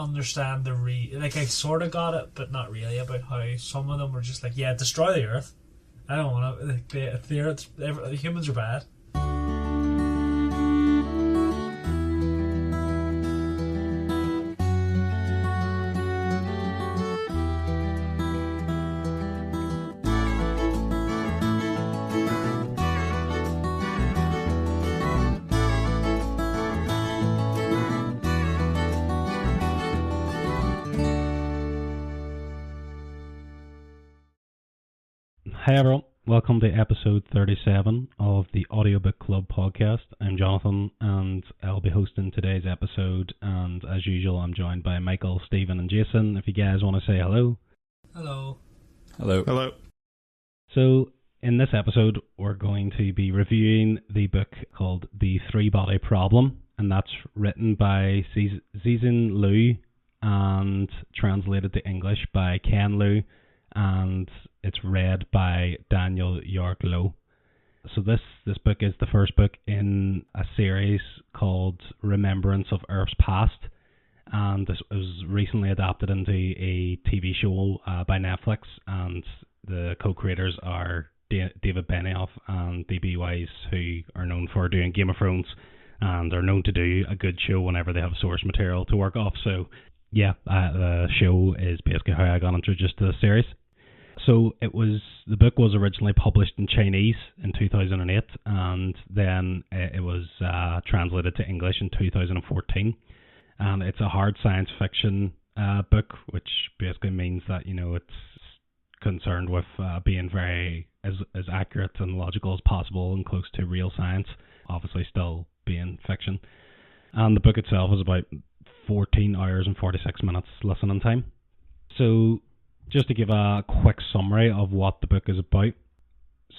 understand like I sort of got it, but not really, about how some of them were just like, yeah, destroy the Earth. I don't want to. Like, the humans are bad. Hi everyone, welcome to episode 37 of the Audiobook Club podcast. I'm Jonathan and I'll be hosting today's episode, and as usual I'm joined by Michael, Stephen and Jason. If you guys want to say hello. Hello. Hello. Hello. So in this episode we're going to be reviewing the book called The Three-Body Problem, and that's written by Cixin Liu and translated to English by Ken Liu, and it's read by Daniel York Lowe. So this book is the first book in a series called Remembrance of Earth's Past, and this was recently adapted into a TV show by Netflix, and the co-creators are David Benioff and D.B. Weiss, who are known for doing Game of Thrones and are known to do a good show whenever they have source material to work off. So yeah, the show is basically how I got introduced to the series. So the book was originally published in Chinese in 2008, and then it was translated to English in 2014. And it's a hard science fiction book, which basically means that, you know, it's concerned with being very as accurate and logical as possible and close to real science, obviously still being fiction. And the book itself is about 14 hours and 46 minutes listening time. So just to give a quick summary of what the book is about.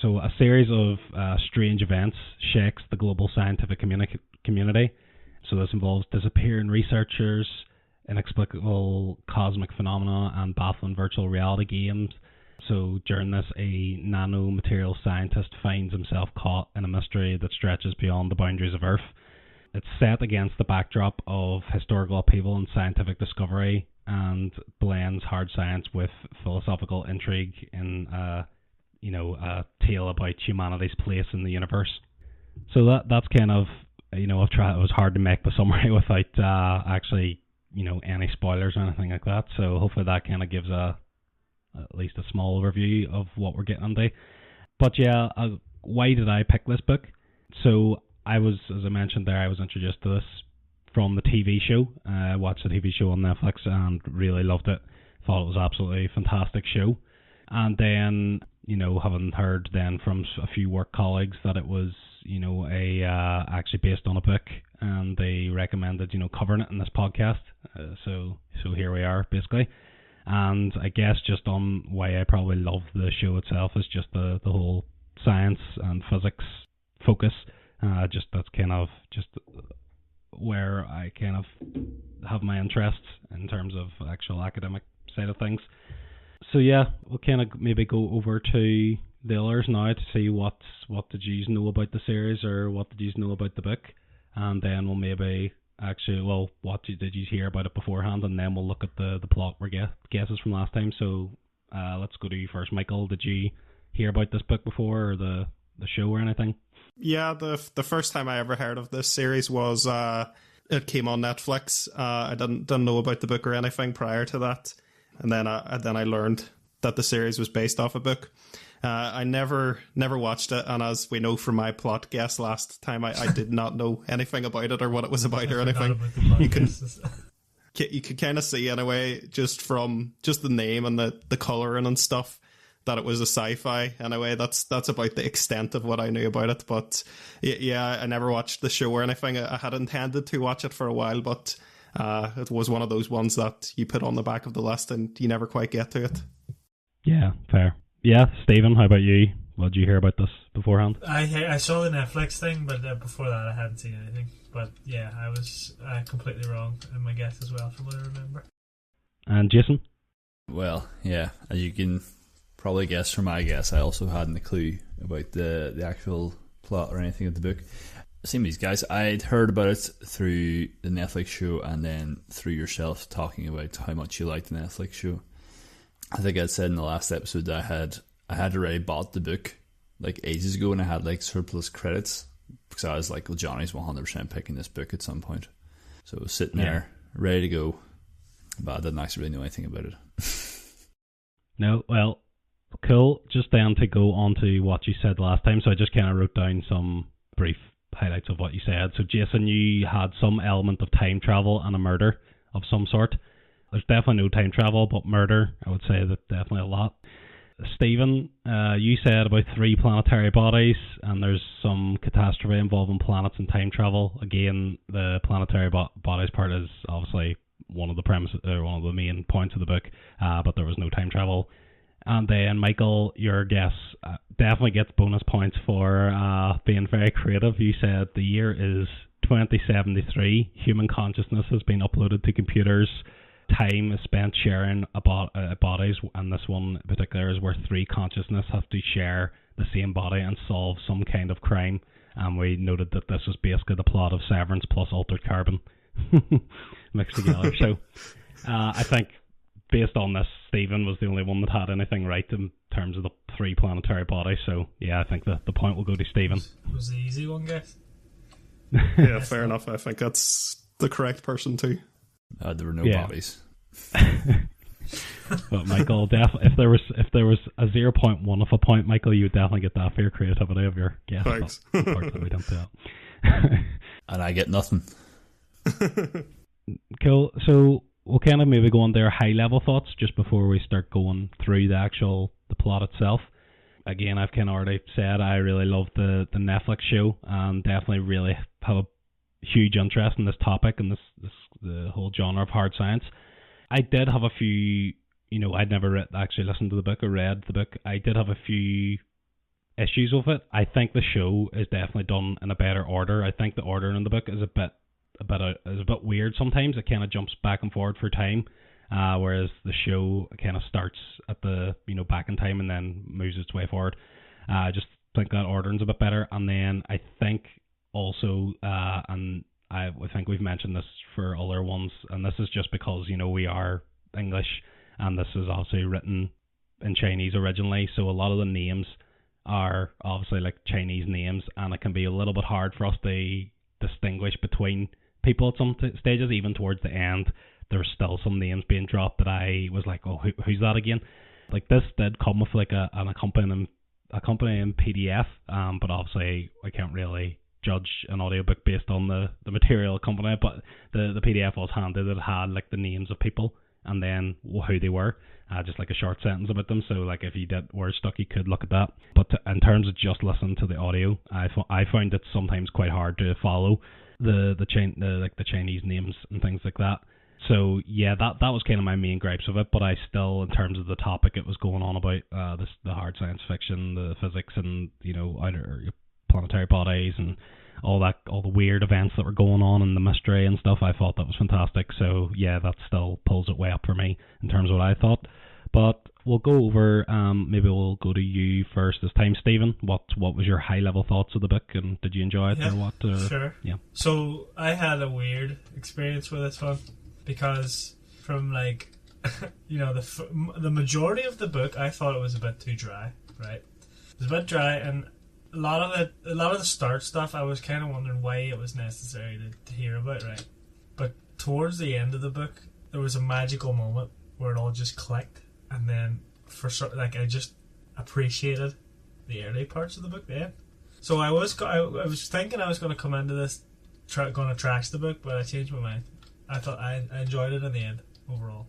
So a series of strange events shakes the global scientific community. So this involves disappearing researchers, inexplicable cosmic phenomena, and baffling virtual reality games. So during this, a nanomaterial scientist finds himself caught in a mystery that stretches beyond the boundaries of Earth. It's set against the backdrop of historical upheaval and scientific discovery, and blends hard science with philosophical intrigue in a tale about humanity's place in the universe. So that's kind of, it was hard to make the summary without actually, any spoilers or anything like that. So hopefully that kind of gives at least a small overview of what we're getting into. But yeah, why did I pick this book? So I was, as I mentioned there, I was introduced to this from the TV show. I watched the TV show on Netflix and really loved it. Thought it was absolutely fantastic show. And then, having heard then from a few work colleagues that it was, actually based on a book, and they recommended, covering it in this podcast. So here we are, basically. And I guess just on why I probably love the show itself is just the whole science and physics focus. That's kind of just where I kind of have my interests in terms of actual academic side of things. So yeah, we'll kind of maybe go over to the others now to see what did you know about the series, or what did you know about the book, and then we'll maybe what did you hear about it beforehand, and then we'll look at the plot or guesses from last time. So let's go to you first, Michael. Did you hear about this book before, or the show or anything? Yeah, the first time I ever heard of this series was it came on Netflix. I didn't know about the book or anything prior to that, and then I learned that the series was based off a book. I never watched it, and as we know from my plot guess last time, I did not know anything about it or what it was about or anything. You could kind of see anyway, just from just the name and the colouring and stuff, that it was a sci-fi. Anyway, that's about the extent of what I knew about it. But yeah, I never watched the show or anything. I had intended to watch it for a while, but it was one of those ones that you put on the back of the list and you never quite get to it. Yeah, fair. Yeah, Stephen, how about you? What did you hear about this beforehand? I saw the Netflix thing, but before that I hadn't seen anything. But yeah, I was completely wrong in my guess as well, from what I remember. And Jason? Well, yeah, as you can probably guess from my guess, I also hadn't a clue about the actual plot or anything of the book. Same as these guys. I'd heard about it through the Netflix show and then through yourself talking about how much you liked the Netflix show. I think I'd said in the last episode that I had already bought the book like ages ago, and I had like surplus credits because I was like, well, Johnny's 100% picking this book at some point. So it was sitting there ready to go, but I didn't actually really know anything about it. No, well, cool. Just then to go on to what you said last time, so I just kind of wrote down some brief highlights of what you said. So Jason, you had some element of time travel and a murder of some sort. There's definitely no time travel, but murder, I would say that definitely a lot. Stephen, you said about 3 planetary bodies, and there's some catastrophe involving planets and time travel. Again, the planetary bodies part is obviously one of the premises, or one of the main points of the book, but there was no time travel. And then, Michael, your guess definitely gets bonus points for being very creative. You said the year is 2073. Human consciousness has been uploaded to computers. Time is spent sharing bodies, and this one in particular is where 3 consciousness have to share the same body and solve some kind of crime. And we noted that this was basically the plot of Severance plus Altered Carbon mixed together. So I think based on this, Stephen was the only one that had anything right in terms of the 3 planetary bodies. So yeah, I think the point will go to Stephen. It was the easy one, guys. Yeah, fair enough. I think that's the correct person too. There were no bodies. But Michael, if there was a 0.1 of a point, Michael, you would definitely get that for your creativity of your guess. Thanks. Unfortunately, we don't do that. And I get nothing. Cool. So we'll kind of maybe go on their high level thoughts just before we start going through the plot itself. Again, I've kind of already said I really love the Netflix show, and definitely really have a huge interest in this topic and the whole genre of hard science. I did have a few, I'd never actually listened to the book or read the book. I did have a few issues with it. I think the show is definitely done in a better order. I think the order in the book is a bit weird sometimes. It kind of jumps back and forward for time, whereas the show kind of starts at the back in time and then moves its way forward. I just think that ordering's a bit better. And then I think also, and I think we've mentioned this for other ones, and this is just because we are English, and this is obviously written in Chinese originally, so a lot of the names are obviously like Chinese names, and it can be a little bit hard for us to distinguish between people at some stages. Even towards the end, there's still some names being dropped that I was like, oh, who's that again? Like, this did come with like an accompanying PDF, but obviously I can't really judge an audiobook based on the material accompanying it, but the PDF was handy that it had like the names of people and then who they were, just like a short sentence about them. So like if you were stuck, you could look at that. But in terms of just listening to the audio, I found it sometimes quite hard to follow the Chinese names and things like that. So yeah, that was kind of my main gripes of it. But I still, in terms of the topic it was going on about, the hard science fiction, the physics, and outer planetary bodies and all the weird events that were going on and the mystery and stuff, I thought that was fantastic. So yeah, that still pulls it way up for me in terms of what I thought. But we'll go over, maybe we'll go to you first this time, Stephen. What was your high level thoughts of the book, and did you enjoy it or what? Sure. Yeah. So I had a weird experience with this one because from like the majority of the book, I thought it was a bit too dry. Right, it was a bit dry, and a lot of the start stuff, I was kind of wondering why it was necessary to hear about, right? But towards the end of the book, there was a magical moment where it all just clicked, and then I just appreciated the early parts of the book then. So I was thinking I was going to come into this going to trash the book, but I changed my mind. I thought I enjoyed it in the end overall.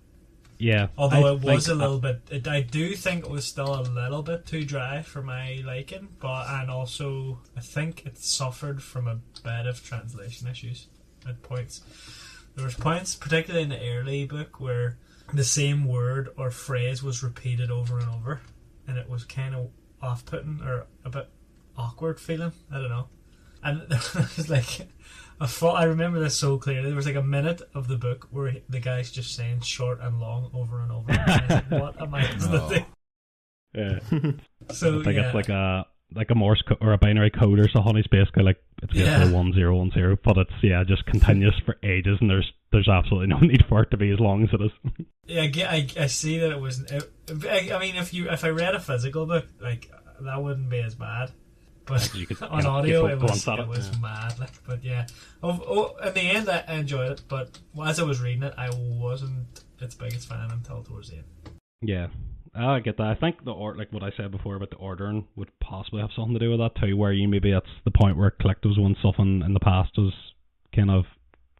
Yeah. Although it was a little bit, I do think it was still a little bit too dry for my liking, and also I think it suffered from a bit of translation issues at points. There was points, particularly in the early book, where the same word or phrase was repeated over and over, and it was kind of off-putting or a bit awkward feeling. I don't know. And there was like I remember this so clearly. There was like a minute of the book where the guy's just saying short and long over and over. And I was like, what am I listening to? Yeah. So I think it's like like a Morse or a binary code or something. It's basically like it's basically 1010, but it's just continuous for ages, and there's absolutely no need for it to be as long as it is. Yeah, I see that it was. I mean, if I read a physical book, like that wouldn't be as bad. But you could, on audio, it was yeah. mad. Like, but yeah, in the end, I enjoyed it. But as I was reading it, I wasn't its biggest fan until towards the end. Yeah, I get that. I think like what I said before about the ordering would possibly have something to do with that too. Where you maybe that's the point where collectives when something in the past was kind of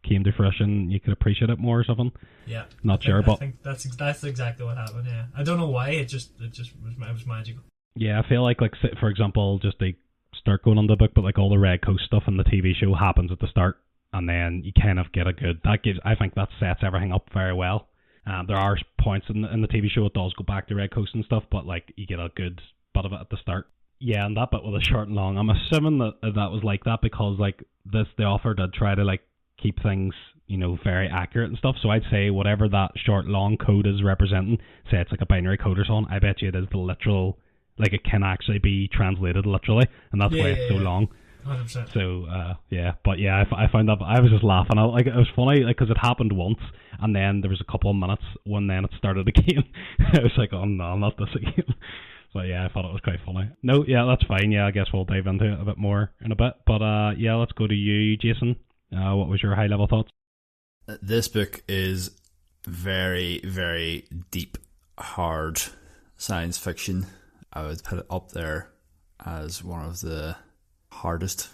came to fruition, you could appreciate it more or something. Yeah, not sure, but I think that's exactly what happened. Yeah, I don't know why. It was magical. Yeah, I feel like for example, just they start going on the book, but like all the Red Coast stuff in the TV show happens at the start, and then you kind of get I think that sets everything up very well. There are points in the TV show it does go back to Red Coast and stuff, but like you get a good bit of it at the start. Yeah, and that bit with the short and long, I'm assuming that was like that because like the author did try to like keep things, you know, very accurate and stuff. So I'd say whatever that short long code is representing, say it's like a binary code or something, I bet you it is the literal. Like it can actually be translated literally, and that's why it's so long. 100%. So but yeah, I found that I was just laughing. Like it was funny, like because it happened once, and then there was a couple of minutes when then it started again. I was like, oh no, not this again. So yeah, I thought it was quite funny. No, yeah, that's fine. Yeah, I guess we'll dive into it a bit more in a bit. But yeah, let's go to you, Jason. What was your high level thoughts? This book is very, very deep, hard science fiction. I would put it up there as one of the hardest.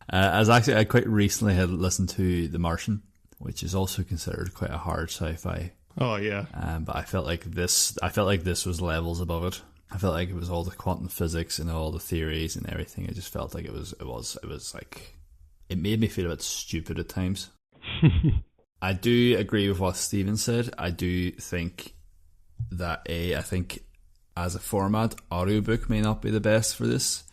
I quite recently had listened to The Martian, which is also considered quite a hard sci-fi. Oh yeah. But I felt like this was levels above it. I felt like it was all the quantum physics and all the theories and everything. I just felt like it was like it made me feel a bit stupid at times. I do agree with what Stephen said. I do think that I think as a format, audiobook may not be the best for this.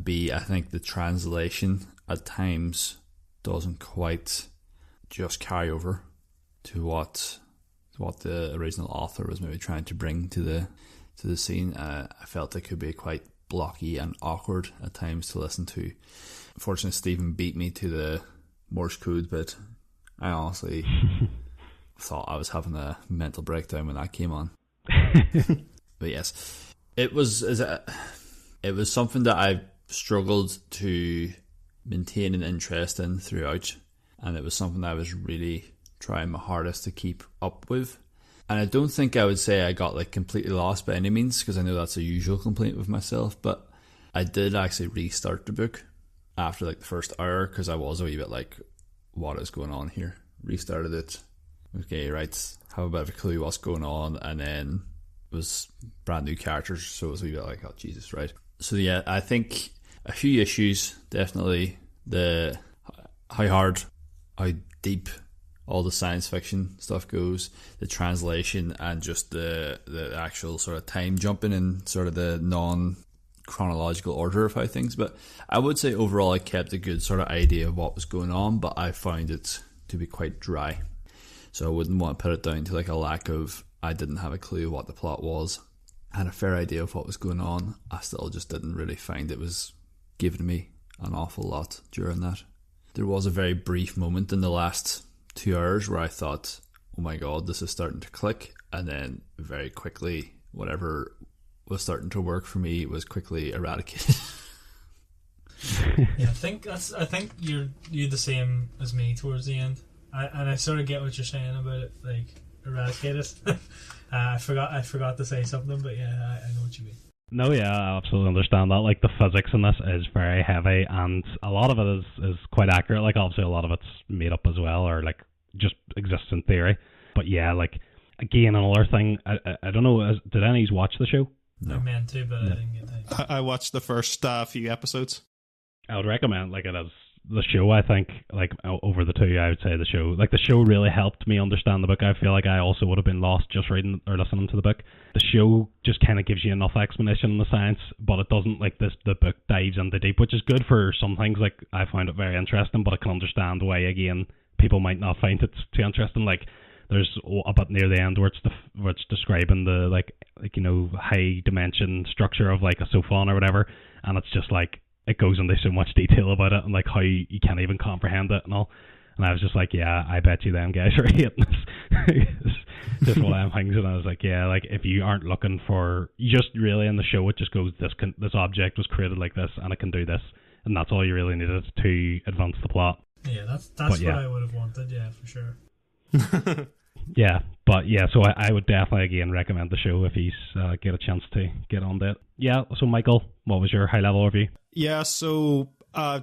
B, I think the translation at times doesn't quite just carry over to what the original author was maybe trying to bring to the scene. I felt it could be quite blocky and awkward at times to listen to. Unfortunately, Stephen beat me to the Morse code bit. I honestly thought I was having a mental breakdown when that came on. But yes, it was something that I struggled to maintain an interest in throughout, and it was something that I was really trying my hardest to keep up with. And I don't think I would say I got like completely lost by any means, because I know that's a usual complaint with myself, but I did actually restart the book after like the first hour, because I was a wee bit like, what is going on here? Restarted it. Okay, right, have a bit of a clue what's going on, and then it was brand new characters, so it was a wee bit like, oh Jesus, right. So yeah, I think a few issues, definitely how hard, how deep all the science fiction stuff goes, the translation, and just the actual sort of time jumping in sort of the non-chronological order of how things. But I would say overall I kept a good sort of idea of what was going on, but I found it to be quite dry. So I wouldn't want to put it down to like a lack of, I didn't have a clue what the plot was. I had a fair idea of what was going on. I still just didn't really find it was giving me an awful lot during that. There was a very brief moment in the last 2 hours where I thought, oh my god, this is starting to click, and then very quickly whatever was starting to work for me was quickly eradicated. Yeah, I think you're the same as me towards the end. I sort of get what you're saying about it, like eradicate it. I forgot to say something, but yeah, I know what you mean. No, yeah, I absolutely understand that. Like the physics in this is very heavy, and a lot of it is quite accurate. Like obviously a lot of it's made up as well, or like just exists in theory. But yeah, like again, another thing. I don't know. Did any of you watch the show? No. I meant to, but no. I didn't get time. I watched the first few episodes. I would recommend like it as the show. I think like over the two, I would say the show really helped me understand the book. I feel like I also would have been lost just reading or listening to the book. The show just kind of gives you enough explanation in the science, but it doesn't like this. The book dives into deep, which is good for some things. Like I found it very interesting, but I can understand why again people might not find it too interesting. Like there's a bit near the end where it's describing the like high dimension structure of like a sophon or whatever, and it's just like it goes into so much detail about it and like how you can't even comprehend it and all. And I was just like, yeah, I bet you them guys are hating this. Just one of them things. And I was like, yeah, like if you aren't looking for, you just really in the show, it just goes, this object was created like this and it can do this. And that's all you really needed to advance the plot. Yeah, that's what I would have wanted, yeah, for sure. Yeah, but yeah, so I would definitely again recommend the show if he's get a chance to get on that. Yeah, so Michael, what was your high level review? Yeah, so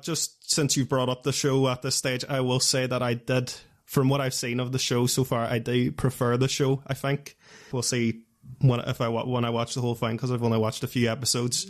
just since you brought up the show at this stage, I will say that I did, from what I've seen of the show so far, I do prefer the show, I think. We'll see when I watch the whole thing, because I've only watched a few episodes.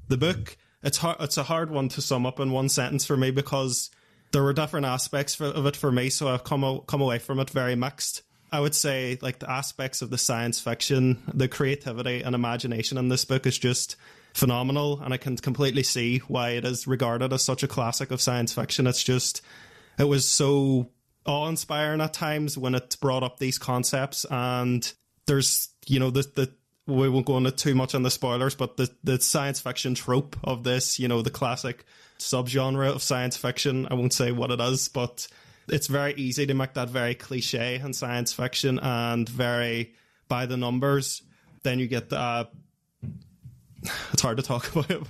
The book, it's a hard one to sum up in one sentence for me, because there were different aspects of it for me, so I've come away from it very mixed. I would say like the aspects of the science fiction, the creativity and imagination in this book is just phenomenal, and I can completely see why it is regarded as such a classic of science fiction. It was so awe-inspiring at times when it brought up these concepts, and there's, we won't go into too much on the spoilers, but the science fiction trope of this, the classic subgenre of science fiction, I won't say what it is, but it's very easy to make that very cliche in science fiction and very by the numbers. Then you get it's hard to talk about it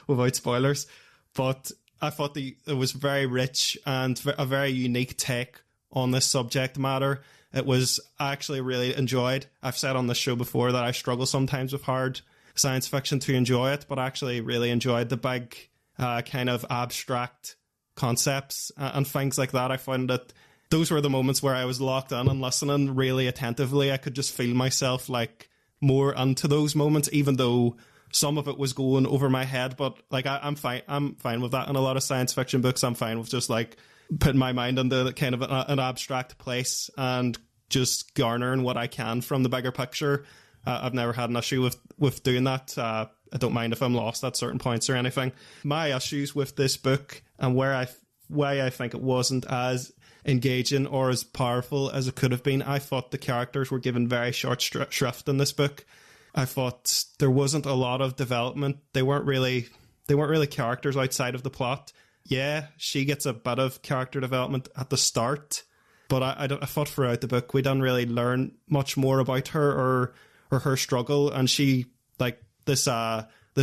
without spoilers, but I thought it was very rich and a very unique take on this subject matter. I actually really enjoyed. I've said on this show before that I struggle sometimes with hard science fiction to enjoy it, but I actually really enjoyed the big kind of abstract concepts and things like that. I found that those were the moments where I was locked in and listening really attentively. I could just feel myself like more into those moments, even though some of it was going over my head. But like I'm fine with that. In a lot of science fiction books, I'm fine with just like putting my mind into kind of an abstract place and just garnering what I can from the bigger picture. I've never had an issue with doing that. I don't mind if I'm lost at certain points or anything. My issues with this book and why I think it wasn't as engaging or as powerful as it could have been, I thought the characters were given very short shrift in this book. I thought there wasn't a lot of development. They weren't really characters outside of the plot. Yeah, she gets a bit of character development at the start, but I thought throughout the book we didn't really learn much more about her or her struggle, and she like this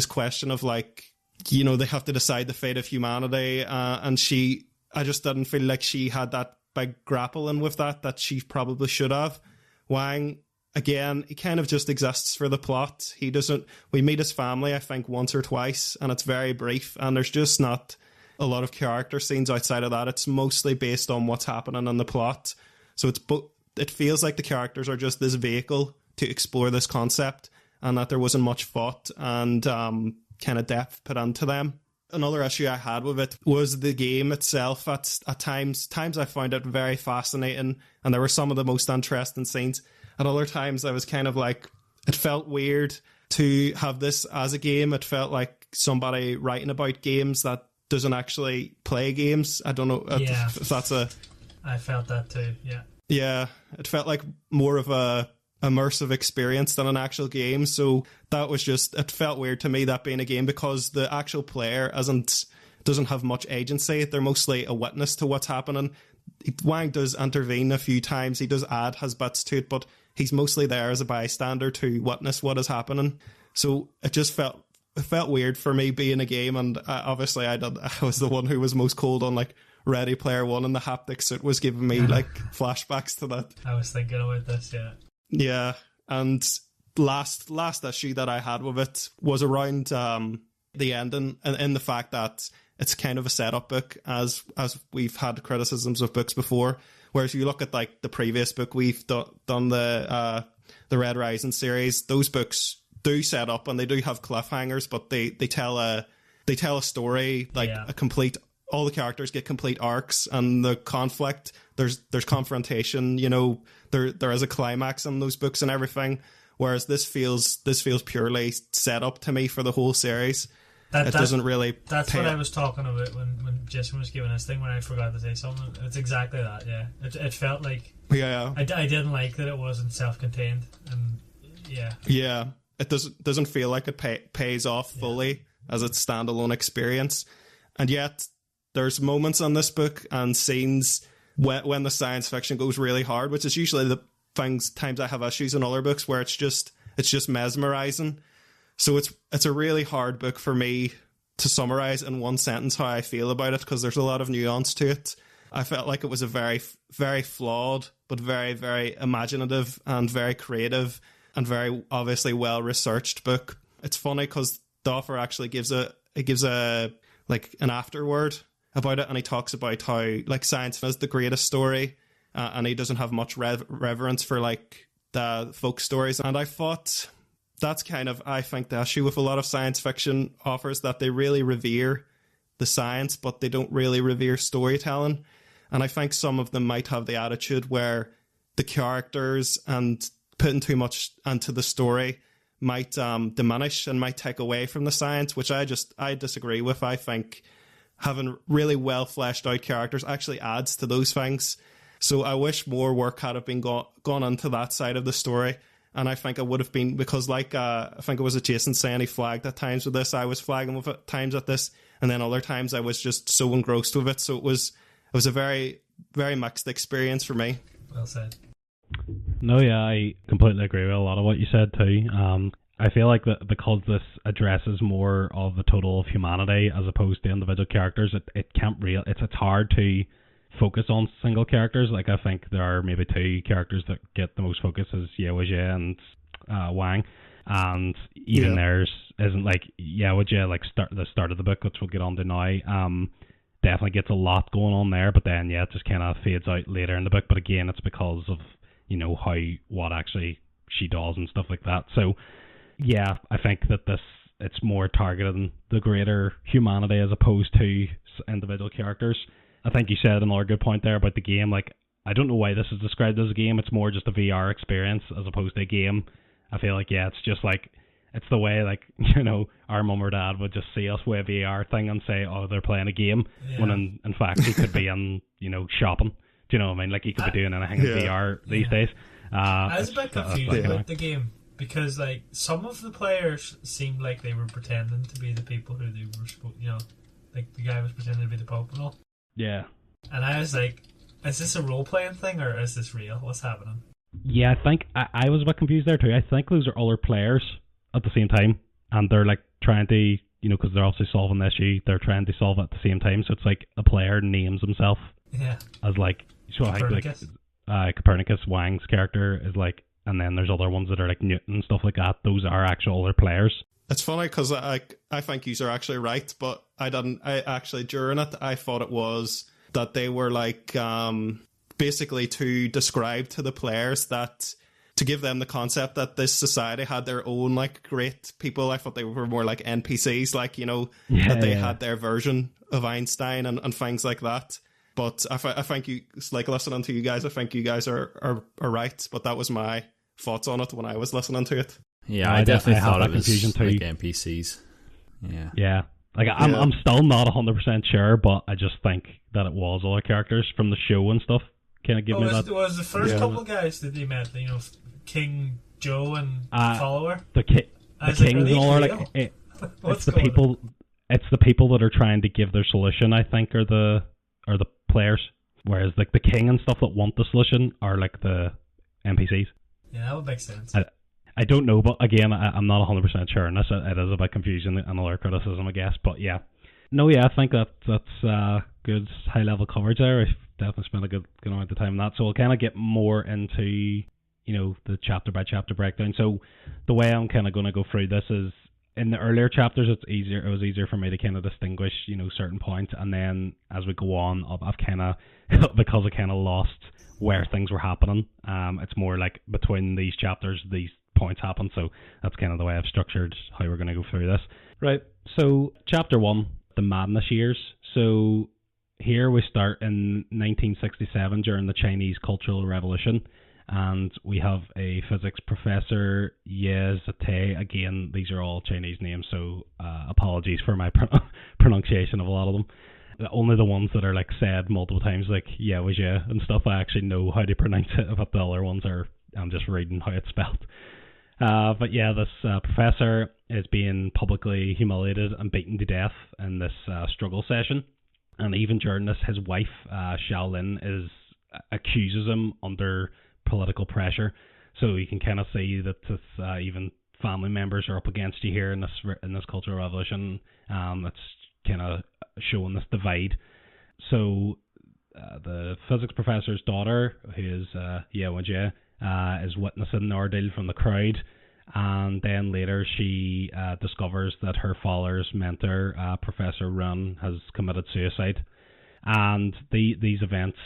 question of like, they have to decide the fate of humanity, and I just didn't feel like she had that big grappling with that she probably should have. Wang, again, he kind of just exists for the plot. We meet his family, I think, once or twice, and it's very brief, and there's just not a lot of character scenes outside of that. It's mostly based on what's happening in the plot. So it feels like the characters are just this vehicle to explore this concept, and that there wasn't much thought and kind of depth put into them. Another issue I had with it was the game itself. At times I found it very fascinating, and there were some of the most interesting scenes. At other times I was kind of like, it felt weird to have this as a game. It felt like somebody writing about games that doesn't actually play games. I don't know if that's I felt that too, yeah. Yeah, it felt like more of a immersive experience than an actual game. So that was it felt weird to me, that being a game, because the actual player doesn't have much agency. They're mostly a witness to what's happening. Wang does intervene a few times. He does add his bits to it, but he's mostly there as a bystander to witness what is happening. So it just felt weird for me being a game, and obviously I was the one who was most cold on like Ready Player One, and the haptic suit was giving me like flashbacks to that. I was thinking about this, yeah. Yeah, and last issue that I had with it was around the ending, and in the fact that it's kind of a setup book, as we've had criticisms of books before. Whereas you look at like the previous book, we've done the Red Rising series. Those books do set up and they do have cliffhangers, but they tell a story like a complete. All the characters get complete arcs, and the conflict, there's confrontation, there is a climax in those books and everything. Whereas this feels purely set up to me for the whole series. it doesn't really. That's what I was talking about when Jason was giving his thing. When I forgot to say something, it's exactly that. Yeah, it felt like I didn't like that it wasn't self-contained, and it doesn't feel like it pays off fully as its standalone experience, and yet there's moments in this book and scenes when the science fiction goes really hard, which is usually the times I have issues in other books where it's just mesmerizing. So it's a really hard book for me to summarize in one sentence how I feel about it, because there's a lot of nuance to it. I felt like it was a very, very flawed, but very, very imaginative and very creative and very obviously well-researched book. It's funny because the author actually gives a like an afterword about it, and he talks about how like science is the greatest story, and he doesn't have much reverence for like the folk stories. And I thought that's kind of, I think, the issue with a lot of science fiction authors, that they really revere the science, but they don't really revere storytelling. And I think some of them might have the attitude where the characters and putting too much into the story might diminish and might take away from the science, which I disagree with. I think having really well fleshed out characters actually adds to those things. So I wish more work had been gone into that side of the story. And I think it would have been, because like I think it was Jason saying he flagged at times with this, I was flagging with it times at this, and then other times I was just so engrossed with it. So it was a very, very mixed experience for me. Well said. No, yeah, I completely agree with a lot of what you said too. I feel like that because this addresses more of the total of humanity as opposed to individual characters, it's hard to focus on single characters. Like I think there are maybe two characters that get the most focus, as Yeojie and Wang, and even theirs isn't like Yeojie, like the start of the book, which we'll get on to now. Definitely gets a lot going on there, but then it just kind of fades out later in the book. But again, it's because of what actually she does and stuff like that. So yeah, I think that it's more targeting the greater humanity as opposed to individual characters. I think you said another good point there about the game. Like, I don't know why this is described as a game. It's more just a VR experience as opposed to a game. I feel like, it's just like, it's the way, like, our mum or dad would just see us with a VR thing and say, oh, they're playing a game, when in fact he could be in, shopping. Do you know what I mean? Like, he could be doing anything in VR these days. I was a bit confused about the game, because, like, some of the players seemed like they were pretending to be the people who they were supposed, like the guy was pretending to be the Pope and all. Yeah. And I was like, is this a role-playing thing, or is this real? What's happening? Yeah, I think I was a bit confused there too. I think those are other players at the same time, and they're like trying to, because they're obviously solving the issue, they're trying to solve it at the same time. So it's like a player names himself as like, so Copernicus. I think Copernicus, Wang's character is like, and then there's other ones that are like Newton and stuff like that. Those are actual other players. It's funny because I think you are actually right, but I actually during it I thought it was that they were like basically to describe to the players that, to give them the concept that this society had their own like great people. I thought they were more like NPCs, like that they had their version of Einstein and things like that. But I think you, like, listening to you guys, I think you guys are right. But that was my thoughts on it when I was listening to it. Yeah, I definitely thought it was confusion too. Like NPCs. Yeah. Yeah. Like, I'm still not 100% sure, but I just think that it was other characters from the show and stuff. Kind of give me that. Was the first couple of guys that they met, King Joe and Follower? The kings and all are like, it's the people. It's the people that are trying to give their solution, I think, are the players. Whereas like the king and stuff that want the solution are like the NPCs. Yeah, that would make sense. I don't know, but again, I'm not 100% sure, and it is a bit confusing and other criticism, I guess. But yeah, I think that's good high level coverage there. I've definitely spent a good amount of time on that, so we'll kind of get more into the chapter by chapter breakdown. So the way I'm kind of going to go through this is, in the earlier chapters, it was easier for me to kind of distinguish certain points, and then as we go on, I've kind of because I kind of lost where things were happening. It's more like between these chapters, these points happen, so that's kind of the way I've structured how we're going to go through this. Right, so chapter 1, the Madness Years. So here we start in 1967 during the Chinese Cultural Revolution, And we have a physics professor, Ye Zate. Again, these are all Chinese names, so apologies for my pronunciation of a lot of them. Only the ones that are like said multiple times, like yeah was yeah and stuff, I actually know how to pronounce it, but the other ones are, I'm just reading how it's spelled. But yeah, this professor is being publicly humiliated and beaten to death in this struggle session. And even during this, his wife, Xiaolin, accuses him under political pressure. So you can kind of see that this, even family members are up against you here in this Cultural Revolution. It's kind of showing this divide. So the physics professor's daughter, who is Ye Wenjie, is witnessing the ordeal from the crowd, and then later she discovers that her father's mentor, Professor Run, has committed suicide. And these events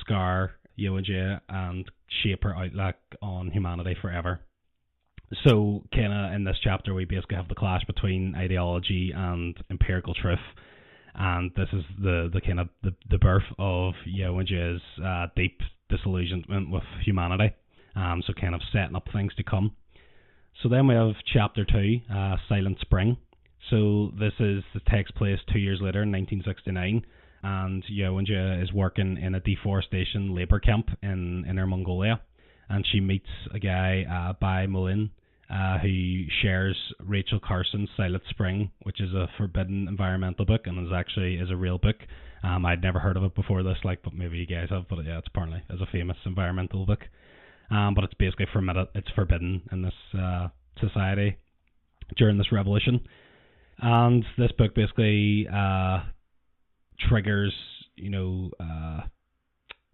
scar Ye Wenjie and shape her outlook on humanity forever. So kind of in this chapter we basically have the clash between ideology and empirical truth, and this is the kind of the birth of Ye Wenjie's deep disillusionment with humanity. So kind of setting up things to come. So then we have chapter 2, Silent Spring. So this takes place 2 years later in 1969, and Ye Wenjie is working in a deforestation labour camp in Inner Mongolia, and she meets a guy, Bai Mulin, who shares Rachel Carson's Silent Spring, which is a forbidden environmental book, and is a real book. I'd never heard of it before this, but maybe you guys have. But yeah, it's apparently is a famous environmental book. But it's basically forbidden in this society during this revolution. And this book basically triggers,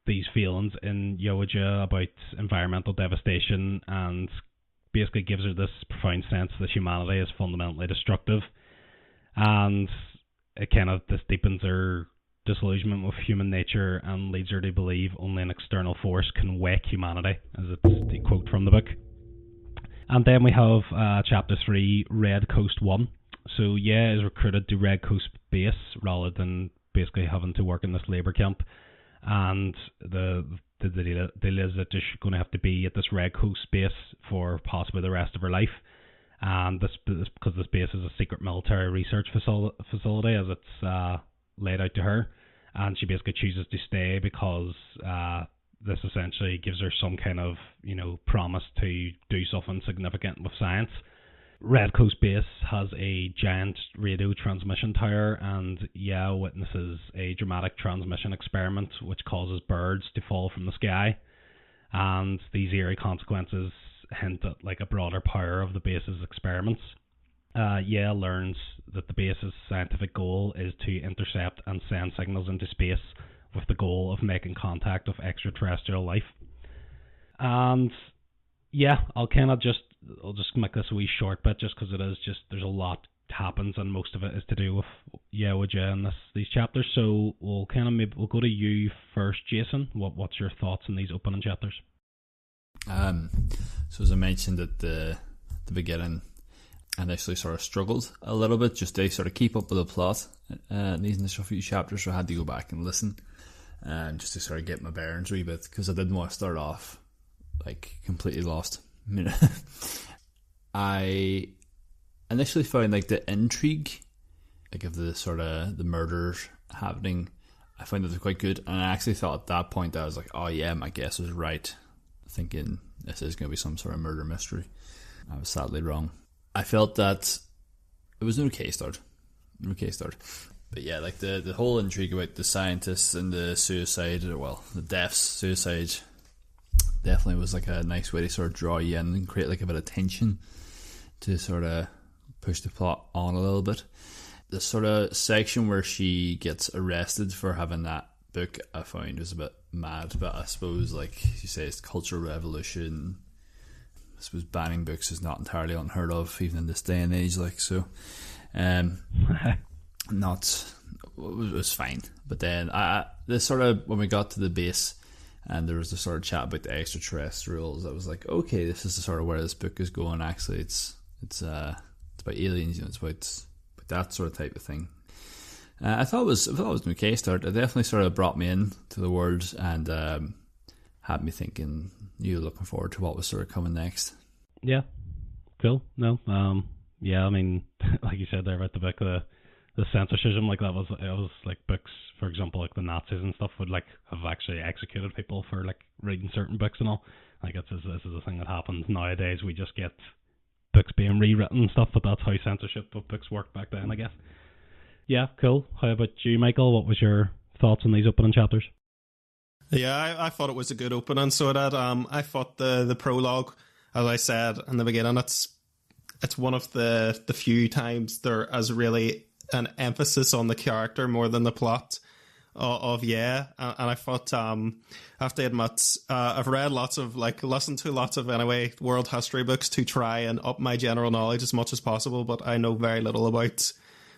these feelings in Ye Wenjie about environmental devastation, and basically gives her this profound sense that humanity is fundamentally destructive. And it this deepens her disillusionment with human nature and leads her to believe only an external force can wake humanity, as it's the quote from the book. And then we have chapter 3, Red Coast 1. So Ye is recruited to Red Coast base rather than basically having to work in this labour camp, and the deal is that she's going to have to be at this Red Coast base for possibly the rest of her life. And this because this base is a secret military research facility, as it's laid out to her, and she basically chooses to stay because this essentially gives her some kind of promise to do something significant with science. Red Coast Base has a giant radio transmission tower, and Ye witnesses a dramatic transmission experiment which causes birds to fall from the sky, and these eerie consequences hint at a broader power of the base's experiments. Ye learns that the base's scientific goal is to intercept and send signals into space with the goal of making contact with extraterrestrial life. And yeah, I'll just make this a wee short bit, just because there's a lot happens, and most of it is to do with Ye Wenjie and these chapters. So we'll go to you first, Jason. What's your thoughts on these opening chapters? So as I mentioned at the beginning, I initially sort of struggled a little bit just to sort of keep up with the plot in these initial few chapters, so I had to go back and listen, just to sort of get my bearings a wee bit, because I didn't want to start off completely lost. I initially found the intrigue, of the sort of the murders happening, I found it quite good, and I actually thought at that point I was like, oh yeah, my guess was right, thinking this is going to be some sort of murder mystery. I was sadly wrong. I felt that it was an okay start. But yeah, the whole intrigue about the scientists and the suicide, the deaths, suicide, definitely was a nice way to sort of draw you in and create a bit of tension to sort of push the plot on a little bit. The sort of section where she gets arrested for having that book, I found was a bit mad, but I suppose you say, it's Cultural Revolution. I suppose banning books is not entirely unheard of even in this day and age, so not, it was fine. But then this sort of, when we got to the base and there was the sort of chat about the extraterrestrials, I was like, okay, this is the sort of where this book is going. Actually, it's about aliens, it's about that sort of type of thing. I thought it was an okay start. It definitely sort of brought me in to the world, and had me thinking, you looking forward to what was sort of coming next. Yeah, cool. No, yeah, I mean, like you said there about the book, the censorship, like that was, it was like books, for example, like the Nazis and stuff would like have actually executed people for like reading certain books and all. Like this is a thing that happens nowadays. We just get books being rewritten and stuff, but that's how censorship of books worked back then, I guess. Yeah, cool. How about you, Michael? What was your thoughts on these opening chapters? Yeah, I thought it was a good opening. So that I thought the prologue, as I said in the beginning, it's one of the few times there is really an emphasis on the character more than the plot of and I thought I have to admit I've read listened to lots of anyway world history books to try and up my general knowledge as much as possible, but I know very little about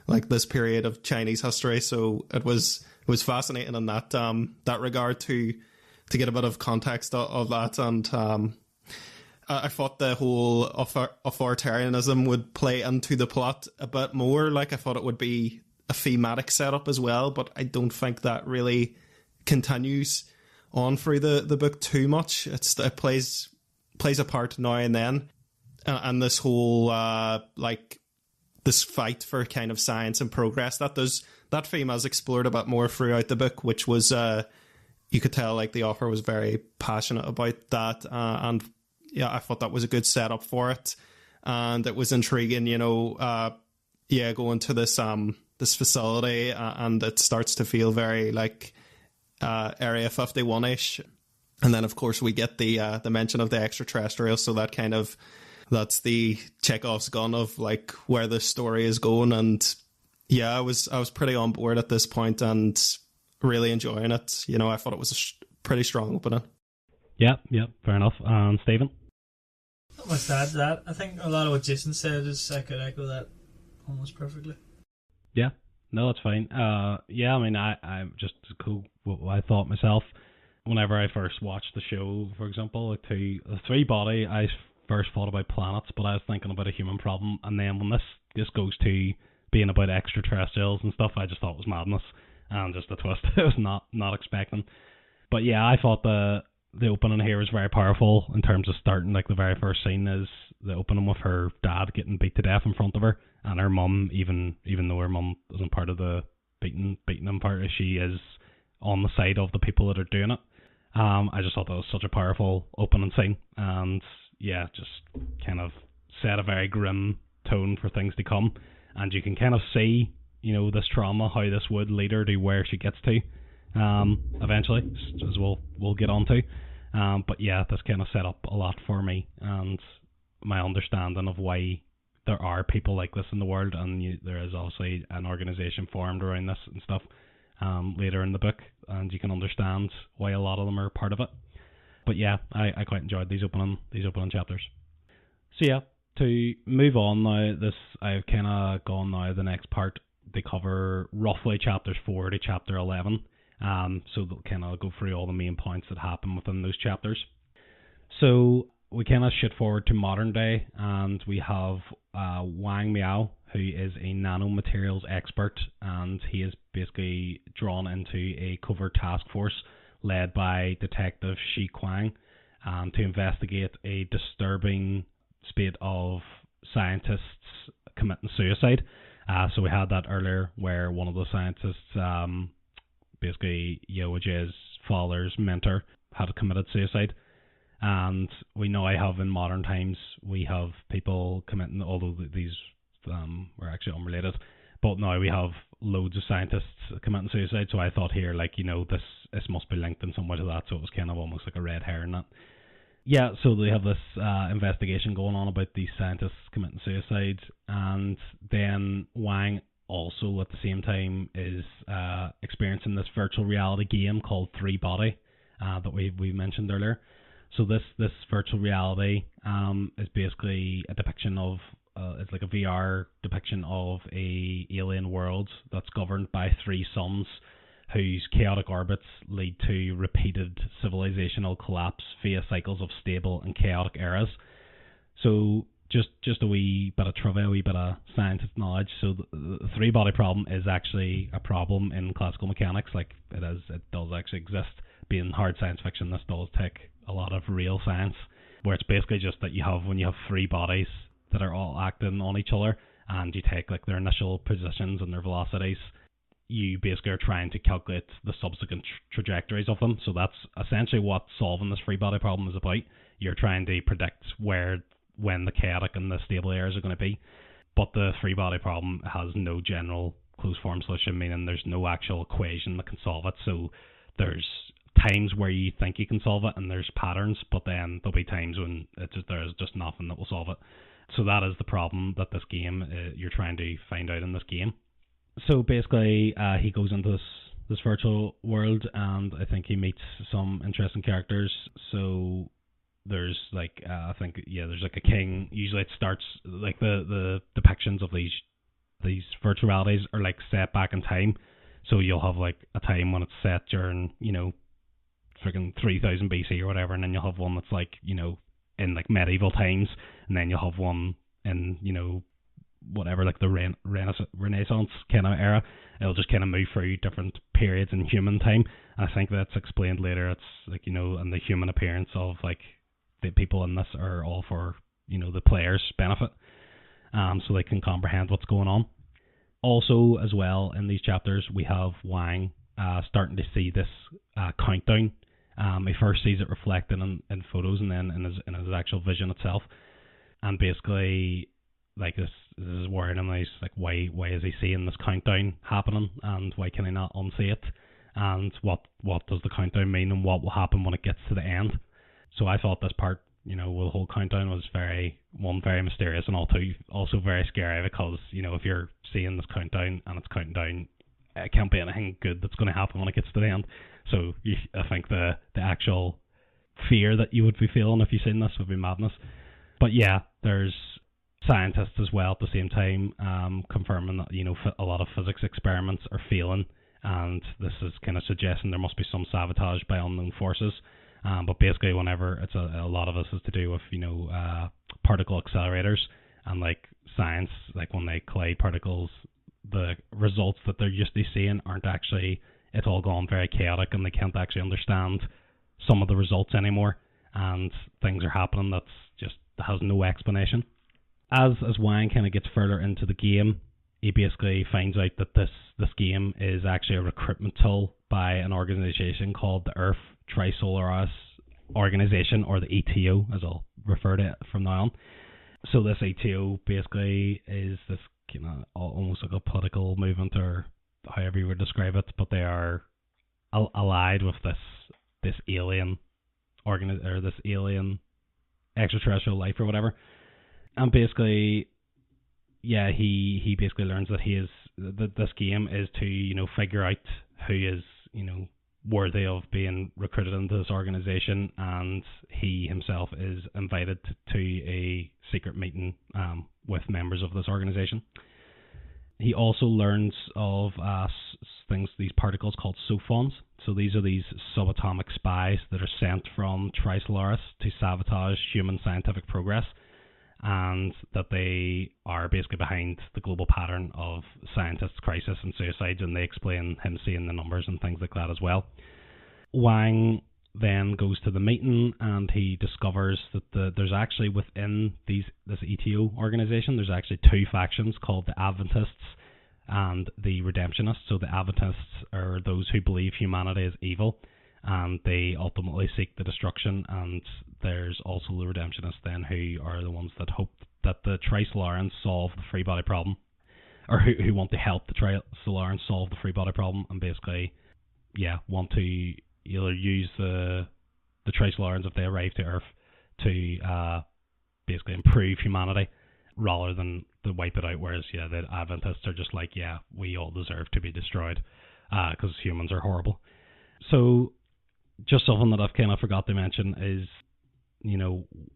like this period of Chinese history, so it was fascinating in that regard to get a bit of context of that. And I thought the whole authoritarianism would play into the plot a bit more. Like I thought it would be a thematic setup as well, but I don't think that really continues on through the book too much. It plays a part now and then, and this whole this fight for kind of science and progress that theme is explored a bit more throughout the book, which was you could tell like the author was very passionate about that, and yeah, I thought that was a good setup for it, and it was intriguing, going to this facility, and it starts to feel very like Area 51-ish, and then of course we get the mention of the extraterrestrials, so that's the Chekhov's gun of like where the story is going. And yeah, I was pretty on board at this point and really enjoying it. I thought it was a pretty strong opening. Yeah, fair enough. Stephen? Not much to add to that. I think a lot of what Jason said I could echo that almost perfectly. Yeah, no, that's fine. Yeah, I mean, I'm just cool what I thought myself whenever I first watched the show, for example, like the three body, I first thought about planets, but I was thinking about a human problem, and then when this goes to being about extraterrestrials and stuff, I just thought it was madness and just a twist I was not expecting. But yeah, I thought the opening here was very powerful in terms of starting. Like the very first scene is the opening with her dad getting beat to death in front of her, and her mum, even though her mum isn't part of the beating him part, she is on the side of the people that are doing it. I just thought that was such a powerful opening scene, and yeah, just kind of set a very grim tone for things to come, and you can kind of see, this trauma, how this would lead her to where she gets to, eventually, as we'll get on to. But yeah, this kind of set up a lot for me, and my understanding of why there are people like this in the world, and there is obviously an organization formed around this and stuff later in the book, and you can understand why a lot of them are part of it. But yeah, I quite enjoyed these opening chapters. So yeah, to move on now, I've kind of gone now the next part. They cover roughly chapters 4 to chapter 11. So they'll kind of go through all the main points that happen within those chapters. So we kind of shift forward to modern day, and we have Wang Miao, who is a nanomaterials expert, and he is basically drawn into a covert task force led by Detective Shi Kwang to investigate a disturbing spate of scientists committing suicide. So we had that earlier where one of the scientists, basically Yeo Jay's father's mentor, had committed suicide. And we now have in modern times, we have people committing, although these were actually unrelated, but now we have loads of scientists committing suicide. So I thought here, this must be linked in some way to that. So it was kind of almost like a red herring. That. Yeah, so they have this investigation going on about these scientists committing suicide, and then Wang also at the same time is experiencing this virtual reality game called Three Body that we mentioned earlier. So this virtual reality is basically a depiction of it's like a VR depiction of a alien world that's governed by three suns whose chaotic orbits lead to repeated civilizational collapse via cycles of stable and chaotic eras. So just a wee bit of trivia, a wee bit of scientific knowledge. So the three-body problem is actually a problem in classical mechanics. Like it does actually exist, being hard science fiction, this does take a lot of real science, where it's basically just that when you have three bodies that are all acting on each other, and you take like their initial positions and their velocities, you basically are trying to calculate the subsequent trajectories of them. So that's essentially what solving this free body problem is about. You're trying to predict when the chaotic and the stable areas are going to be. But the free body problem has no general closed form solution, meaning there's no actual equation that can solve it. So there's times where you think you can solve it and there's patterns, but then there'll be times when there's just nothing that will solve it. So that is the problem that this game, you're trying to find out in this game. So basically, he goes into this virtual world, and I think he meets some interesting characters. So there's like there's like a king. Usually it starts like the depictions of these virtual realities are like set back in time. So you'll have like a time when it's set during freaking 3000 BC or whatever, and then you'll have one that's like in like medieval times, and then you'll have one in whatever, like the Renaissance kind of era. It'll just kind of move through different periods in human time. I think that's explained later. It's like, and the human appearance of like the people in this are all for, the players' benefit, so they can comprehend what's going on. Also, as well, in these chapters, we have Wang starting to see this countdown. He first sees it reflected in photos, and then in his actual vision itself. And basically, like this is worrying him. He's like, why is he seeing this countdown happening, and why can he not unsee it? And what does the countdown mean, and what will happen when it gets to the end? So I thought this part, the whole countdown was very mysterious, and also very scary, because if you're seeing this countdown and it's counting down, it can't be anything good that's going to happen when it gets to the end. So I think the actual fear that you would be feeling if you've seen this would be madness. But yeah, there's scientists as well at the same time confirming that a lot of physics experiments are failing, and this is kind of suggesting there must be some sabotage by unknown forces. But basically, whenever it's a lot of this is to do with particle accelerators, and like science, like when they collide particles, the results that they're used to seeing aren't actually. It's all gone very chaotic, and they can't actually understand some of the results anymore, and things are happening that has no explanation. As Wang kind of gets further into the game, he basically finds out that this game is actually a recruitment tool by an organization called the Earth Trisolaris Organization, or the ETO, as I'll refer to it from now on. So this ETO basically is this almost like a political movement, or however you would describe it, but they are allied with this alien this alien extraterrestrial life or whatever. And basically, yeah, he basically learns that this game is to figure out who is worthy of being recruited into this organization, and he himself is invited to a secret meeting with members of this organization. He also learns of these particles called sophons. So these are these subatomic spies that are sent from Trisolaris to sabotage human scientific progress, and that they are basically behind the global pattern of scientists' crisis and suicides, and they explain him seeing the numbers and things like that as well. Wang then goes to the meeting, and he discovers that there's actually within this ETO organization, there's actually two factions called the Adventists and the Redemptionists. So the Adventists are those who believe humanity is evil, and they ultimately seek the destruction, and there's also the Redemptionists then, who are the ones that hope that the Trisolarans solve the free body problem, or who want to help the Trisolarans solve the free body problem, and basically want to either use the Trisolarans, if they arrive to Earth, to basically improve humanity rather than to wipe it out. Whereas the Adventists are just like, we all deserve to be destroyed because humans are horrible. So just something that I've kind of forgot to mention is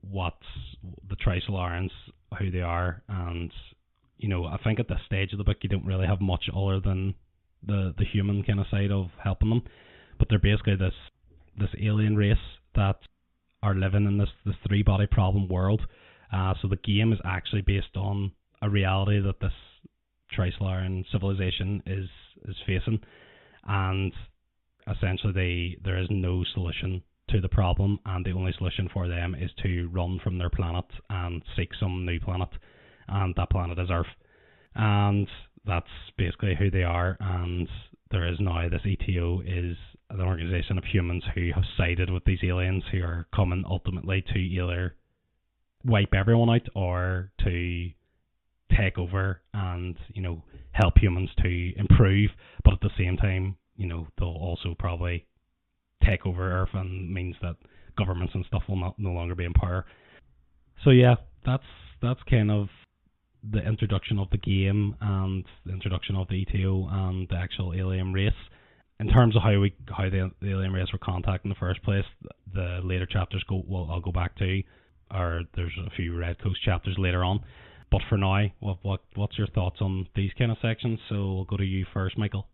what's the Trisolarans, who they are, and I think at this stage of the book you don't really have much other than the human kind of side of helping them. But they're basically this alien race that are living in this three body problem world. So the game is actually based on a reality that this Trisolaran civilization is facing, and essentially there is no solution to the problem, and the only solution for them is to run from their planet and seek some new planet, and that planet is Earth. And that's basically who they are. And there is now this ETO is an organization of humans who have sided with these aliens, who are coming ultimately to either wipe everyone out or to take over and, you know, help humans to improve. But at the same time, you know, they'll also probably take over Earth, and means that governments and stuff will no longer be in power. So yeah, that's kind of the introduction of the game and the introduction of the ETO and the actual alien race. In terms of how the alien race were contacted in the first place, the later chapters I'll go back to, or there's a few Red Coast chapters later on. But for now, what's your thoughts on these kind of sections? So we'll go to you first, Michael.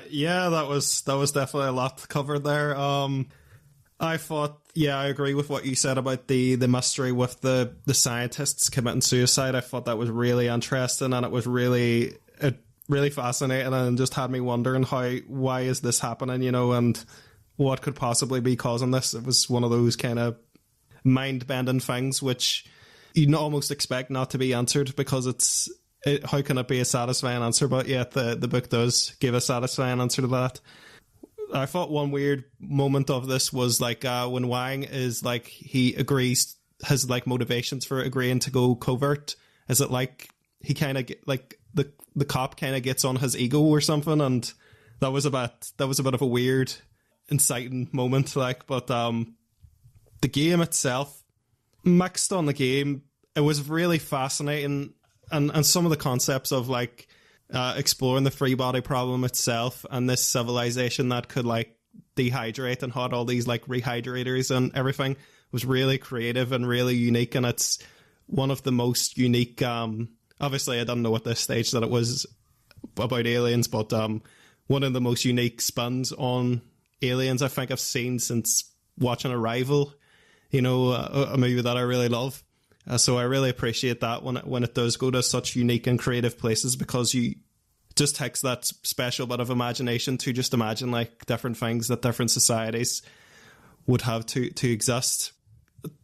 Yeah, that was definitely a lot covered there. I thought, yeah, I agree with what you said about the mystery with the scientists committing suicide. I thought that was really interesting, and it was really fascinating, and just had me wondering why is this happening, you know, and what could possibly be causing this. It was one of those kind of mind-bending things which you almost expect not to be answered, because how can it be a satisfying answer? But yet the book does give a satisfying answer to that. I thought one weird moment of this was like when Wang is like, he agrees, his like motivations for agreeing to go covert. Is it like he kind of like the cop kind of gets on his ego or something? And that was a bit of a weird, inciting moment. Like, but the game itself, mixed on the game, it was really fascinating, and some of the concepts of like exploring the free body problem itself, and this civilization that could like dehydrate and had all these like rehydrators and everything, was really creative and really unique. And it's one of the most unique, obviously I didn't know at this stage that it was about aliens, but one of the most unique spins on aliens I think I've seen since watching Arrival, you know, a movie that I really love. So I really appreciate that when it does go to such unique and creative places, because you just takes that special bit of imagination to just imagine like different things that different societies would have to exist.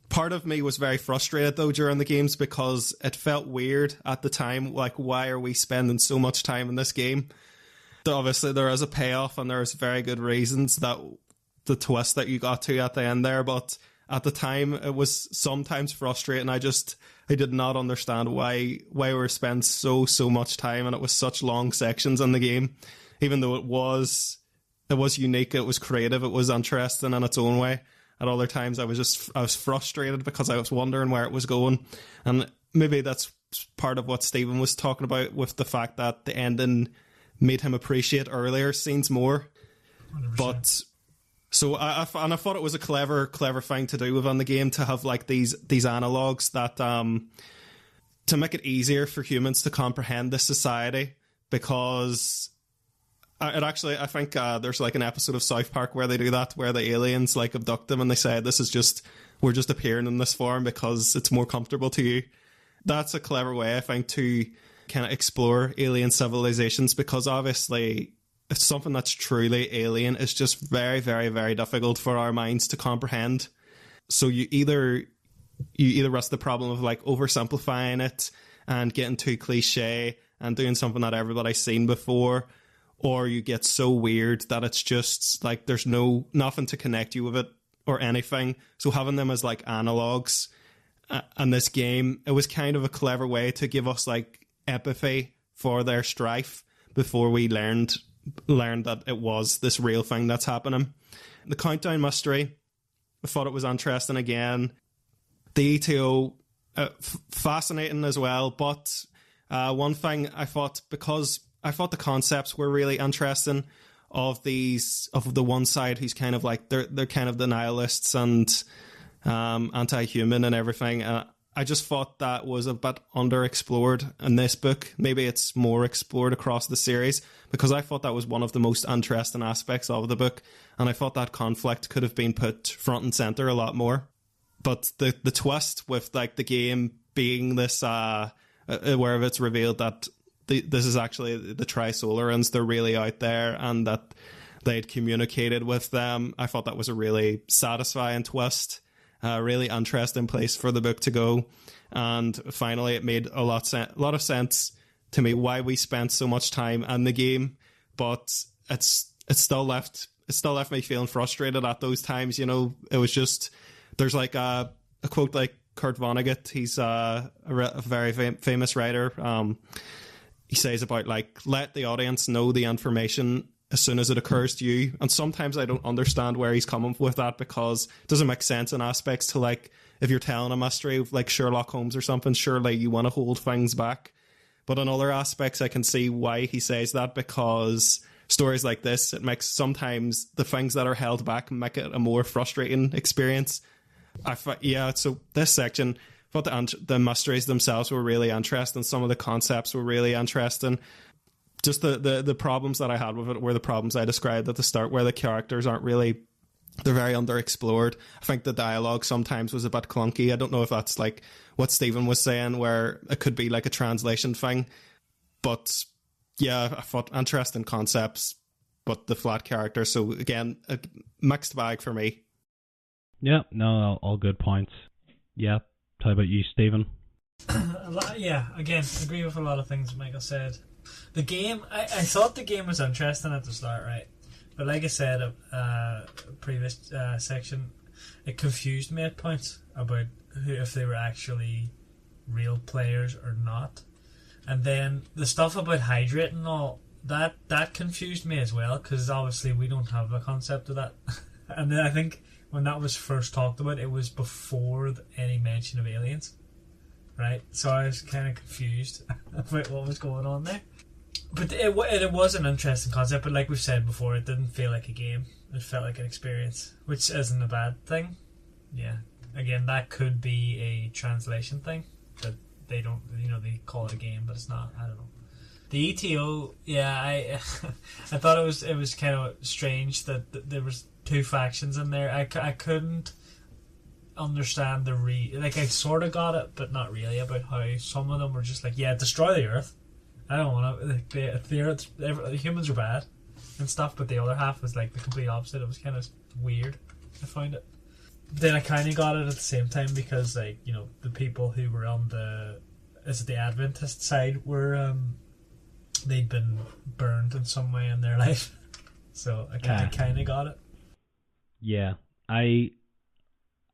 Part of me was very frustrated though during the games, because it felt weird at the time. Like, why are we spending so much time in this game? Obviously there is a payoff and there's very good reasons, that the twist that you got to at the end there, but at the time it was sometimes frustrating. I did not understand why we were spending so much time, and it was such long sections in the game, even though it was unique, it was creative, it was interesting in its own way. At other times I was frustrated because I was wondering where it was going. And maybe that's part of what Stephen was talking about, with the fact that the ending made him appreciate earlier scenes more. 100%. But so I thought it was a clever thing to do within the game, to have like these analogs that to make it easier for humans to comprehend this society, because I think there's like an episode of South Park where they do that, where the aliens like abduct them and they say, we're just appearing in this form because it's more comfortable to you. That's a clever way, I think, to kind of explore alien civilizations, because obviously it's something that's truly alien. It's just very, very, very difficult for our minds to comprehend. So you either risk the problem of like oversimplifying it and getting too cliche and doing something that everybody's seen before, or you get so weird that it's just like there's nothing to connect you with it or anything. So having them as like analogs in this game, it was kind of a clever way to give us like empathy for their strife before we learned that it was this real thing that's happening. The countdown mystery, I thought it was interesting again. The ETO, fascinating as well, but one thing I thought, because I thought the concepts were really interesting of the one side who's kind of like they're kind of the nihilists and anti-human and everything. I just thought that was a bit underexplored in this book. Maybe it's more explored across the series, because I thought that was one of the most interesting aspects of the book, and I thought that conflict could have been put front and center a lot more. But the twist with like the game being this, where it's revealed that this is actually the Trisolarans, they're really out there, and that they'd communicated with them. I thought that was a really satisfying twist, a really interesting place for the book to go. And finally, it made a lot of sense to me why we spent so much time in the game, but it still left me feeling frustrated at those times. You know, it was just, there's like a quote like Kurt Vonnegut, he's a very famous writer. He says about like, let the audience know the information as soon as it occurs to you. And sometimes I don't understand where he's coming with that, because it doesn't make sense in aspects to, like, if you're telling a mystery like Sherlock Holmes or something, surely you want to hold things back. But in other aspects, I can see why he says that, because stories like this, it makes sometimes the things that are held back make it a more frustrating experience. So this section, I thought the mysteries themselves were really interesting. Some of the concepts were really interesting. Just the problems that I had with it were the problems I described at the start, where the characters aren't really, they're very underexplored. I think the dialogue sometimes was a bit clunky. I don't know if that's like what Stephen was saying, where it could be like a translation thing. But yeah, I thought interesting concepts, but the flat character. So again, a mixed bag for me. Yeah, no, all good points. Yeah, how about you, Stephen? Yeah, again, agree with a lot of things Michael said. The game, I thought the game was interesting at the start, right? But like I said, previous section, it confused me at points about if they were actually real players or not. And then the stuff about hydrate and all, that confused me as well, because obviously we don't have a concept of that. And then I think when that was first talked about, it was before any mention of aliens, right? So I was kind of confused about what was going on there. But it was an interesting concept, but like we've said before, it didn't feel like a game. It felt like an experience, which isn't a bad thing. Yeah. Again, that could be a translation thing, that they don't, they call it a game, but it's not. I don't know. The ETO, yeah, I thought it was kind of strange that there was two factions in there. I couldn't understand I sort of got it, but not really, about how some of them were just like, yeah, destroy the Earth. I don't want to. The humans are bad and stuff, but the other half was like the complete opposite. It was kind of weird. I found it. Then I kind of got it at the same time, because the people who were on the Adventist side were they'd been burned in some way in their life, so I kind of got it. Yeah,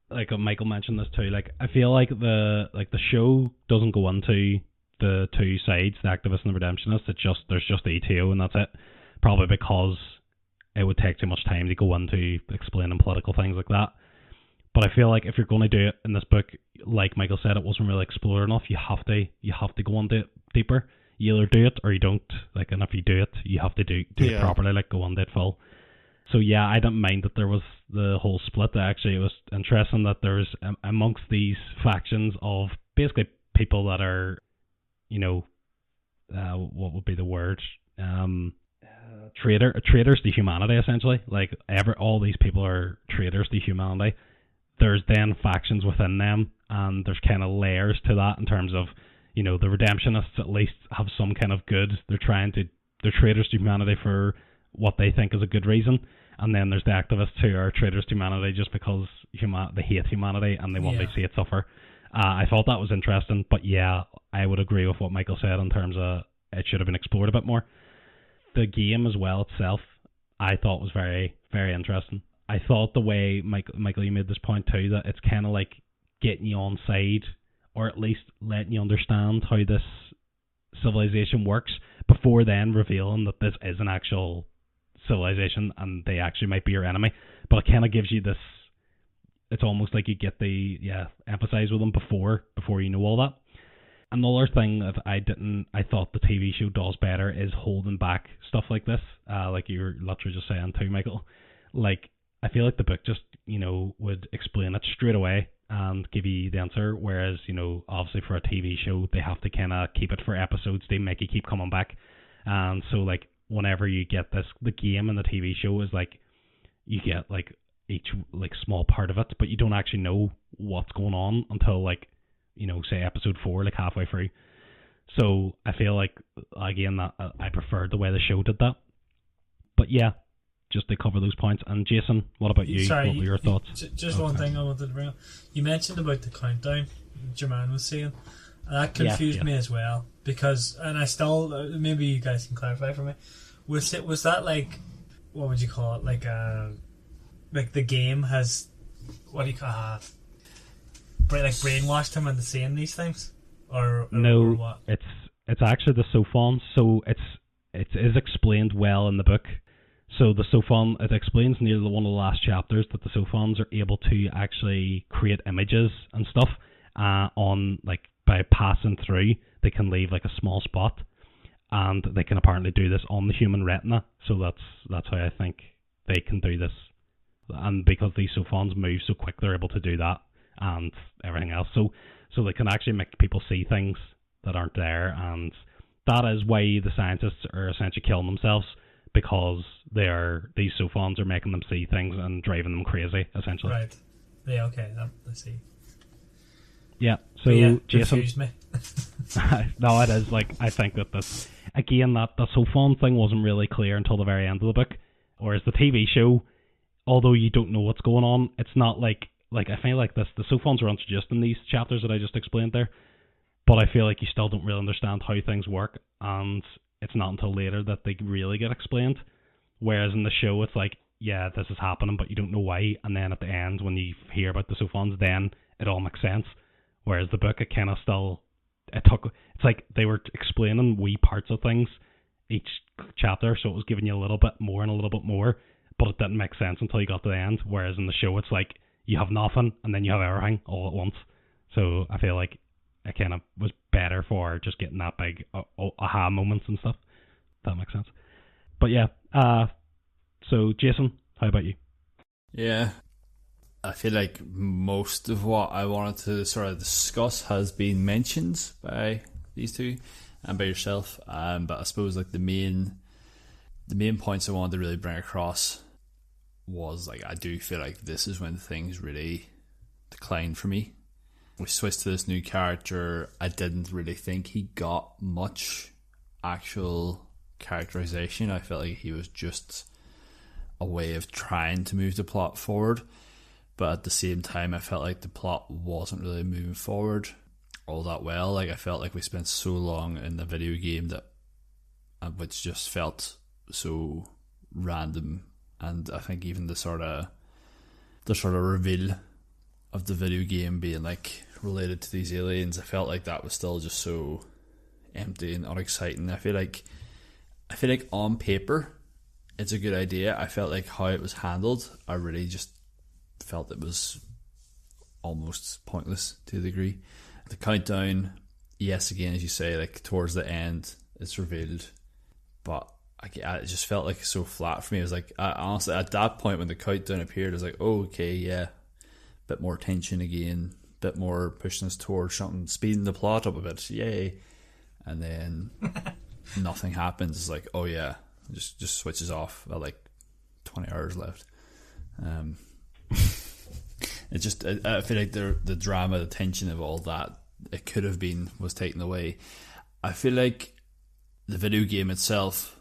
Michael mentioned this too. Like, I feel like the show doesn't go into the two sides, the activists and the redemptionists. There's just the ETO and that's it. Probably because it would take too much time to go into explaining political things like that. But I feel like if you're going to do it in this book, like Michael said, it wasn't really explored enough. You have to go into it deeper. You either do it or you don't. Like, and if you do it, you have to do it properly. Like, go on it full. So yeah, I didn't mind that there was the whole split. Actually, it was interesting that there's amongst these factions of basically people that are, what would be the word? Traitors to humanity, essentially. Like, all these people are traitors to humanity. There's then factions within them, and there's kind of layers to that in terms of, the redemptionists at least have some kind of good. They're traitors to humanity for what they think is a good reason. And then there's the activists who are traitors to humanity just because they hate humanity and they want to see it suffer. I thought that was interesting, but yeah, I would agree with what Michael said in terms of it should have been explored a bit more. The game as well itself, I thought was very, very interesting. I thought the way, Michael, you made this point too, that it's kind of like getting you on side, or at least letting you understand how this civilization works, before then revealing that this is an actual civilization and they actually might be your enemy. But it kind of gives you this, it's almost like you get empathize with them before you know all that. Another thing that I thought the TV show does better is holding back stuff like this, like you're literally just saying too, Michael. Like, I feel like the book just would explain it straight away and give you the answer, whereas obviously for a TV show they have to kind of keep it for episodes. They make you keep coming back, and so like whenever you get the game and the TV show is like you get like each like small part of it, but you don't actually know what's going on until like say episode 4, like halfway through. So I feel like again that I preferred the way the show did that. But yeah, just to cover those points. And Jason, what about you? Sorry, what were your thoughts? Just one thing I wanted to bring up. You mentioned about the countdown Jermaine was saying, and that confused me as well, because, and I still, maybe you guys can clarify for me, was that like, what would you call it, like the game has, what do you call it, like brainwashed him into saying these things, or no, what? It's actually the Sophons, so it is explained well in the book. So the Sophon, it explains near one of the last chapters that the Sophons are able to actually create images and stuff on, like, by passing through, they can leave like a small spot, and they can apparently do this on the human retina. So that's how I think they can do this, and because these Sophons move so quick, they're able to do that and everything else. So they can actually make people see things that aren't there, and that is why the scientists are essentially killing themselves, because these Sophons are making them see things and driving them crazy, essentially. Right. Yeah. Okay. I see. Yeah. So Jason, confused me. no, it is like, I think that this again, that the Sophon thing wasn't really clear until the very end of the book, whereas the TV show, although you don't know what's going on, it's not like I feel like this. The Sophons are introduced in these chapters that I just explained there, but I feel like you still don't really understand how things work, and it's not until later that they really get explained. Whereas in the show, it's like, yeah, this is happening, but you don't know why. And then at the end, when you hear about the Sophons, then it all makes sense. Whereas the book, it kind of still, it's like they were explaining wee parts of things each chapter, so it was giving you a little bit more and a little bit more, but it didn't make sense until you got to the end. Whereas in the show, it's like you have nothing and then you have everything all at once. So I feel like it kind of was better for just getting that big aha moments and stuff. If that makes sense. But yeah, so Jason, how about you? Yeah, I feel like most of what I wanted to sort of discuss has been mentioned by these two and by yourself. But I suppose like the main points I wanted to really bring across was, like, I do feel like this is when things really decline for me. We switched to this new character. I didn't really think he got much actual characterization. I felt like he was just a way of trying to move the plot forward, but at the same time I felt like the plot wasn't really moving forward all that well. Like, I felt like we spent so long in the video game that which just felt so random, and I think even the sort of reveal of the video game being like related to these aliens, I felt like that was still just so empty and unexciting. I feel like on paper it's a good idea. I felt like how it was handled, I really just felt it was almost pointless to a degree. The countdown, yes, again, as you say, like towards the end it's revealed, but it just felt like so flat for me. It was like, honestly, at that point when the countdown appeared, I was like, oh, okay, yeah, bit more tension again, bit more pushing us towards something, speeding the plot up a bit, yay. And then nothing happens. It's like, oh yeah, just switches off at like 20 hours left. It just, I feel like the drama, the tension of all that it could have been was taken away. I feel like the video game itself,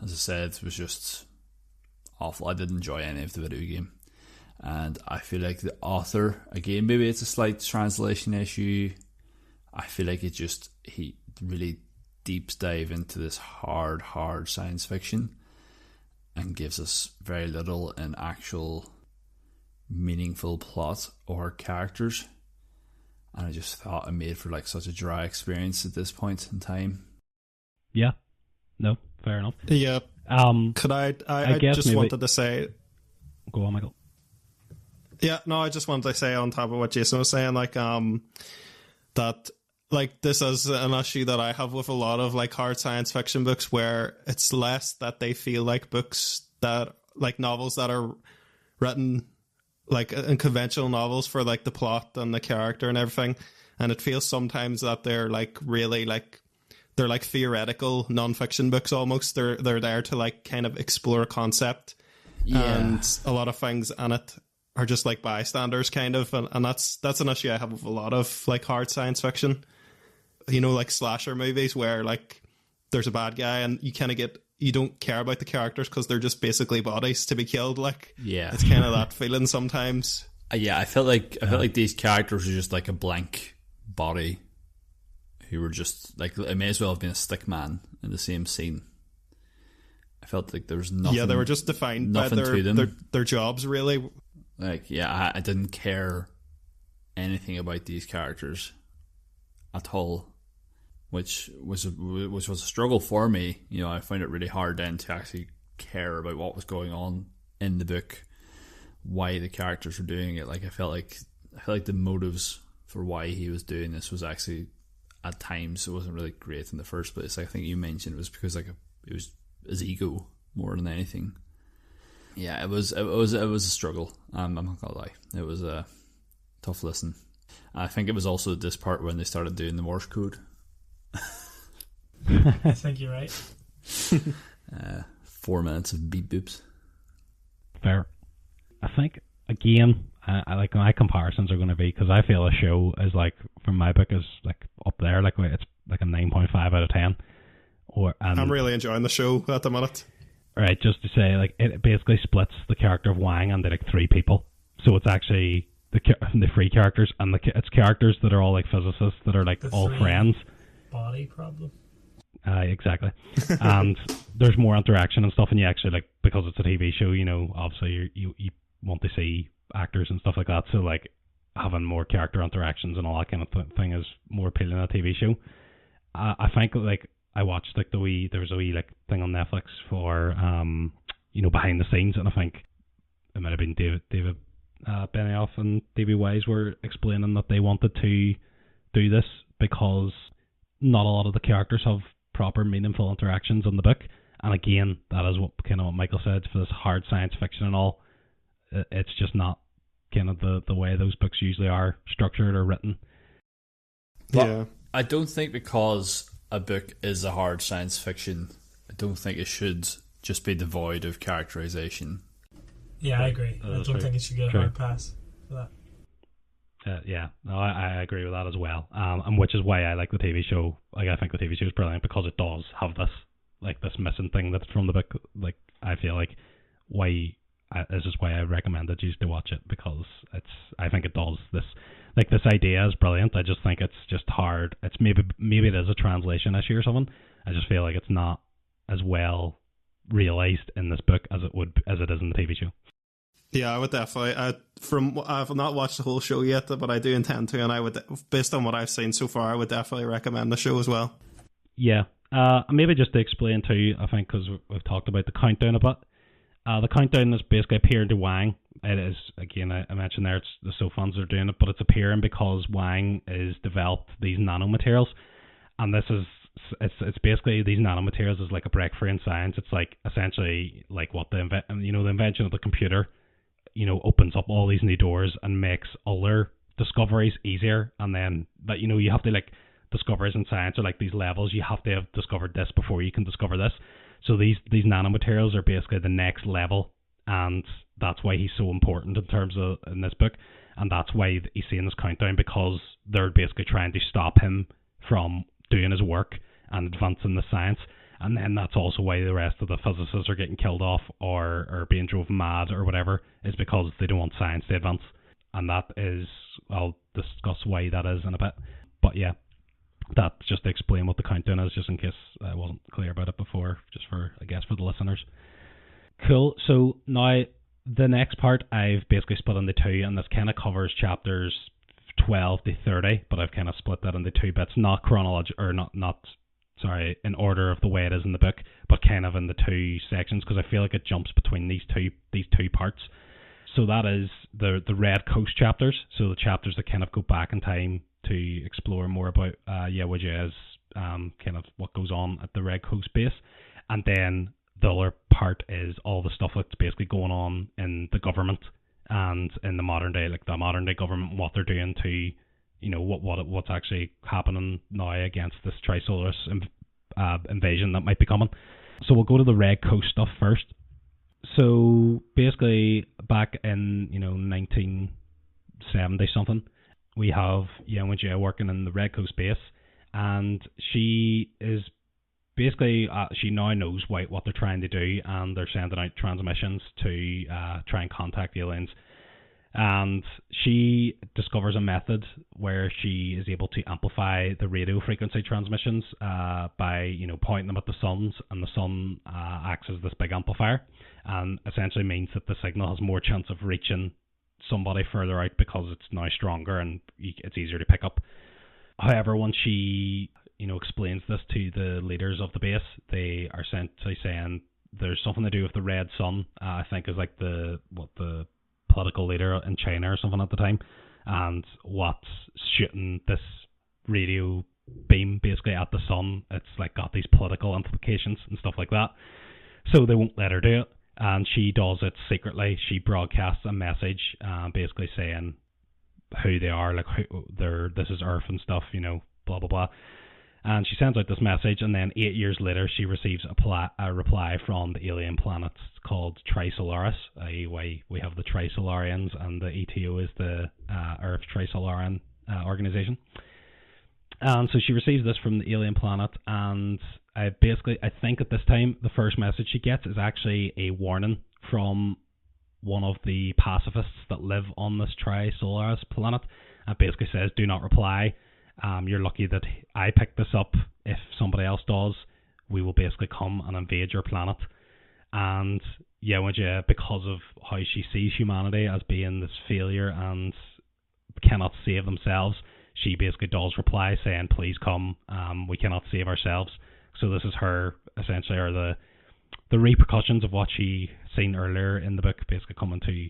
as I said, was just awful. I didn't enjoy any of the video game. And I feel like the author, again, maybe it's a slight translation issue, I feel like he really deep dive into this hard science fiction and gives us very little in actual meaningful plot or characters. And I just thought it made for like such a dry experience at this point in time. Yeah. No, fair enough. Yeah. Could I just wanted to say... Go on, Michael. Yeah, no, I just wanted to say on top of what Jason was saying, like, that, like, this is an issue that I have with a lot of, like, hard science fiction books, where it's less that they feel like books that, like, novels that are written, like, in conventional novels for, like, the plot and the character and everything, and it feels sometimes that they're, like, really, like, they're, like, theoretical non-fiction books almost. They're there to, like, kind of explore a concept, and a lot of things in it are just like bystanders kind of, and that's an issue I have with a lot of like hard science fiction, you know, like slasher movies where like there's a bad guy and you kind of get you don't care about the characters because they're just basically bodies to be killed. Like, Yeah. it's kind of that feeling sometimes. Yeah, I felt like these characters were just like a blank body who were just like, it may as well have been a stick man in the same scene. I felt like there was nothing. Yeah, they were just defined by their jobs, really. Like, yeah, I didn't care anything about these characters at all, which was a struggle for me. You know, I found it really hard then to actually care about what was going on in the book, why the characters were doing it. Like, I felt like the motives for why he was doing this was actually, at times, it wasn't really great in the first place. I think you mentioned it was because it was his ego more than anything. Yeah, it was a struggle. I'm not gonna lie, it was a tough listen. I think it was also this part when they started doing the Morse code. I think you're right. 4 minutes of beep boops. Fair. I think again, I like my comparisons are going to be, because I feel a show is like, from my book, is like up there, like it's like a 9.5 out of 10. I'm really enjoying the show at the minute. Right, just to say, like, it basically splits the character of Wang into like 3 people. So it's actually the 3 characters, and it's characters that are all like physicists that are like all friends. Body problem. Exactly. And there's more interaction and stuff, and you actually, like, because it's a TV show, you know, obviously you want to see actors and stuff like that, so like having more character interactions and all that kind of thing is more appealing in a TV show. I think, like, I watched like there was a wee like thing on Netflix for you know, behind the scenes, and I think it might have been David Benioff and Davey Wise were explaining that they wanted to do this because not a lot of the characters have proper meaningful interactions in the book. And again, that is what Michael said, for this hard science fiction and all, it's just not kind of the way those books usually are structured or written. But yeah, I don't think because a book is a hard science fiction, I don't think it should just be devoid of characterization. Yeah, I agree. I don't think it should get a hard pass for that. Yeah, no, I agree with that as well. And which is why I like the TV show. Like, I think the TV show is brilliant because it does have this missing thing that's from the book. Like, I feel like this is why I recommended you to watch it, because I think it does this. Like, this idea is brilliant. I just think it's just hard. It's maybe it is a translation issue or something. I just feel like it's not as well realized in this book as it is in the TV show. Yeah, I would definitely. I've not watched the whole show yet, but I do intend to, and I would, based on what I've seen so far, I would definitely recommend the show as well. Yeah, maybe just to explain too, I think, because we've talked about the countdown a bit. The countdown is basically appearing to Wang. It is, again, I mentioned there, it's the Sophons are doing it, but it's appearing because Wang is developed these nanomaterials, and this is it's basically, these nanomaterials is like a breakthrough in science. It's like essentially like what the invention of the computer, you know, opens up all these new doors and makes other discoveries easier. And then, but you know, you have to, like, discoveries in science are like these levels. You have to have discovered this before you can discover this. So these nanomaterials are basically the next level, and that's why he's so important in terms of in this book, and that's why he's seeing this countdown, because they're basically trying to stop him from doing his work and advancing the science. And then that's also why the rest of the physicists are getting killed off or being driven mad or whatever, is because they don't want science to advance. And that is, I'll discuss why that is in a bit. But yeah, that's just to explain what the countdown is, just in case I wasn't clear about it before, just for, I guess, for the listeners. Cool. So now the next part I've basically split into 2, and this kind of covers chapters 12 to 30, but I've kind of split that into 2 bits, not chronological, or not in order of the way it is in the book, but kind of in the 2 sections, because I feel like it jumps between these two parts. So that is the Red Coast chapters, so the chapters that kind of go back in time to explore more about which is kind of what goes on at the Red Coast base. And then the other part is all the stuff that's basically going on in the government and in the modern day, like the modern day government, what they're doing to, you know, what's actually happening now against this Trisolarus invasion that might be coming. So we'll go to the Red Coast stuff first. So basically, back in 1970 something, we have Wen Jie working in the Red Coast base, and she is basically, she now knows what they're trying to do, and they're sending out transmissions to try and contact aliens. And she discovers a method where she is able to amplify the radio frequency transmissions by, pointing them at the suns, and the sun acts as this big amplifier, and essentially means that the signal has more chance of reaching somebody further out because it's now stronger and it's easier to pick up. However, once she explains this to the leaders of the base, they are essentially saying there's something to do with the red sun. I think is like the political leader in China or something at the time, and what's shooting this radio beam basically at the sun. It's like got these political implications and stuff like that. So they won't let her do it, and she does it secretly. She broadcasts a message, basically saying who they are, like this is Earth and stuff, blah blah blah. And she sends out this message, and then 8 years later, she receives a reply from the alien planet called Trisolaris. We have the Trisolarians, and the ETO is the Earth Trisolarian organization. And so she receives this from the alien planet, and I think at this time, the first message she gets is actually a warning from one of the pacifists that live on this Trisolaris planet. It basically says, do not reply. You're lucky that I picked this up. If somebody else does, we will basically come and invade your planet. And because of how she sees humanity as being this failure and cannot save themselves, she basically does reply saying, please come, we cannot save ourselves. So this is her, essentially, or the repercussions of what she seen earlier in the book basically coming to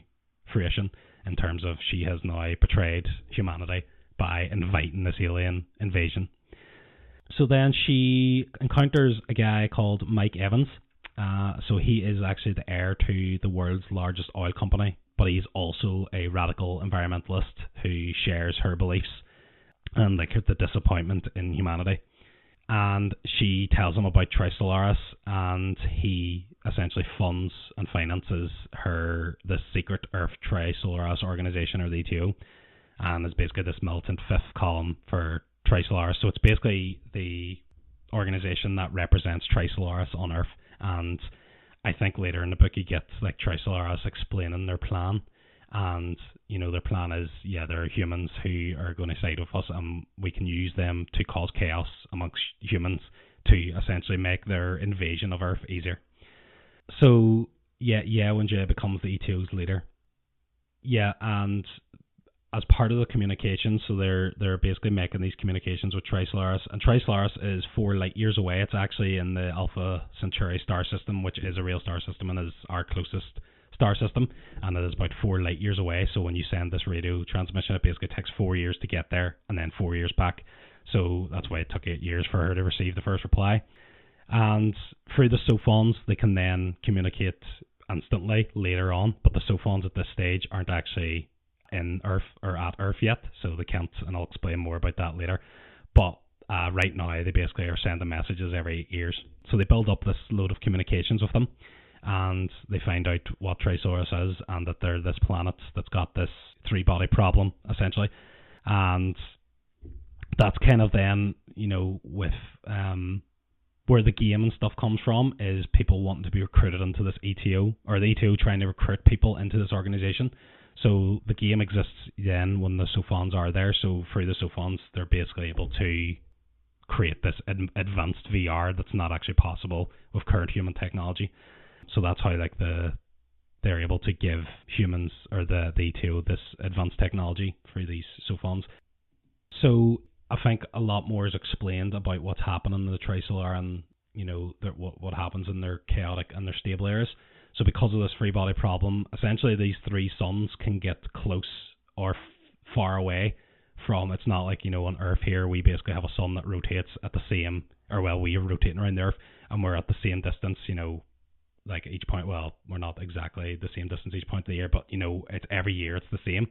fruition, in terms of she has now betrayed humanity by inviting this alien invasion. So then she encounters a guy called Mike Evans. So he is actually the heir to the world's largest oil company, but he's also a radical environmentalist who shares her beliefs and the disappointment in humanity. And she tells him about Trisolaris, and he essentially funds and finances the secret Earth Trisolaris organization, or the ETO, and is basically this militant fifth column for Trisolaris. So it's basically the organization that represents Trisolaris on Earth. And I think later in the book you get like Trisolaris explaining their plan. And, their plan is, there are humans who are going to side with us, and we can use them to cause chaos amongst humans to essentially make their invasion of Earth easier. So, when Jay becomes the ETO's leader. And as part of the communication, so they're basically making these communications with Trisolaris, and Trisolaris is 4 light years away. It's actually in the Alpha Centauri star system, which is a real star system and is our closest star system, and it is about 4 light years away. So when you send this radio transmission, it basically takes 4 years to get there and then 4 years back. So that's why it took 8 years for her to receive the first reply. And through the sophons, they can then communicate instantly later on, but the sophons at this stage aren't actually in Earth or at Earth yet, so they can't, and I'll explain more about that later. But right now, they basically are sending messages every 8 years. So they build up this load of communications with them, and they find out what Trisolaris is, and that they're this planet that's got this 3-body problem, essentially. And that's kind of then, with where the game and stuff comes from, is people wanting to be recruited into this ETO, or the ETO trying to recruit people into this organization. So the game exists then when the sophons are there. So through the sophons, they're basically able to create this advanced VR that's not actually possible with current human technology. So that's how they're able to give humans, or the ETO, this advanced technology through these sophons. So I think a lot more is explained about what's happening in the Trisolar, and what happens in their chaotic and their stable areas. So because of this free body problem, essentially these 3 suns can get close or far away from, it's not like, on Earth here, we basically have a sun that rotates at the same, we are rotating around the Earth, and we're at the same distance, like each point, we're not exactly the same distance each point of the year, but, it's every year it's the same.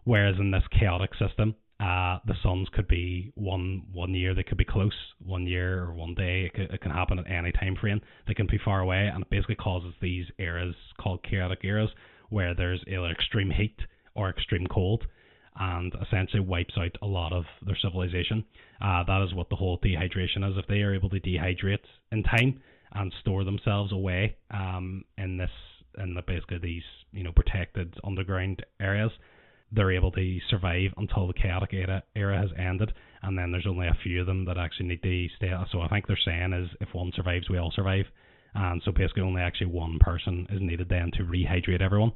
Whereas in this chaotic system, the suns could be one year, they could be close, 1 year or 1 day. It can happen at any time frame. They can be far away, and it basically causes these eras called chaotic eras, where there's either extreme heat or extreme cold. and essentially wipes out a lot of their civilization. That is what the whole dehydration is. If they are able to dehydrate in time and store themselves away basically these protected underground areas, they're able to survive until the chaotic era has ended, and then there's only a few of them that actually need to stay. So I think they're saying is if one survives, we all survive, and so basically only actually one person is needed then to rehydrate everyone.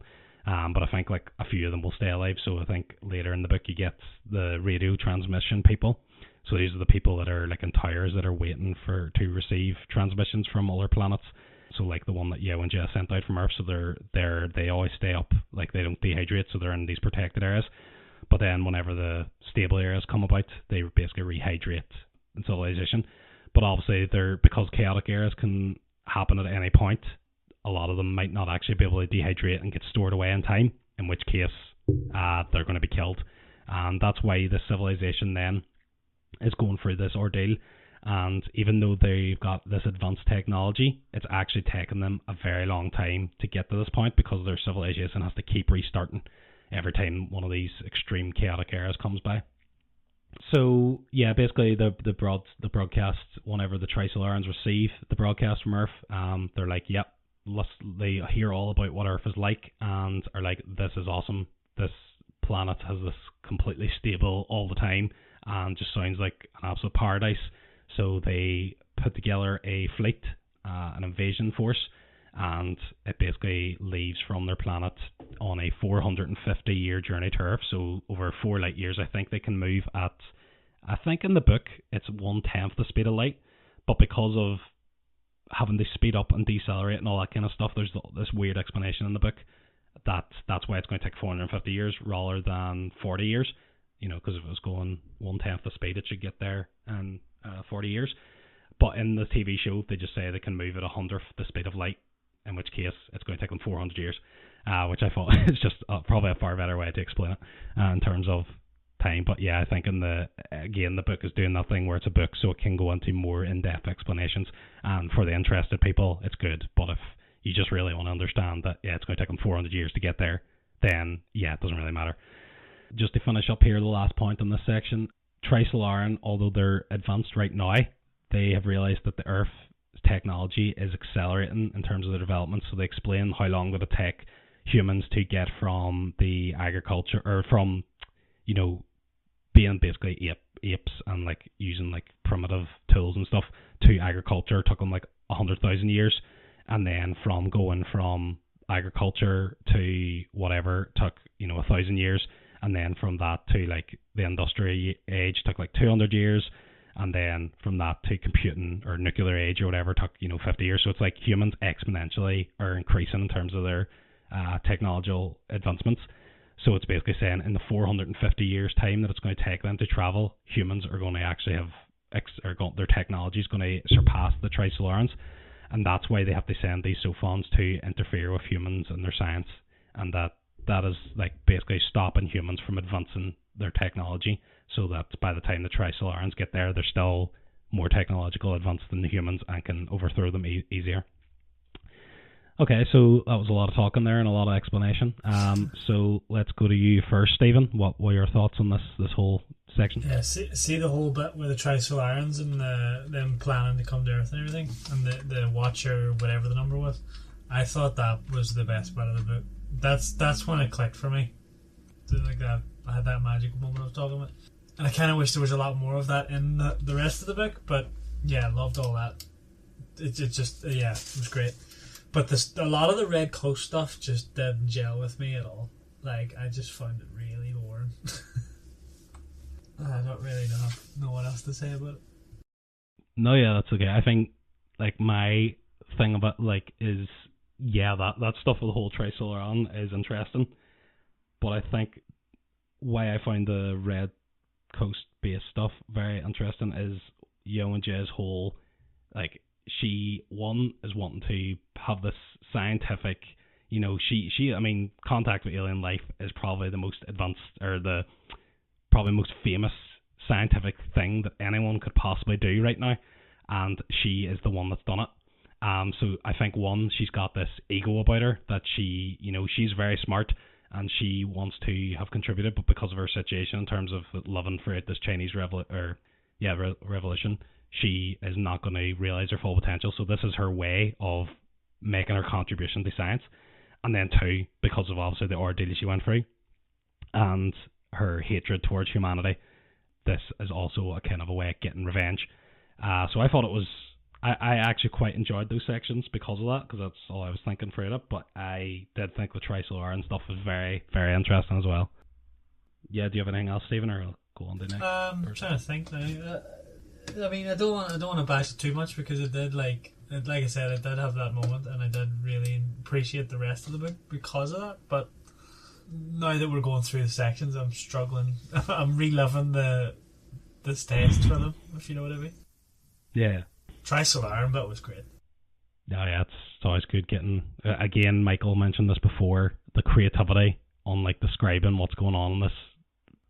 But I think like a few of them will stay alive. So I think later in the book you get the radio transmission people. So these are the people that are like in towers that are waiting to receive transmissions from other planets. So like the one that Yeo and Jess sent out from Earth, so they always stay up, like they don't dehydrate, so they're in these protected areas. But then whenever the stable areas come about, they basically rehydrate in civilization. But obviously because chaotic areas can happen at any point, a lot of them might not actually be able to dehydrate and get stored away in time, in which case they're going to be killed. And that's why the civilization then is going through this ordeal. And even though they've got this advanced technology, it's actually taken them a very long time to get to this point because their civilization has to keep restarting every time one of these extreme chaotic eras comes by. So yeah, basically the broadcast, whenever the Trisolarans receive the broadcast from Earth, they're like, yep, they hear all about what Earth is like and are like, this is awesome. This planet has this completely stable all the time and just sounds like an absolute paradise. So they put together a fleet, an invasion force, and it basically leaves from their planet on a 450-year journey to Earth. So over 4 light years, I think they can move at, I think in the book, it's 1/10 the speed of light. But because of having to speed up and decelerate and all that kind of stuff, there's this weird explanation in the book that's why it's going to take 450 years rather than 40 years. Because if it was going 1/10 the speed, it should get there in 40 years. But in the TV show, they just say they can move at 100th the speed of light, in which case it's going to take them 400 years, which I thought is just probably a far better way to explain it in terms of time. But yeah, I think the book is doing that thing where it's a book, so it can go into more in-depth explanations. And for the interested people, it's good. But if you just really want to understand that, yeah, it's going to take them 400 years to get there, then yeah, it doesn't really matter. Just to finish up here, the last point in this section, Trisolaran, although they're advanced right now, they have realized that the Earth's technology is accelerating in terms of the development. So they explain how long would it take humans to get from the agriculture, or from, being basically apes and like using like primitive tools and stuff to agriculture. It took them like 100,000 years. And then from going from agriculture to whatever took, 1,000 years. And then from that to like the industrial age took like 200 years. And then from that to computing or nuclear age or whatever took, 50 years. So it's like humans exponentially are increasing in terms of their technological advancements. So it's basically saying in the 450 years time that it's going to take them to travel, humans are going to actually have, their technology is going to surpass the Trisolarans. And that's why they have to send these Sophons to interfere with humans and their science. And that is like basically stopping humans from advancing their technology, so that by the time the Trisolarans get there, they're still more technological advanced than the humans and can overthrow them easier. Okay, so that was a lot of talking there and a lot of explanation. So let's go to you first, Stephen. What were your thoughts on this whole section? Yeah, see the whole bit with the Trisolarans and them planning to come to Earth and everything, and the Watcher, whatever the number was. I thought that was the best part of the book. That's when it clicked for me. Like that, I had that magic moment I was talking about, and I kind of wish there was a lot more of that in the rest of the book. But yeah, I loved all that. It just it was great. But a lot of the Red Cloak stuff just didn't gel with me at all. Like, I just found it really boring. I don't really know what else to say about it. No, yeah, that's okay. I think like my thing about like is that stuff with the whole Trisolaran is interesting. But I think why I find the Red Coast based stuff very interesting is Yeo and Jay's whole, like, she is wanting to have this scientific, I mean, contact with alien life is probably the most advanced or the probably most famous scientific thing that anyone could possibly do right now, and she is the one that's done it. So I think she's got this ego about her that she's very smart, and she wants to have contributed, but because of her situation in terms of living throughout this Chinese revolution, she is not going to realize her full potential. So this is her way of making her contribution to science. And then two, because of obviously the ordeal she went through and her hatred towards humanity, this is also a kind of a way of getting revenge. So I thought it was, I actually quite enjoyed those sections because of that, because that's all I was thinking throughout it. But I did think the Trisolar and stuff was very, very interesting as well. Yeah, do you have anything else, Stephen, or I'll go on to next? I'm trying to think now. I mean, I don't want to bash it too much, because it did, like I said, it did have that moment, and I did really appreciate the rest of the book because of that. But now that we're going through the sections, I'm struggling. I'm reliving the taste for them, if you know what I mean. Yeah. Trisolar, but it was great. Yeah, it's always good getting. Again, Michael mentioned this before. The creativity on like describing what's going on in this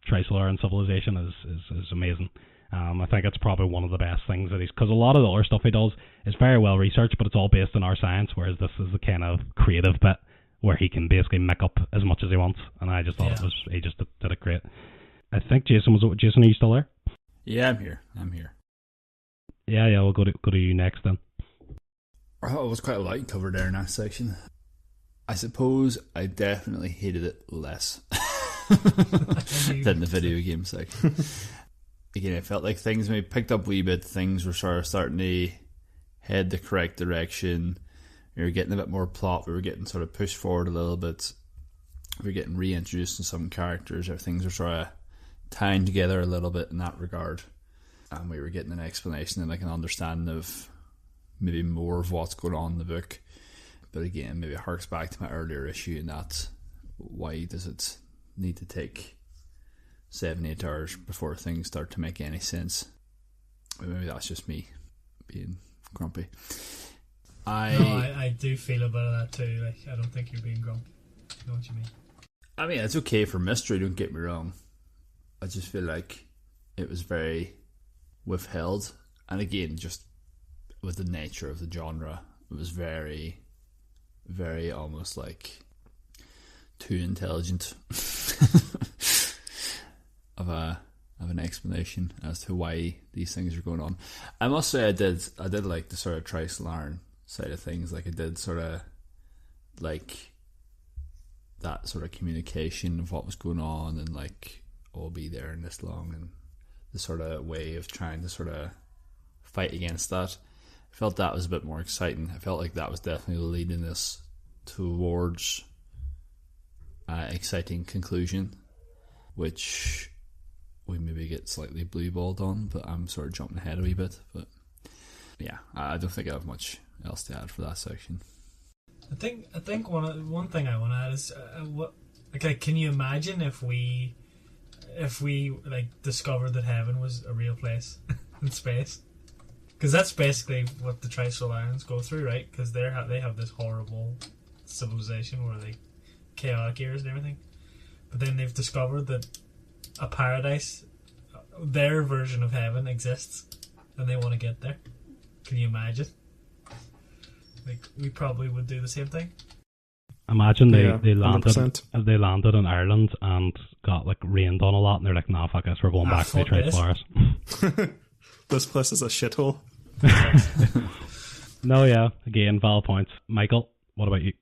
Trisolar civilization is amazing. I think it's probably one of the best things that he's, because a lot of the other stuff he does is very well researched, but it's all based in our science, whereas this is the kind of creative bit where he can basically make up as much as he wants. And I just thought he just did it great. I think Jason, are you still there? Yeah, I'm here. Yeah, we'll go to you next then. I thought it was quite a light cover there in that section. I suppose I definitely hated it less than the video game section. Again, it felt like things maybe picked up a wee bit, things were sort of starting to head the correct direction. We were getting a bit more plot, we were getting sort of pushed forward a little bit, we were getting reintroduced to some characters, or things were sort of tying together a little bit in that regard. And we were getting an explanation and like an understanding of maybe more of what's going on in the book. But again, maybe it harks back to my earlier issue in that why does it need to take 7-8 hours before things start to make any sense? Maybe that's just me being grumpy. I do feel a bit of that too. Like, I don't think you're being grumpy. I know what you mean. I mean, it's okay for mystery, don't get me wrong. I just feel like it was very withheld, and again, just with the nature of the genre, it was very, very almost like too intelligent of an explanation as to why these things are going on. I must say I did like the sort of Trisolar side of things. Like, I did sort of like that sort of communication of what was going on, and like, I'll be there in this long, and the sort of way of trying to sort of fight against that. I felt that was a bit more exciting. I felt like that was definitely leading us towards exciting conclusion, which we maybe get slightly blue-balled on, but I'm sort of jumping ahead a wee bit. But yeah, I don't think I have much else to add for that section. I think one thing I want to add is can you imagine if we like discovered that heaven was a real place in space? Because that's basically what the Trisolarians go through, right? Because they have this horrible civilization where they chaotic eras and everything, but then they've discovered that a paradise, their version of heaven, exists, and they want to get there. Can you imagine? Like, we probably would do the same thing. Imagine they landed 100%. They landed in Ireland and got like rained on a lot, and they're like, "Nah, fuck us, we're going back to the Trisolarans." This place is a shithole. No, yeah. Again, valid points. Michael, what about you?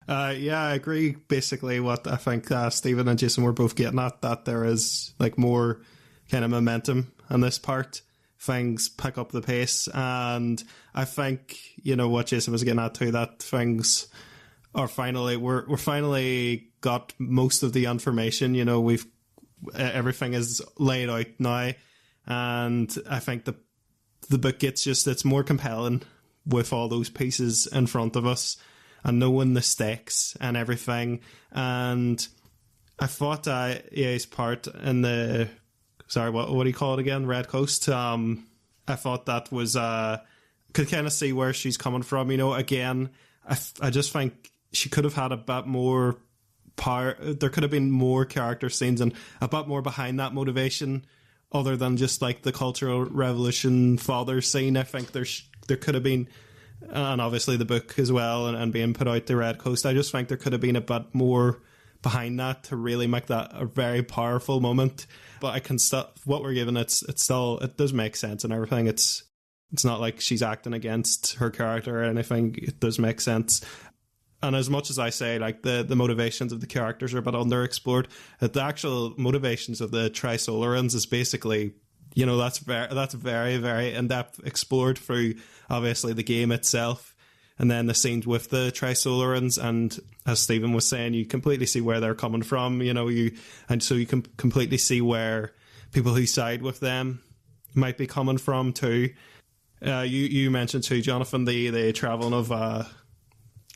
Yeah, I agree. Basically, what I think Stephen and Jason were both getting at, that there is like more kind of momentum on this part. Things pick up the pace, and I think, you know, what Jason was getting at too, that things are finally we're finally got most of the information. You know, everything is laid out now, and I think the book it's more compelling with all those pieces in front of us and knowing the stakes and everything. And I thought EA's part in the what do you call it again? Red Coast. I thought that was could kind of see where she's coming from. You know, again, I just think she could have had a bit more power. There could have been more character scenes and a bit more behind that motivation, other than just like the Cultural Revolution father scene. I think there could have been, and obviously the book as well, and being put out the Red Coast. I just think there could have been a bit more behind that to really make that a very powerful moment. But I can still, what we're given, it does make sense and everything. It's not like she's acting against her character or anything. It does make sense. And as much as I say, like, the motivations of the characters are a bit underexplored, the actual motivations of the Trisolarans is basically, you know, that's very, very in-depth, explored through, obviously, the game itself, and then the scenes with the Trisolarans, and as Stephen was saying, you completely see where they're coming from, you know, so you can completely see where people who side with them might be coming from too. You mentioned too, Jonathan, the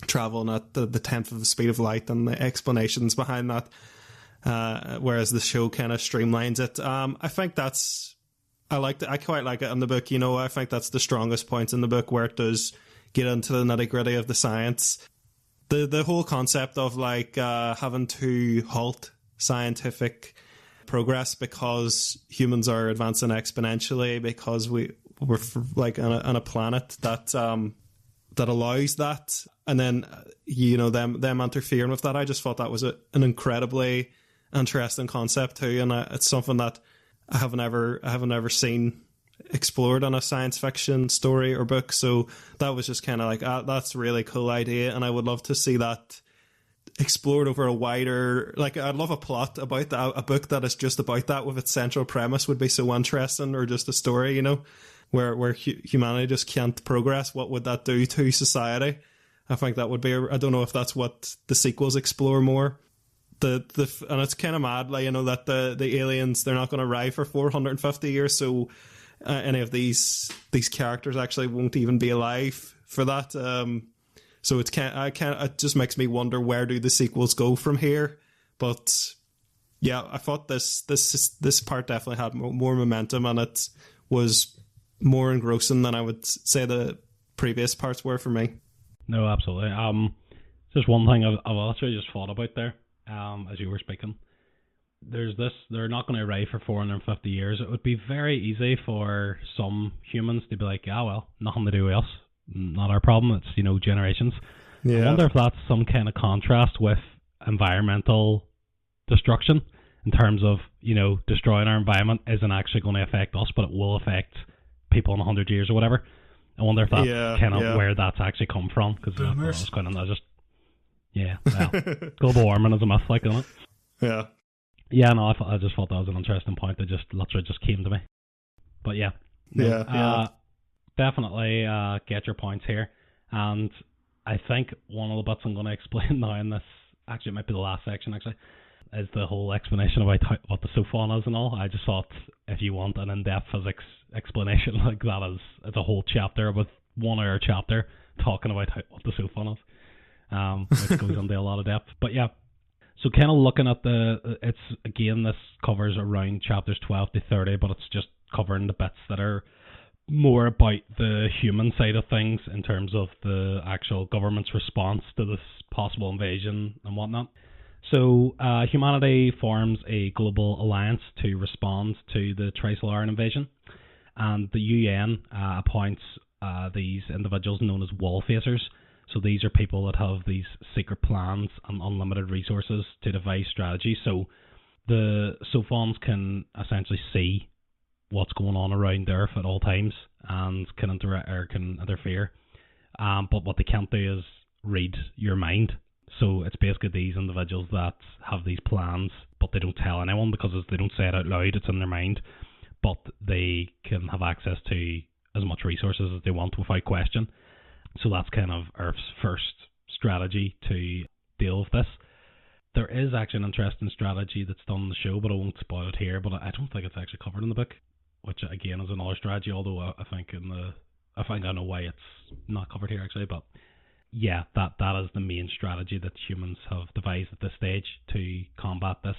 traveling at the 10th of the speed of light and the explanations behind that, whereas the show kind of streamlines it. I think I quite like it in the book, you know. I think that's the strongest point in the book, where it does get into the nitty-gritty of the science. The whole concept of, like, having to halt scientific progress because humans are advancing exponentially, because we're like on a planet that allows that, and then, you know, them interfering with that. I just thought that was an incredibly interesting concept too, and it's something that I haven't ever seen explored on a science fiction story or book. So that was just kind of like, that's a really cool idea, and I would love to see that explored over a wider, like, I'd love a plot about that, a book that is just about that, with its central premise would be so interesting, or just a story, you know, where humanity just can't progress. What would that do to society? I think that would be, I don't know if that's what the sequels explore more. And it's kind of mad, like, you know, that the aliens, they're not going to arrive for 450 years, so any of these characters actually won't even be alive for that. So it just makes me wonder, where do the sequels go from here? But yeah, I thought this part definitely had more momentum, and it was more engrossing than I would say the previous parts were for me. No, absolutely. Just one thing I've actually just thought about there, as you were speaking. There's this, they're not going to arrive for 450 years. It would be very easy for some humans to be like, well, nothing to do with us. Not our problem. It's, you know, generations. Yeah. I wonder if that's some kind of contrast with environmental destruction, in terms of, you know, destroying our environment isn't actually going to affect us, but it will affect people in 100 years or whatever. I wonder if that's where that's actually come from, because it's kind of just, well, global warming is a myth, like, isn't it? Yeah. Yeah, no, I just thought that was an interesting point that just literally just came to me. But yeah. Definitely get your points here. And I think one of the bits I'm going to explain now in this, actually it might be the last section actually, is the whole explanation about what the sophon is and all. I just thought, if you want an in-depth physics explanation like that, it's a whole chapter, with 1 hour chapter talking about what the sophon is, which goes into a lot of depth. But yeah, so kind of looking at it's, again, this covers around chapters 12 to 30, but it's just covering the bits that are more about the human side of things, in terms of the actual government's response to this possible invasion and whatnot. So humanity forms a global alliance to respond to the Trisolaran invasion, and the UN appoints these individuals known as wall facers. So these are people that have these secret plans and unlimited resources to devise strategy. So the sophons can essentially see what's going on around the Earth at all times, and can interfere. But what they can't do is read your mind. So it's basically these individuals that have these plans, but they don't tell anyone, because they don't say it out loud, it's in their mind. But they can have access to as much resources as they want without question. So that's kind of Earth's first strategy to deal with this. There is actually an interesting strategy that's done in the show, but I won't spoil it here. But I don't think it's actually covered in the book, which again is another strategy. Although I think I know why it's not covered here actually. But yeah, that is the main strategy that humans have devised at this stage to combat this.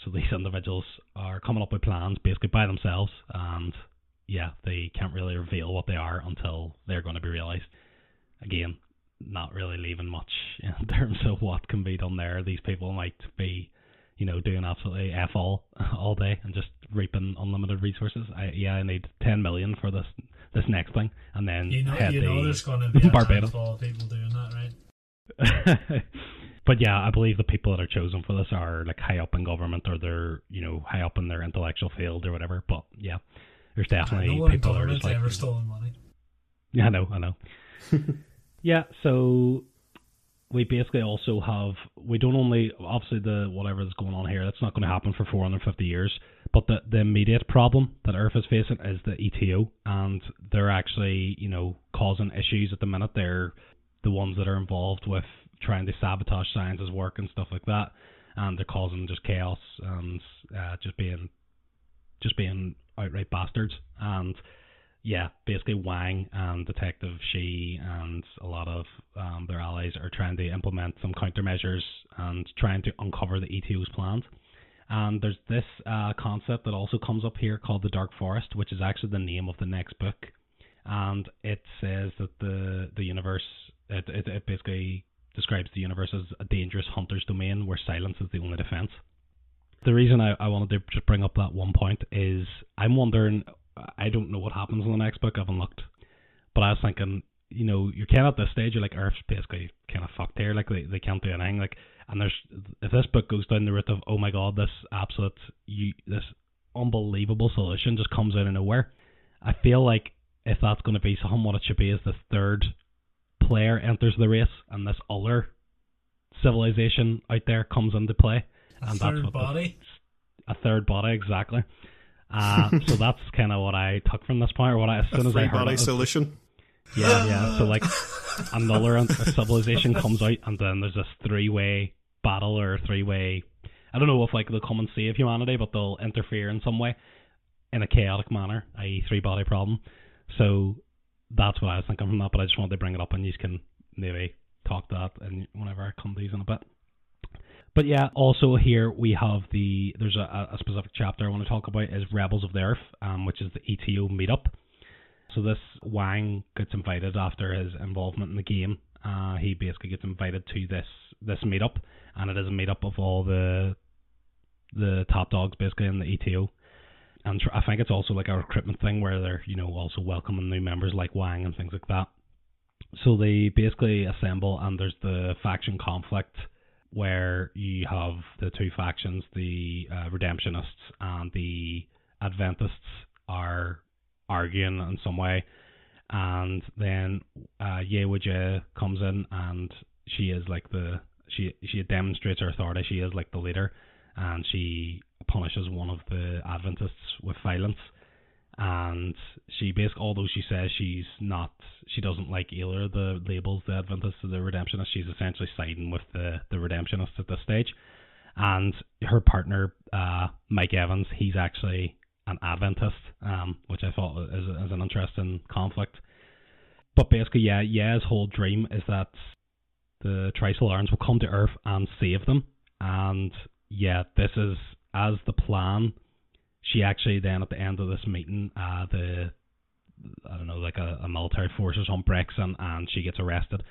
So these individuals are coming up with plans basically by themselves, and yeah, they can't really reveal what they are until they're going to be realised. Again, not really leaving much in terms of what can be done there. These people might be, you know, doing absolutely F all day and just reaping unlimited resources. I need 10 million for this next thing, and then there's going to be a handful of people doing that, right? But yeah, I believe the people that are chosen for this are like high up in government, or they're, you know, high up in their intellectual field or whatever. But yeah, there's definitely no one in people that are just government like, ever stolen money. yeah, I know. Yeah, so we basically also have, we don't only, obviously the whatever is going on here, that's not going to happen for 450 years, but the immediate problem that Earth is facing is the ETO, and they're actually, you know, causing issues at the minute. They're the ones that are involved with trying to sabotage science's work and stuff like that, and they're causing just chaos and just being outright bastards. And yeah, basically Wang and Detective Shi and a lot of their allies are trying to implement some countermeasures and trying to uncover the ETO's plans. And there's this concept that also comes up here called the Dark Forest, which is actually the name of the next book. And it says that the universe, it basically describes the universe as a dangerous hunter's domain where silence is the only defense. The reason I wanted to just bring up that one point is I'm wondering, I don't know what happens in the next book, I haven't looked, but I was thinking, you know, you're kind of at this stage, you're like, Earth's basically kind of fucked here, like they can't do anything, like, and if this book goes down the route of, oh my god, this unbelievable solution just comes out of nowhere, I feel like if that's going to be something, what it should be is the third player enters the race and this other civilization out there comes into play. A third body, exactly. So that's kind of what I took from this point, or what as soon as I heard it, solution. Yeah. So like another civilization comes out, and then there's this three-way battle or three-way. I don't know if like they'll come and save humanity, but they'll interfere in some way in a chaotic manner, i.e., three-body problem. So that's what I was thinking from that. But I just wanted to bring it up, and you can maybe talk to that and whenever I come to these in a bit. But yeah, also here we have there's a specific chapter I want to talk about is Rebels of the Earth, which is the ETO meetup. So this Wang gets invited after his involvement in the game. He basically gets invited to this meetup, and it is a meetup of all the top dogs basically in the ETO. And I think it's also like a recruitment thing where they're, you know, also welcoming new members like Wang and things like that. So they basically assemble, and there's the faction conflict, where you have the two factions, the Redemptionists and the Adventists, are arguing in some way, and then Ye Wujie comes in, and she is like she demonstrates her authority. She is like the leader, and she punishes one of the Adventists with violence. And she basically, although she says she doesn't like either of the labels, the Adventists or the Redemptionists, she's essentially siding with the Redemptionists at this stage. And her partner, Mike Evans, he's actually an Adventist, which I thought is an interesting conflict. But basically, Ye's whole dream is that the Trisolarans will come to Earth and save them. And yeah, this is as the plan. She actually then at the end of this meeting, a military force or something breaks in, and she gets arrested.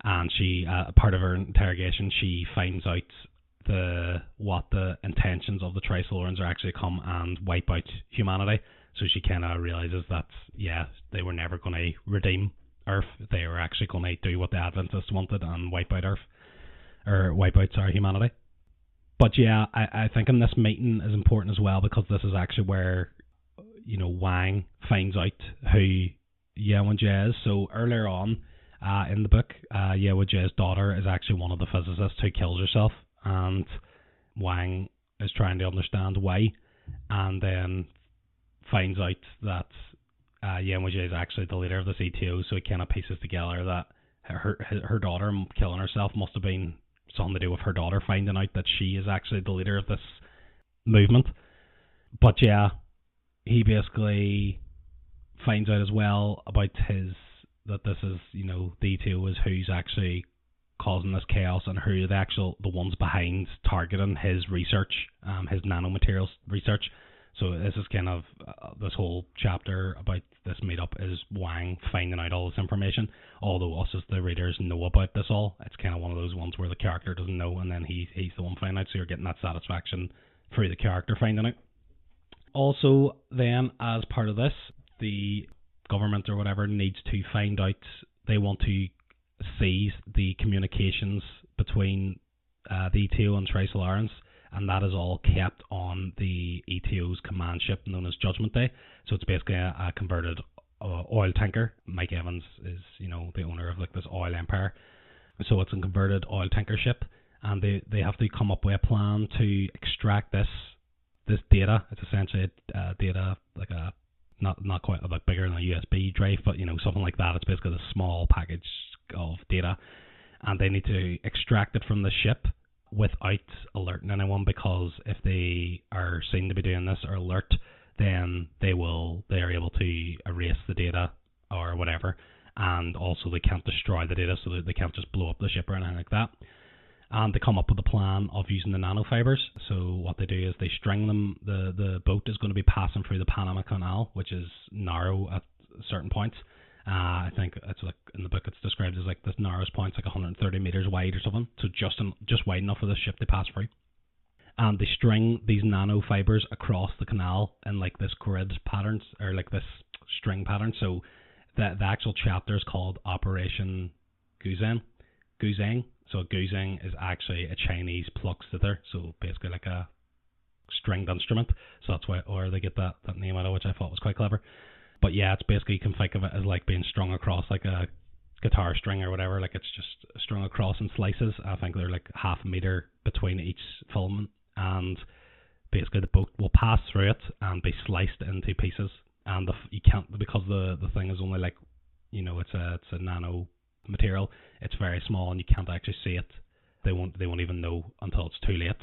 And she, part of her interrogation, she finds out what the intentions of the Trisolarans are actually come and wipe out humanity. So she kind of realizes that they were never going to redeem Earth. They were actually going to do what the Adventists wanted and wipe out humanity. But yeah, I think in this meeting is important as well, because this is actually where, you know, Wang finds out who Ye Wujie is. So earlier on in the book, Ye Wujie's daughter is actually one of the physicists who kills herself, and Wang is trying to understand why, and then finds out that Ye Wujie is actually the leader of this ETO, so he kind of pieces together that her daughter killing herself must have been something to do with her daughter finding out that she is actually the leader of this movement. But yeah, he basically finds out as well about that this is, you know, the ETO is who's actually causing this chaos, and who the ones behind targeting his research, his nanomaterials research. So this is kind of this whole chapter about this meetup is Wang finding out all this information. Although us as the readers know about this all, it's kind of one of those ones where the character doesn't know, and then he's the one finding out. So you're getting that satisfaction through the character finding out. Also, then as part of this, the government or whatever needs to find out. They want to seize the communications between the ETO and Trisolarans, and that is all kept on the ETO's command ship known as Judgment Day. So it's basically a converted oil tanker. Mike Evans is, the owner of like this oil empire. So it's a converted oil tanker ship, and they have to come up with a plan to extract this data. It's essentially data like a not quite a bit bigger than a USB drive, but something like that. It's basically a small package of data, and they need to extract it from the ship without alerting anyone, because if they are seen to be doing this or alert, then they are able to erase the data or whatever, and also they can't destroy the data, so that they can't just blow up the ship or anything like that. And they come up with a plan of using the nanofibers. So what they do is they string them. The boat is going to be passing through the Panama Canal, which is narrow at certain points. I think it's like in the book it's described as like the narrowest point's like 130 meters wide or something. So just wide enough for the ship to pass through. And they string these nanofibers across the canal in like this grid patterns, or like this string pattern. So the actual chapter is called Operation Guzheng. So a guzheng is actually a Chinese pluck zither, so basically like a stringed instrument. So that's where they get that name out of, which I thought was quite clever. But yeah, it's basically, you can think of it as like being strung across like a guitar string or whatever. Like it's just strung across in slices. I think they're like half a meter between each filament, and basically the boat will pass through it and be sliced into pieces. And you can't, because the thing is only like, it's a nano material, it's very small and you can't actually see it. They won't even know until it's too late.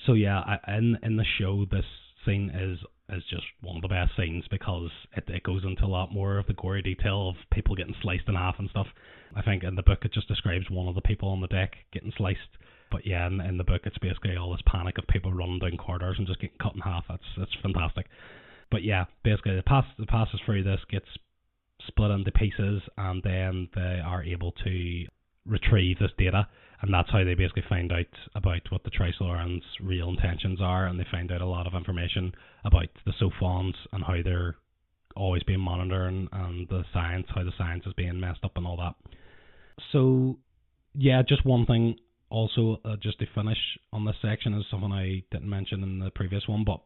So yeah, in the show, this scene is just one of the best scenes, because it goes into a lot more of the gory detail of people getting sliced in half and stuff. I think in the book it just describes one of the people on the deck getting sliced, but yeah, in the book it's basically all this panic of people running down corridors and just getting cut in half. It's fantastic. But yeah, basically it passes through this, gets split into pieces, and then they are able to retrieve this data, and that's how they basically find out about what the Trisolarans' real intentions are, and they find out a lot of information about the Sophons and how they're always being monitored, and how the science is being messed up and all that. So yeah, just one thing also, just to finish on this section, is something I didn't mention in the previous one, but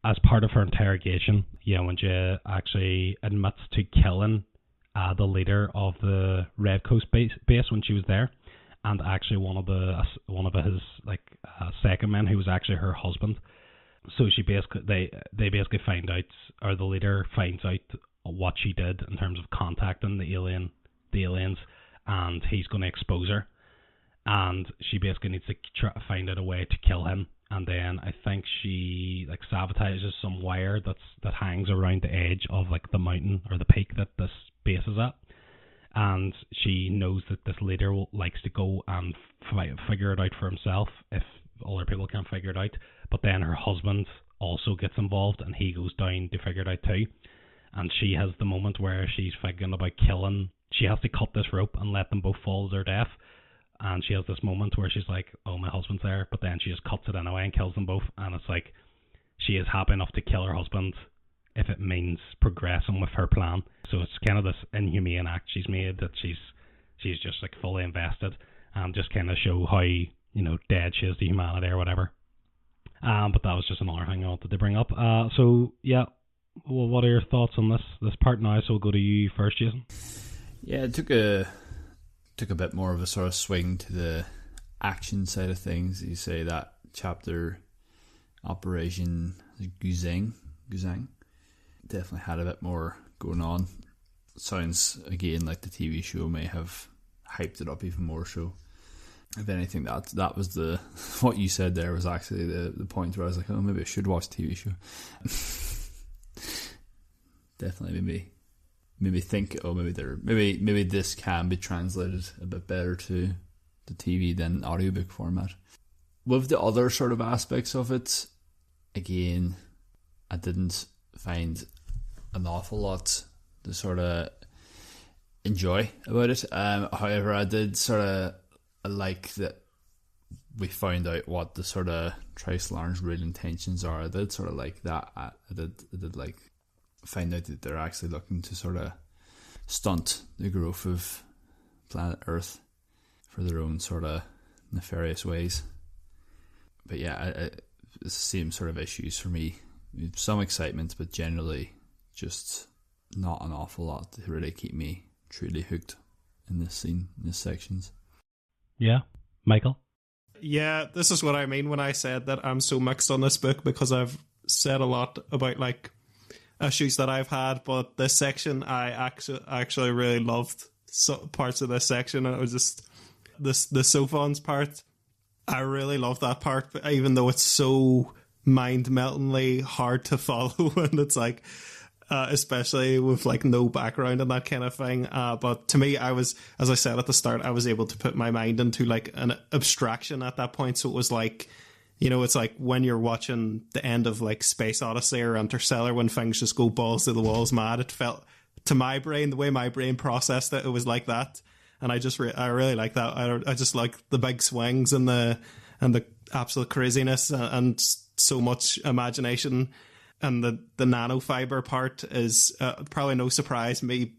as part of her interrogation, Wenjie actually admits to killing the leader of the Red Coast base when she was there, and actually one of his second men, who was actually her husband. So they basically find out, or the leader finds out what she did in terms of contacting the aliens, and he's going to expose her, and she basically needs to try to find out a way to kill him. And then I think she sabotages some wire that hangs around the edge of the mountain or the peak that this base is at. And she knows that this leader likes to go and figure it out for himself if other people can't figure it out. But then her husband also gets involved, and he goes down to figure it out too. And she has the moment where she's thinking about killing. She has to cut this rope and let them both fall to their death. And she has this moment where she's like, oh, my husband's there, but then she just cuts it anyway and kills them both. And it's like, she is happy enough to kill her husband if it means progressing with her plan. So it's kind of this inhumane act she's made, that she's just fully invested, and just kind of show how, dead she is to humanity or whatever. But that was just another thing I wanted to bring up. So yeah, well, what are your thoughts on this part now? So we'll go to you first, Jason. Yeah, it took a bit more of a sort of swing to the action side of things. You say that chapter, Operation Guzheng, definitely had a bit more going on. Sounds again like the TV show may have hyped it up even more. So if anything, that was what you said there was actually the point where I was like, oh, maybe I should watch the TV show. Definitely maybe think, oh, maybe this can be translated a bit better to the TV than audiobook format. With the other sort of aspects of it, again, I didn't find an awful lot to sort of enjoy about it. However, I did sort of like that we found out what the sort of Trisolarans' real intentions are. I did sort of like that. I did like find out that they're actually looking to sort of stunt the growth of planet Earth for their own sort of nefarious ways. But yeah, it's the same sort of issues for me. Some excitement, but generally just not an awful lot to really keep me truly hooked in this scene, in this sections. Yeah, Michael? Yeah, this is what I mean when I said that I'm so mixed on this book, because I've said a lot about like issues that I've had, but this section I actually really loved parts of this section, and it was just the Sophons part. I really love that part, even though it's so mind-meltingly hard to follow, and it's like, especially with like no background and that kind of thing. But to me, I was, as I said at the start, I was able to put my mind into like an abstraction at that point. So it was like, you know, it's like when you're watching the end of like Space Odyssey or Interstellar, when things just go balls to the walls mad. It felt, to my brain, the way my brain processed it, it was like that. And I just I really like that. I just like the big swings and the absolute craziness and so much imagination. And the nanofiber part is probably no surprise, me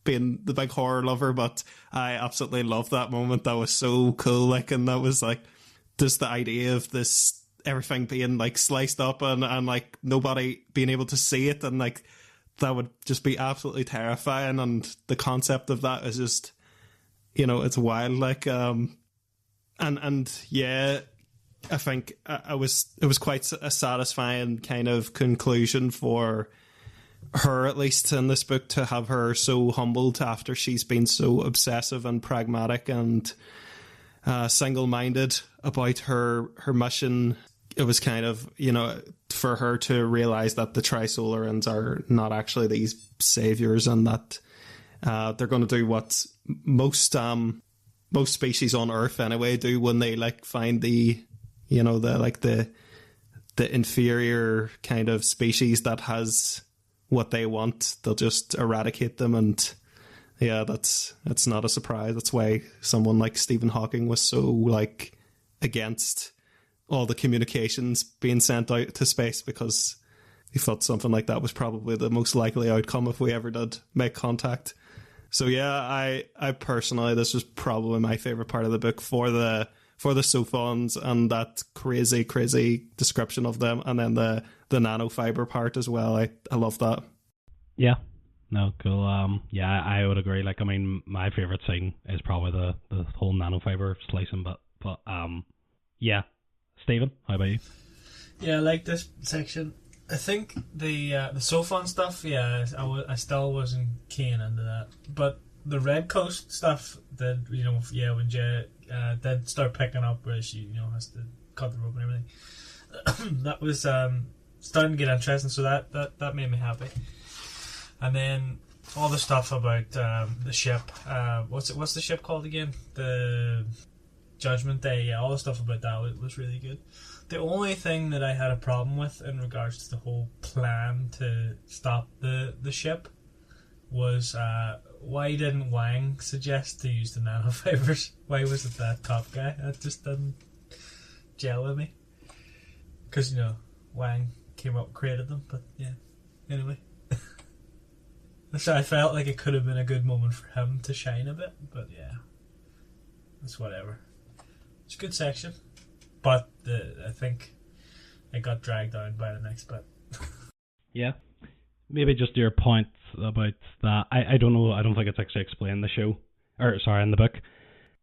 being the big horror lover, but I absolutely love that moment. That was so cool. Like, and that was like just the idea of this, everything being like sliced up and like nobody being able to see it, and like that would just be absolutely terrifying. And the concept of that is just, you know, it's wild. Like, and yeah, I think it was quite a satisfying kind of conclusion for her, at least in this book, to have her so humbled after she's been so obsessive and pragmatic and single-minded about her mission. It was kind of, you know, for her to realize that the Trisolarians are not actually these saviors, and that they're going to do what most species on Earth anyway do when they like find the, you know, the inferior kind of species that has what they want. They'll just eradicate them. And yeah, that's not a surprise. That's why someone like Stephen Hawking was so like against all the communications being sent out to space, because he thought something like that was probably the most likely outcome if we ever did make contact. So yeah, I personally, this was probably my favorite part of the book for the Sophons and that crazy description of them, and then the nanofiber part as well. I love that. Yeah. No, cool. Yeah, I would agree. Like, I mean, my favorite scene is probably the whole nanofiber slicing, but yeah. Stephen, how about you? Yeah, I like this section. I think the Sophon stuff, yeah, I still wasn't keen into that. But the Red Coast stuff, that, you know, yeah, when Jay did start picking up where she, you know, has to cut the rope and everything, that was starting to get interesting. So that made me happy. And then all the stuff about the ship. What's the ship called again? The Judgment Day. Yeah, all the stuff about that was really good. The only thing that I had a problem with in regards to the whole plan to stop the ship was why didn't Wang suggest to use the nanofibers? Why was it that top guy? That just didn't gel with me. Because, you know, Wang created them, but yeah. Anyway. So I felt like it could have been a good moment for him to shine a bit, but yeah. It's whatever. It's a good section. But I think it got dragged down by the next bit. Yeah. Maybe just your point about that. I don't know. I don't think it's actually explained in the show. In the book.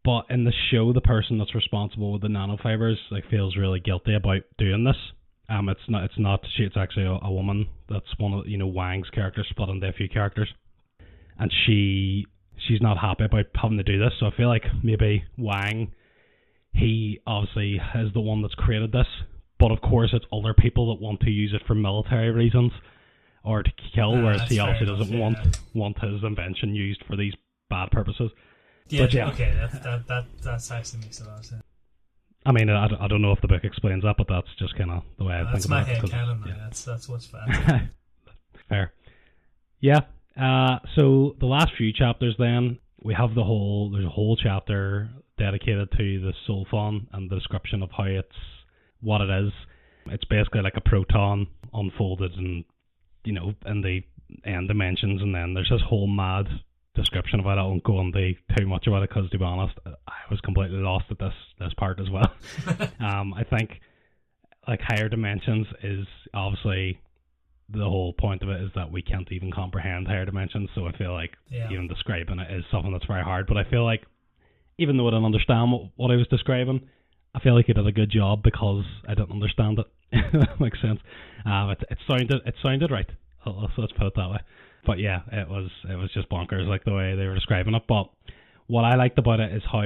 But in the show, the person that's responsible with the nanofibers like feels really guilty about doing this. It's actually a woman that's one of, you know, Wang's characters split into a few characters. And she's not happy about having to do this. So I feel like maybe Wang, he obviously is the one that's created this, but of course it's other people that want to use it for military reasons or to kill, whereas he obviously doesn't want his invention used for these bad purposes. Yeah, but yeah. Okay, that's actually makes a lot of sense. I mean, I don't know if the book explains that, but that's just kind of the way I think about it. That's my headcanon, yeah. That's what's fascinating. Fair. Yeah. So the last few chapters then, there's a whole chapter dedicated to the Soulfon and the description of what it is. It's basically like a proton unfolded in the end dimensions, and then there's this whole mad description about it. I won't go into too much about it because, to be honest, I was completely lost at this part as well. I think like higher dimensions is obviously the whole point of it is that we can't even comprehend higher dimensions. So I feel like even describing it is something that's very hard. But I feel like even though I didn't understand what I was describing, I feel like he did a good job because I didn't understand it. That makes sense. It sounded right. Let's put it that way. But yeah, it was just bonkers, like the way they were describing it. But what I liked about it is how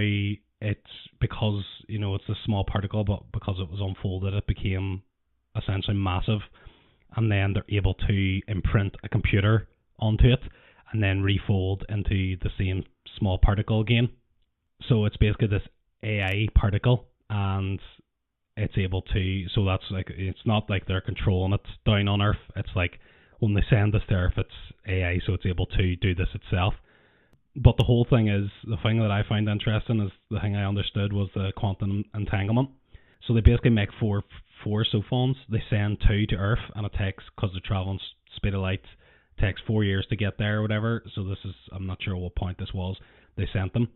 it's because it's a small particle, but because it was unfolded, it became essentially massive, and then they're able to imprint a computer onto it, and then refold into the same small particle again. So it's basically this AI particle, and it's able to. So that's like it's not like they're controlling it down on Earth. It's like when they send this to Earth, it's AI, so it's able to do this itself. But the whole thing is, the thing that I find interesting is the thing I understood was the quantum entanglement. So they basically make four sophons. They send two to Earth, and it takes, because they're traveling speed of light, takes 4 years to get there or whatever. So this is, I'm not sure what point this was, they sent them.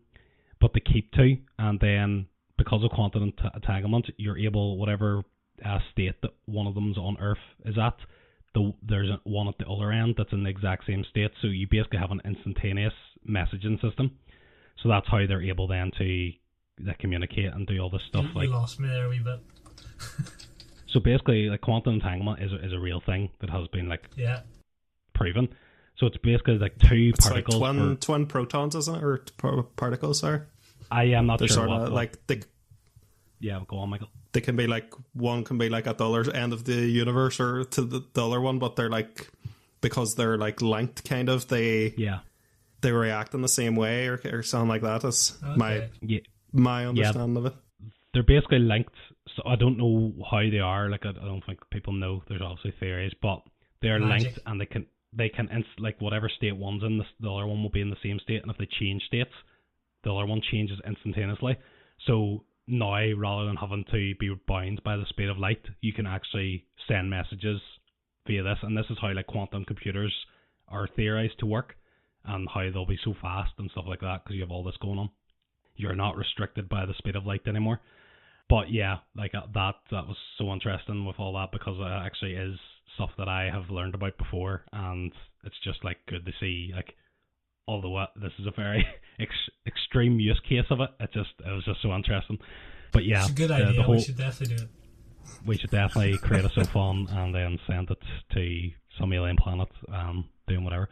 But they keep two, and then because of quantum entanglement, you're able, whatever state that one of them's on Earth is at, there's one at the other end that's in the exact same state. So you basically have an instantaneous messaging system. So that's how they're able then to communicate and do all this stuff. You lost me there a wee bit. So basically, like, quantum entanglement is a real thing that has been proven. So it's basically like two particles. Like twin protons, isn't it, or particles? Sorry, I am not They're sure. Sort of like yeah, go on, Michael. They can be like, one can be like at the other end of the universe or to the other one, but they're like, because they're like linked, kind of. They react in the same way or something like that. Is my understanding of it. They're basically linked. So I don't know how they are. Like I don't think people know. There's obviously theories, but they're linked, and they can like whatever state one's in, the other one will be in the same state, and if they change states, the other one changes instantaneously. So now, rather than having to be bound by the speed of light, you can actually send messages via this, and this is how like quantum computers are theorized to work, and how they'll be so fast and stuff like that, because you have all this going on. You're not restricted by the speed of light anymore. But yeah, like that was so interesting with all that, because it actually is stuff that I have learned about before, and it's just like good to see, like, although this is a very extreme use case of it, it was just so interesting. But yeah, it's a good idea. We should definitely do it. We should definitely create a sophon and then send it to some alien planet, doing whatever.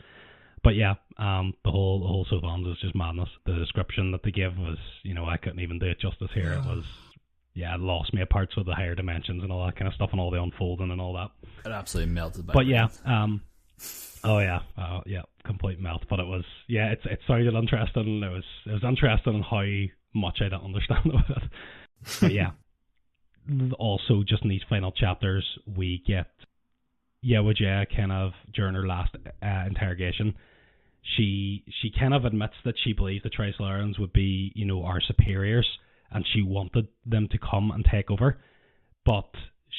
But yeah, the whole sophons is just madness. The description that they give was, I couldn't even do it justice here. It was, it lost me at parts with the higher dimensions and all that kind of stuff, and all the unfolding and all that. It absolutely melted. But yeah, complete melt. But it was, it sounded interesting. It was interesting in how much I don't understand about it. But yeah, also just in these final chapters, we get Wajaya kind of during her last interrogation. She kind of admits that she believes the Trisolarans would be, our superiors, and she wanted them to come and take over, but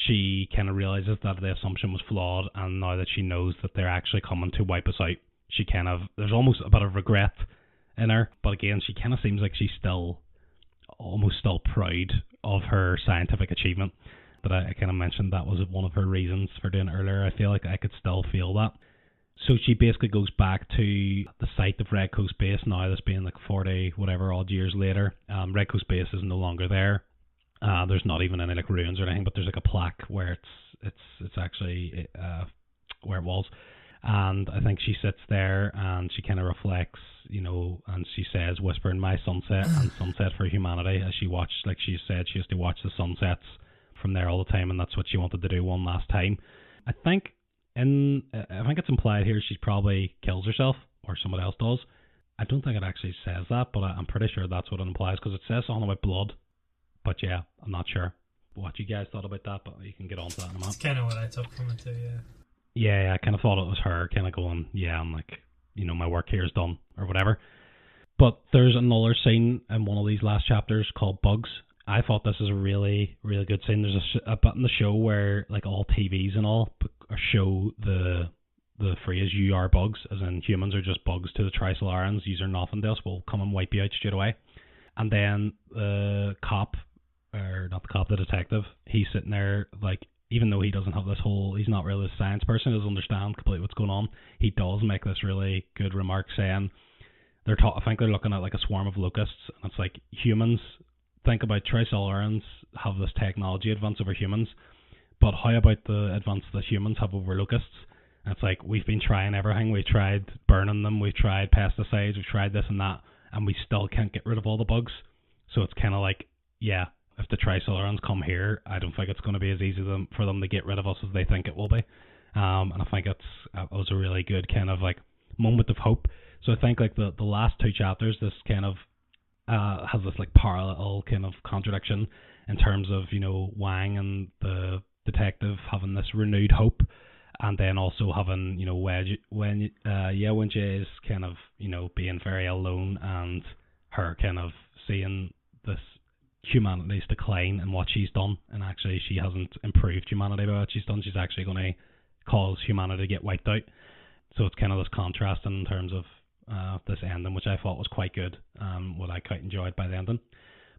she kind of realizes that the assumption was flawed, and now that she knows that they're actually coming to wipe us out, there's almost a bit of regret in her, but again, she kind of seems like she's almost still proud of her scientific achievement. But I kind of mentioned that was one of her reasons for doing it earlier. I feel like I could still feel that. So she basically goes back to the site of Red Coast Base now, this being like 40 whatever odd years later. Red Coast Base is no longer there. There's not even any like ruins or anything, but there's like a plaque where it's actually where it was. And I think she sits there and she kind of reflects, and she says, whispering, "My sunset and sunset for humanity," as she watched, like she said, she used to watch the sunsets from there all the time, and that's what she wanted to do one last time. I think it's implied here she probably kills herself, or someone else does. I don't think it actually says that, but I'm pretty sure that's what it implies, because it says something about blood. But yeah, I'm not sure what you guys thought about that, but you can get on to that in a minute. That's kind of what I took from it too, yeah. Yeah, I kind of thought it was her kind of going, I'm like, my work here is done, or whatever. But there's another scene in one of these last chapters called Bugs. I thought this is a really, really good scene. There's a bit in the show where, like, all TVs and all show the phrase, "You are bugs," as in humans are just bugs to the Trisolarans. These are nothing to us. We'll come and wipe you out straight away. And then the cop, or not the cop, the detective, he's sitting there, like, even though he doesn't have this whole, he's not really a science person, doesn't understand completely what's going on, he does make this really good remark saying, I think they're looking at like a swarm of locusts, and it's like humans, think about Trisolarans have this technology advance over humans, but how about the advance that humans have over locusts? And it's like, we've been trying everything, we've tried burning them, we've tried pesticides, we've tried this and that, and we still can't get rid of all the bugs. So it's kind of like, yeah, if the Trisolarans come here, I don't think it's going to be as easy for them to get rid of us as they think it will be. And I think it was a really good kind of like moment of hope. So I think like the last two chapters, this kind of has this like parallel kind of contradiction in terms of, you know, Wang and the detective having this renewed hope, and then also having, you know, when Jay is kind of, you know, being very alone, and her kind of seeing this humanity's decline and what she's done, and actually she hasn't improved humanity by what she's done. She's actually going to cause humanity to get wiped out. So it's kind of this contrast in terms of this ending, which I thought was quite good, what I quite enjoyed by the ending.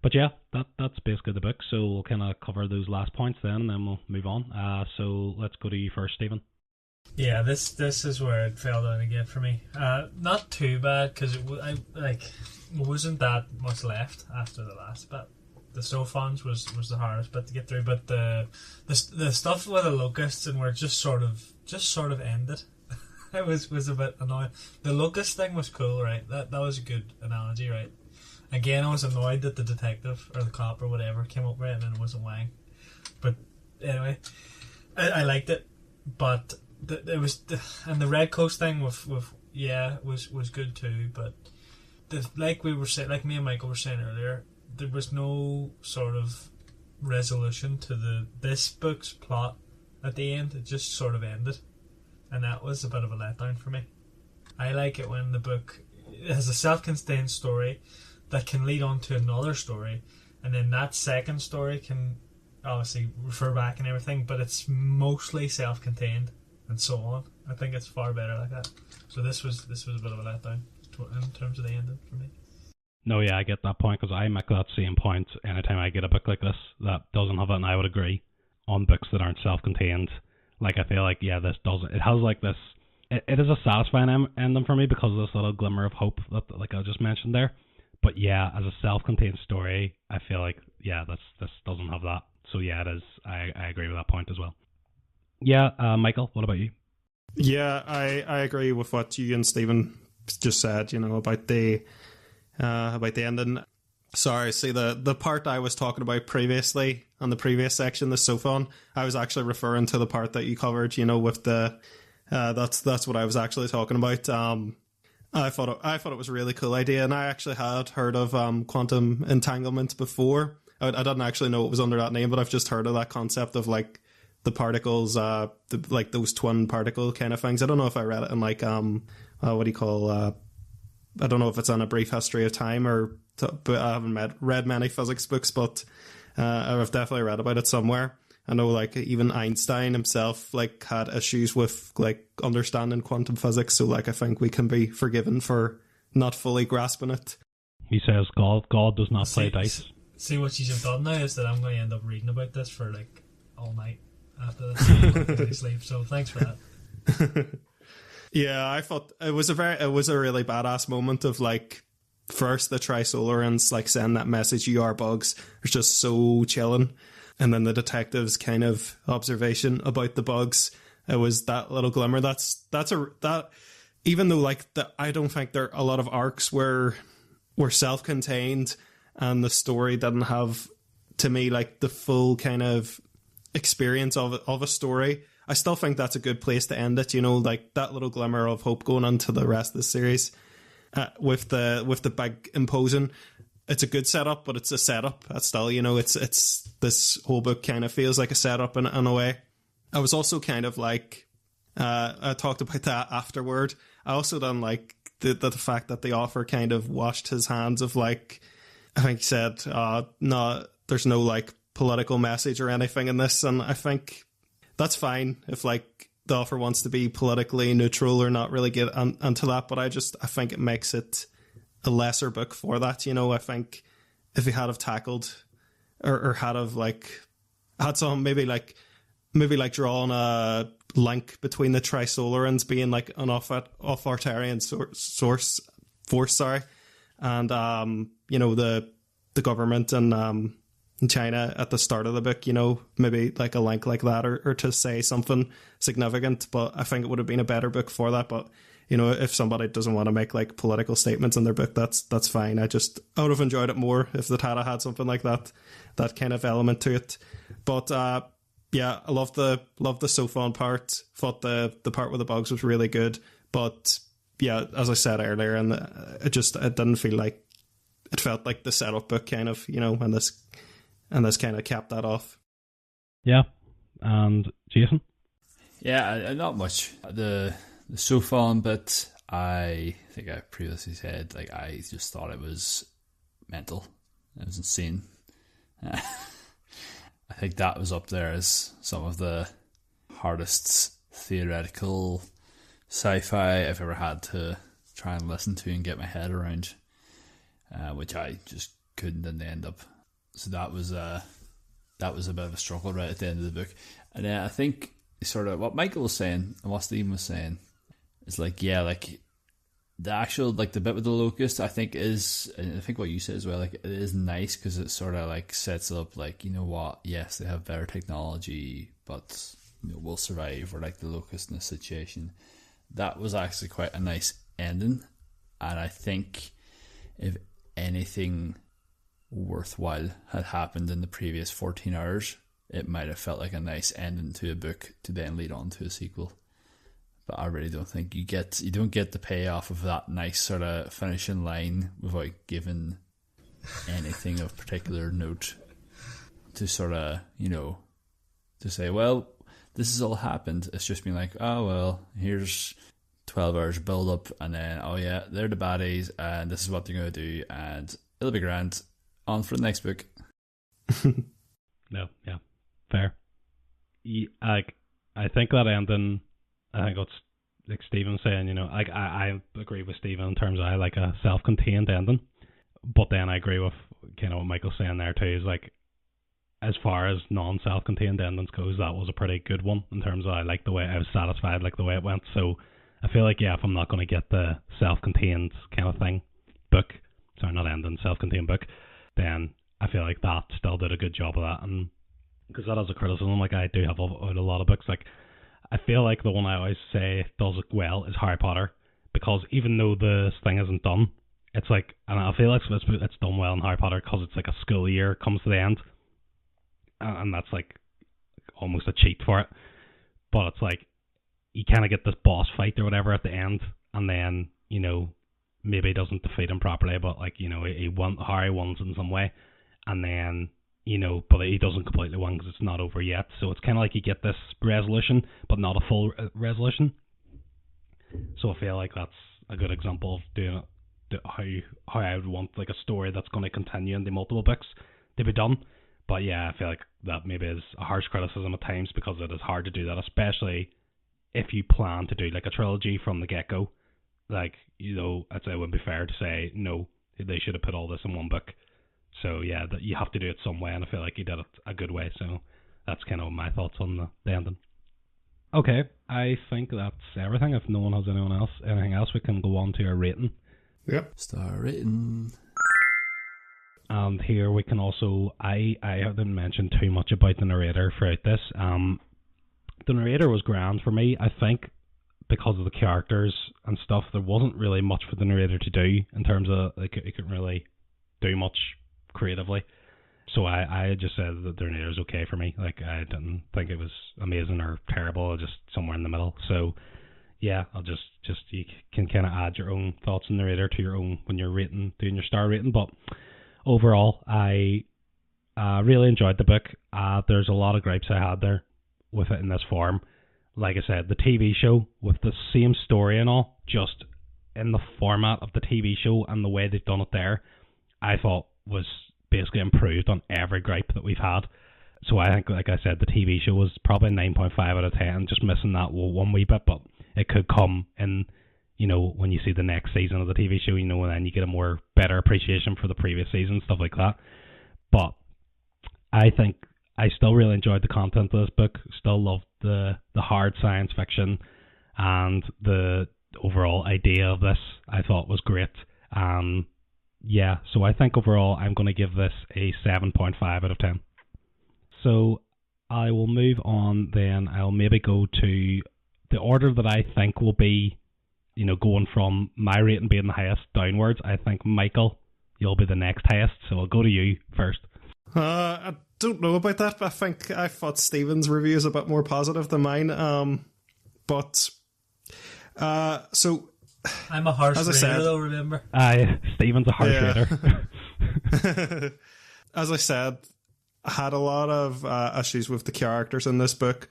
But yeah, that's basically the book. So we'll kind of cover those last points then, and then we'll move on. So let's go to you first, Stephen. Yeah, this is where it fell down again for me. Not too bad, because it wasn't that much left after the last bit. The Sophons was the hardest bit to get through, but the stuff with the locusts and where it just sort of ended. It was a bit annoying. The locust thing was cool, right? That was a good analogy, right? Again, I was annoyed that the detective or the cop or whatever came up with it and then it wasn't Wang. But anyway, I liked it, but it was and the Red Coast thing was good too. But like me and Michael were saying earlier, there was no sort of resolution to this book's plot at the end. It just sort of ended, and that was a bit of a letdown for me. I like it when the book has a self-contained story that can lead on to another story, and then that second story can obviously refer back and everything, but it's mostly self-contained and so on. I think it's far better like that. So this was a bit of a letdown in terms of the ending for me. No, yeah, I get that point, because I make that same point anytime I get a book like this that doesn't have it, and I would agree on books that aren't self-contained. Like, I feel like, yeah, this doesn't. It has like this. It is a satisfying ending for me because of this little glimmer of hope that, like I just mentioned there. But yeah, as a self-contained story, I feel like, yeah, this doesn't have that. So yeah, it is. I agree with that point as well. Yeah, Michael, what about you? Yeah, I agree with what you and Stephen just said. You know, about the ending. Sorry, see the part I was talking about previously on the previous section, the Sophon, I was actually referring to the part that you covered. You know, with the that's what I was actually talking about. I thought it was a really cool idea, and I actually had heard of quantum entanglement before. I didn't actually know it was under that name, but I've just heard of that concept of like the particles, like those twin particle kind of things. I don't know if I read it in like what do you call? I don't know if it's on A Brief History of Time but I haven't read many physics books, but I've definitely read about it somewhere. I know like even Einstein himself like had issues with like understanding quantum physics, so like I think we can be forgiven for not fully grasping it. He says God does not play dice. See what you've done now is that I'm going to end up reading about this for like all night after this sleep. So thanks for that. Yeah, I thought it was a really badass moment of like, first the Trisolarans like send that message, "You are bugs." It's just so chilling. And then the detective's kind of observation about the bugs. It was that little glimmer. That even though like I don't think there a lot of arcs were self-contained, and the story didn't have, to me, like the full kind of experience of a story. I still think that's a good place to end it. You know, like that little glimmer of hope going on to the rest of the series, with the big imposing. It's a good setup, but it's a setup. That's still, you know, it's this whole book kind of feels like a setup in a way. I was also kind of like, I talked about that afterward. I also done like the fact that the author kind of washed his hands of like, I think he said, no, there's no like political message or anything in this, and I think that's fine if like the author wants to be politically neutral or not really get onto that, but I think it makes it a lesser book for that. You know, I think if he had have tackled or had have had some maybe drawn a link between the Trisolarans being like an authoritarian force, and the government in China at the start of the book, maybe like a link like that, or to say something significant. But I think it would have been a better book for that. But if somebody doesn't want to make like political statements in their book, that's fine. I would have enjoyed it more if the Tata had something like that kind of element to it. But yeah, I love the Sophon part. Thought the part with the bugs was really good. But yeah, as I said earlier, and it didn't feel like, it felt like the setup book kind of, and this kind of capped that off. Yeah. And Jason? Yeah, not much. The Sophon bit, I think I previously said, like, I just thought it was mental. It was insane. I think that was up there as some of the hardest theoretical sci-fi I've ever had to try and listen to and get my head around, which I just couldn't in the end up. So that was a bit of a struggle right at the end of the book. And I think sort of what Michael was saying and what Stephen was saying is like, yeah, like the actual, like the bit with the locust, I think what you said as well, like it is nice because it sort of like sets up like, you know what, yes, they have better technology, but we'll survive, or like the locust in this situation. That was actually quite a nice ending, and I think if anything worthwhile had happened in the previous 14 hours, it might have felt like a nice ending to a book to then lead on to a sequel. But I really don't think you don't get the payoff of that nice sort of finishing line without giving anything of particular note to sort of, to say, well, this has all happened. It's just been like, oh, well, here's 12 hours build up, and then, oh yeah, they're the baddies, and this is what they're going to do, and it'll be grand. On for the next book. No, yeah, fair. I think that ending, I think what's like Stephen saying, I agree with Stephen in terms of I like a self-contained ending, but then I agree with kind of what Michael's saying there too, is like, as far as non-self-contained endings goes, that was a pretty good one in terms of I like the way I was satisfied, like the way it went. So I feel like, yeah, if I'm not going to get the self-contained kind of thing self-contained book, then I feel like that still did a good job of that. And because that is a criticism, like I do have a lot of books, like I feel like the one I always say does it well is Harry Potter, because even though this thing isn't done, it's like, and I feel like it's done well in Harry Potter because it's like a school year comes to the end, and that's like almost a cheat for it. But it's like you kind of get this boss fight or whatever at the end, and then maybe he doesn't defeat him properly, but like Harry wins in some way, and then but he doesn't completely win because it's not over yet. So it's kind of like you get this resolution, but not a full resolution. So I feel like that's a good example of doing it, how I would want like a story that's going to continue in the multiple books to be done. But yeah, I feel like that maybe is a harsh criticism at times, because it is hard to do that, especially if you plan to do like a trilogy from the get-go. Like, I'd say it wouldn't be fair to say, no, they should have put all this in one book. So yeah, that you have to do it some way, and I feel like he did it a good way. So that's kind of my thoughts on the ending. Okay, I think that's everything. If no one has anything else, we can go on to our rating. Yep. Star rating. And here we can also, I haven't mentioned too much about the narrator throughout this. The narrator was grand for me, I think, because of the characters and stuff. There wasn't really much for the narrator to do in terms of, like, he couldn't really do much creatively. So I just said that the narrator was okay for me. Like, I didn't think it was amazing or terrible, just somewhere in the middle. So yeah, I'll just you can kind of add your own thoughts on the narrator to your own when you're doing your star rating. But overall, I really enjoyed the book. There's a lot of gripes I had there with it in this form. Like I said, the TV show with the same story and all, just in the format of the TV show and the way they've done it there, I thought was basically improved on every gripe that we've had. So I think, like I said, the TV show was probably 9.5 out of 10, just missing that one wee bit, but it could come in when you see the next season of the TV show, and then you get a more better appreciation for the previous season, stuff like that. But I think I still really enjoyed the content of this book. Still loved the hard science fiction, and the overall idea of this I thought was great. So I think overall I'm going to give this a 7.5 out of 10. So I will move on then. I'll maybe go to the order that I think will be, going from my rating being the highest downwards. I think, Michael, you'll be the next highest, so I'll go to you first. I don't know about that, but I thought Stephen's review is a bit more positive than mine. So I'm a harsh as I rater, said, though, remember? Stephen's a harsh rater. As I said, I had a lot of issues with the characters in this book.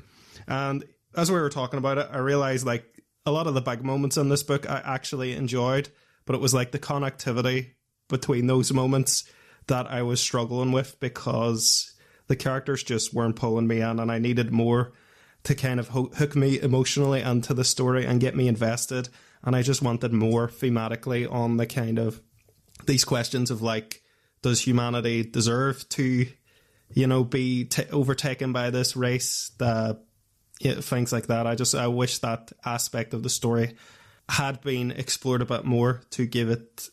And as we were talking about it, I realized like a lot of the big moments in this book I actually enjoyed, but it was like the connectivity between those moments that I was struggling with, because the characters just weren't pulling me in, and I needed more to kind of hook me emotionally into the story and get me invested. And I just wanted more thematically on the kind of these questions of like, does humanity deserve to, be overtaken by this race? Things like that. I wish that aspect of the story had been explored a bit more to give it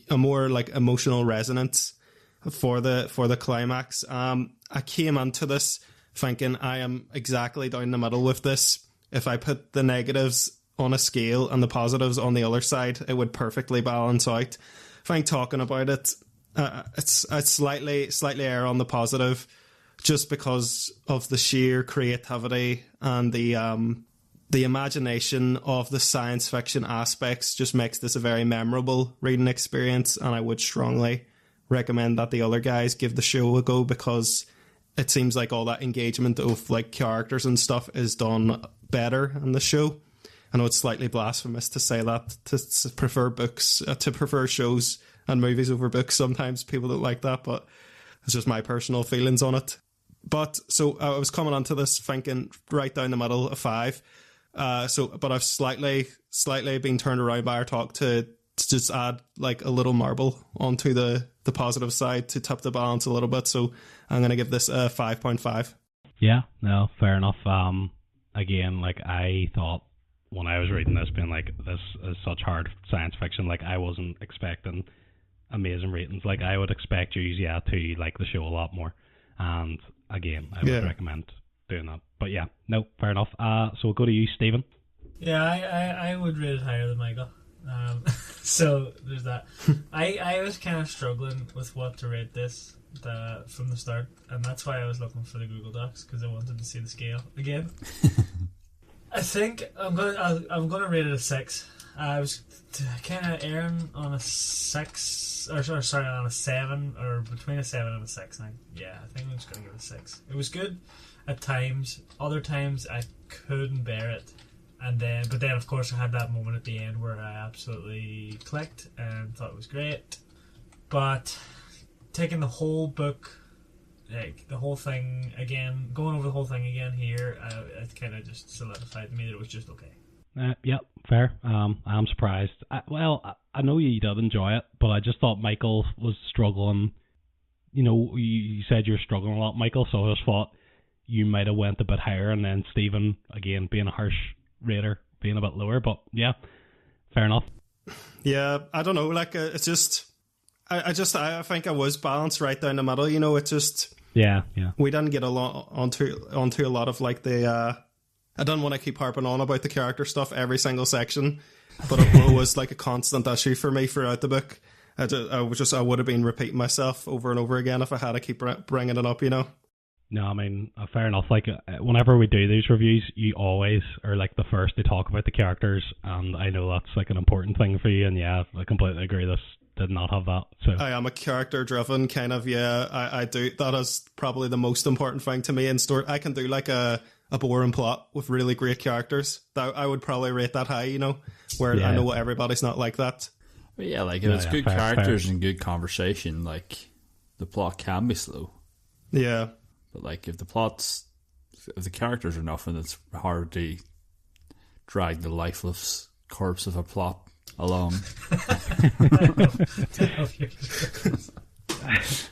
a more like emotional resonance for the climax. I came into this thinking I am exactly down the middle with this. If I put the negatives on a scale and the positives on the other side, it would perfectly balance out. I think talking about it, it's slightly err on the positive, just because of the sheer creativity and the imagination of the science fiction aspects just makes this a very memorable reading experience. And I would strongly recommend that the other guys give the show a go, because it seems like all that engagement of like characters and stuff is done better in the show. I know it's slightly blasphemous to say that, to prefer shows and movies over books. Sometimes people don't like that, but it's just my personal feelings on it. But so I was coming onto this thinking right down the middle, a 5. But I've slightly been turned around by our talk to just add like a little marble onto the positive side to tip the balance a little bit. So I'm going to give this a 5.5. Yeah, no, fair enough. Again, like I thought when I was reading this, being like, this is such hard science fiction, like I wasn't expecting amazing ratings. Like I would expect you, to like the show a lot more. And again, I would recommend doing that. But yeah, no, fair enough. So we'll go to you, Stephen. Yeah, I would rate it higher than Michael. So there's that. I was kind of struggling with what to rate this from the start, and that's why I was looking for the Google Docs, because I wanted to see the scale again. I think I'm gonna rate it a 6. I was kind of erring on a 6, on a 7, or between a 7 and a 6. And I think I'm just gonna give it a 6. It was good at times. Other times I couldn't bear it. But then of course I had that moment at the end where I absolutely clicked and thought it was great. But taking the whole book, like the whole thing again, going over the whole thing again here, it kind of just solidified to me that it was just okay. Yep, fair. I'm surprised. I know you did enjoy it, but I just thought Michael was struggling. You said you're struggling a lot, Michael, so I just thought you might have went a bit higher, and then Stephen, again, being a harsh rater, being a bit lower. But yeah, fair enough. Yeah, I don't know. Like, it's just, I think I was balanced right down the middle. It just, yeah. We didn't get a lot onto a lot of like the. I don't want to keep harping on about the character stuff every single section, but it was like a constant issue for me throughout the book. I would have been repeating myself over and over again if I had to keep bringing it up. No, I mean, fair enough. Like, whenever we do these reviews, you always are like the first to talk about the characters, and I know that's like an important thing for you. And yeah, I completely agree. This did not have that. So I am a character driven kind of. Yeah, I do. That is probably the most important thing to me in story. I can do like a boring plot with really great characters. That I would probably rate that high. Where I know everybody's not like that. But yeah, like if it's good characters and good conversation, like the plot can be slow. Yeah. But like if the characters are nothing, it's hard to drag the lifeless corpse of a plot along.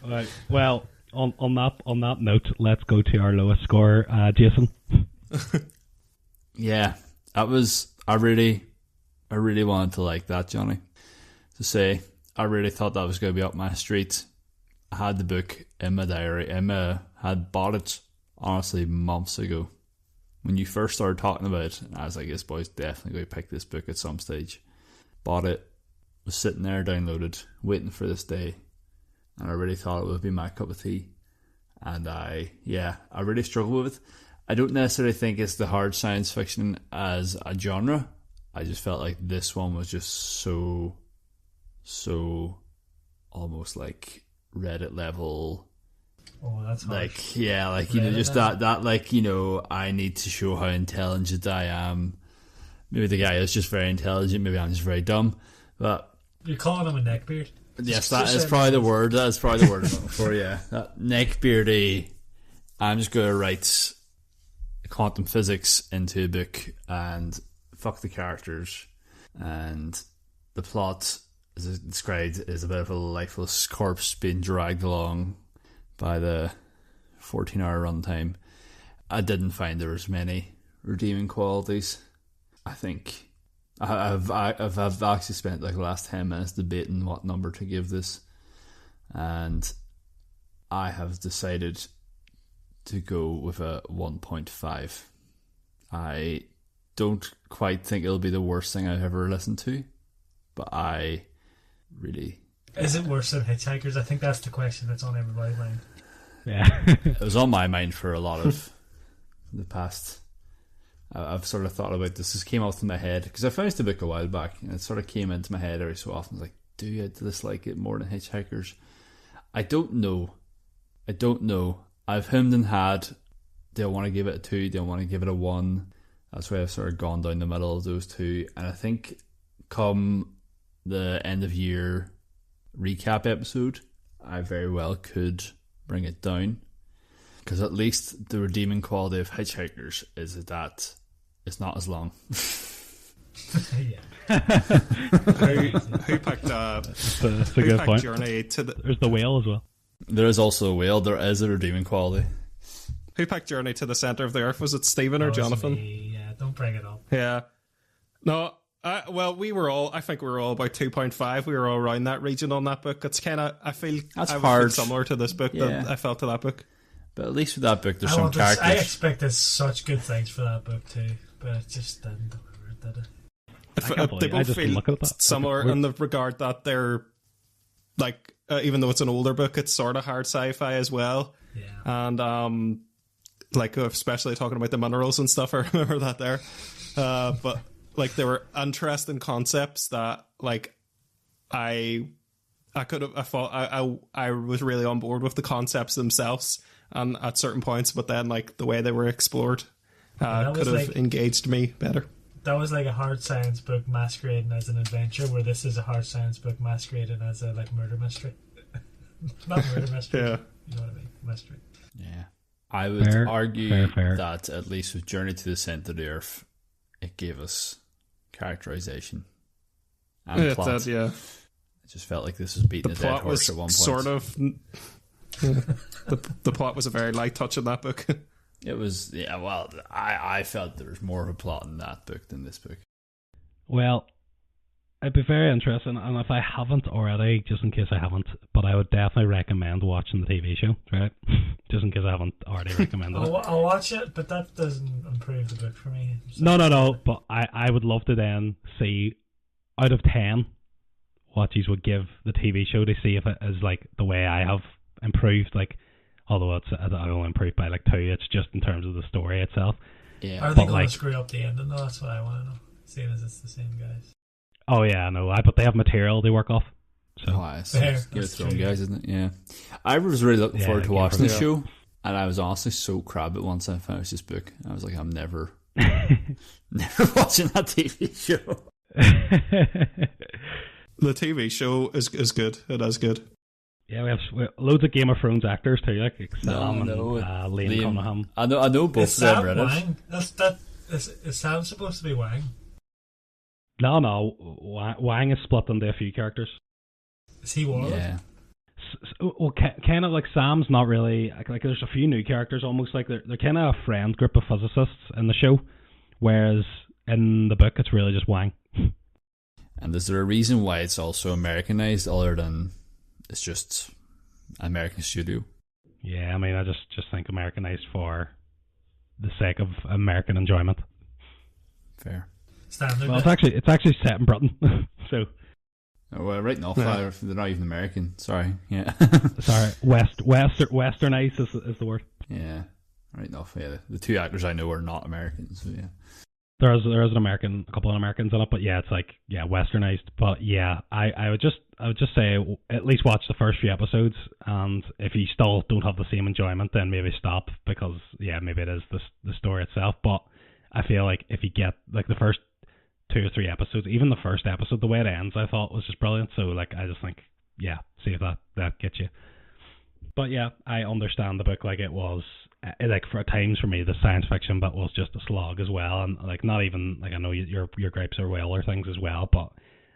Right. Well, on that note, let's go to our lowest score, Jason. Yeah, that was. I really wanted to like that, Johnny. To say, I really thought that was going to be up my street. I had the book in my diary. Emma had bought it, honestly, months ago. When you first started talking about it, I was like, this boy's definitely going to pick this book at some stage. Bought it, was sitting there downloaded, waiting for this day. And I really thought it would be my cup of tea. And I really struggle with it. I don't necessarily think it's the hard science fiction as a genre. I just felt like this one was just so almost like Reddit level. Oh, that's harsh. Like, yeah, like, you know, just that, like, you know, I need to show how intelligent I am. Maybe the guy is just very intelligent. Maybe I'm just very dumb. But you're calling him a neckbeard? Yes, that is probably the word. That is probably the word I'm looking for, yeah. That neckbeardy, I'm just going to write quantum physics into a book and fuck the characters. And the plot, as it's described, is a bit of a lifeless corpse being dragged along by the 14-hour runtime. I didn't find there was many redeeming qualities. I think I've actually spent like the last 10 minutes debating what number to give this, and I have decided to go with a 1.5. I don't quite think it'll be the worst thing I've ever listened to, but I really... Is it worse than Hitchhikers? I think that's the question that's on everybody's mind. Yeah. It was on my mind for a lot of the past... I've sort of thought about this. This came off in my head because I finished the book a while back, and it sort of came into my head every so often. Like, do you dislike it more than Hitchhikers? I don't know. I've hemmed and had. Do I want to give it a 2? Do I want to give it a 1? That's why I've sort of gone down the middle of those two. And I think come the end of year recap episode, I very well could bring it down. Because at least the redeeming quality of Hitchhikers is that it's not as long. Yeah. Who picked That's a good point. Journey to the There's the whale as well. There is also a whale. There is a redeeming quality. Who picked Journey to the Center of the Earth? Was it Stephen or Jonathan? Yeah, don't bring it up. Yeah. No, well, I think we were all about 2.5. We were all around that region on that book. It's kind of, I feel hard. Similar to this book than I felt to that book. But at least with that book, there's some characters. I expected such good things for that book too, but it just didn't deliver, did it? They both feel similar in the regard that they're like, even though it's an older book, it's sort of hard sci-fi as well. Yeah. And like especially talking about the minerals and stuff, I remember that there. But like there were interesting concepts that like I thought I was really on board with the concepts themselves. And at certain points, but then like the way they were explored could have engaged me better. That was like a hard science book masquerading as an adventure, where this is a hard science book masquerading as a like murder mystery. Not murder mystery. Yeah. You know what I mean? Mystery. Yeah. I would argue that at least with Journey to the Center of the Earth, it gave us characterization and plot. Yeah. It just felt like this was beating a dead horse at one point. Sort of. The plot was a very light touch in that book. It was, yeah, well, I felt there was more of a plot in that book than this book. Well, it'd be very interesting, and if I haven't already, just in case I haven't, but I would definitely recommend watching the TV show, right? Just in case I haven't already recommended it. I'll watch it, but that doesn't improve the book for me. So. No, but I would love to then see, out of 10, what you would give the TV show to see if it is like the way I have improved, like, although I only improved by like 2, it's just in terms of the story itself. Yeah. Are they going to screw up the ending though? That's what I want to know, seeing as it's the same guys. Oh yeah, I know, but they have material they work off, so it's Game of Thrones guys, isn't it? Yeah. I was really looking forward to watching the show, and I was honestly so crab it once I finished this book. I was like, I'm never watching that TV show. The TV show is good. It is good. Yeah, we have loads of Game of Thrones actors too, like Sam and Liam Cunningham. I know both of them. Wang? Is Sam supposed to be Wang? No. Wang is split into a few characters. Is he Warlock? Yeah. Well, kind of like Sam's not really like. There's a few new characters, almost like they're kind of a friend group of physicists in the show, whereas in the book it's really just Wang. And is there a reason why it's also Americanized, other than it's just American studio? Yeah, I mean, I just think Americanized for the sake of American enjoyment. Fair. Standard. Well, it's actually set in Britain, so. Oh, well, right enough. They're not even American. Sorry. Yeah. Sorry, westernized is the word. Yeah. Right enough. Yeah. The two actors I know are not Americans. So yeah. There is a couple of Americans in it, but yeah, it's like westernized. But yeah, I would just say at least watch the first few episodes, and if you still don't have the same enjoyment, then maybe stop, because maybe it is the story itself. But I feel like if you get like the first 2 or 3 episodes, even the first episode, the way it ends, I thought was just brilliant. So like, I just think, see if that gets you. But yeah, I understand the book. Like, it was like, for times for me, the science fiction bit was just a slog as well, and like, not even like, I know your gripes are whaler things as well, but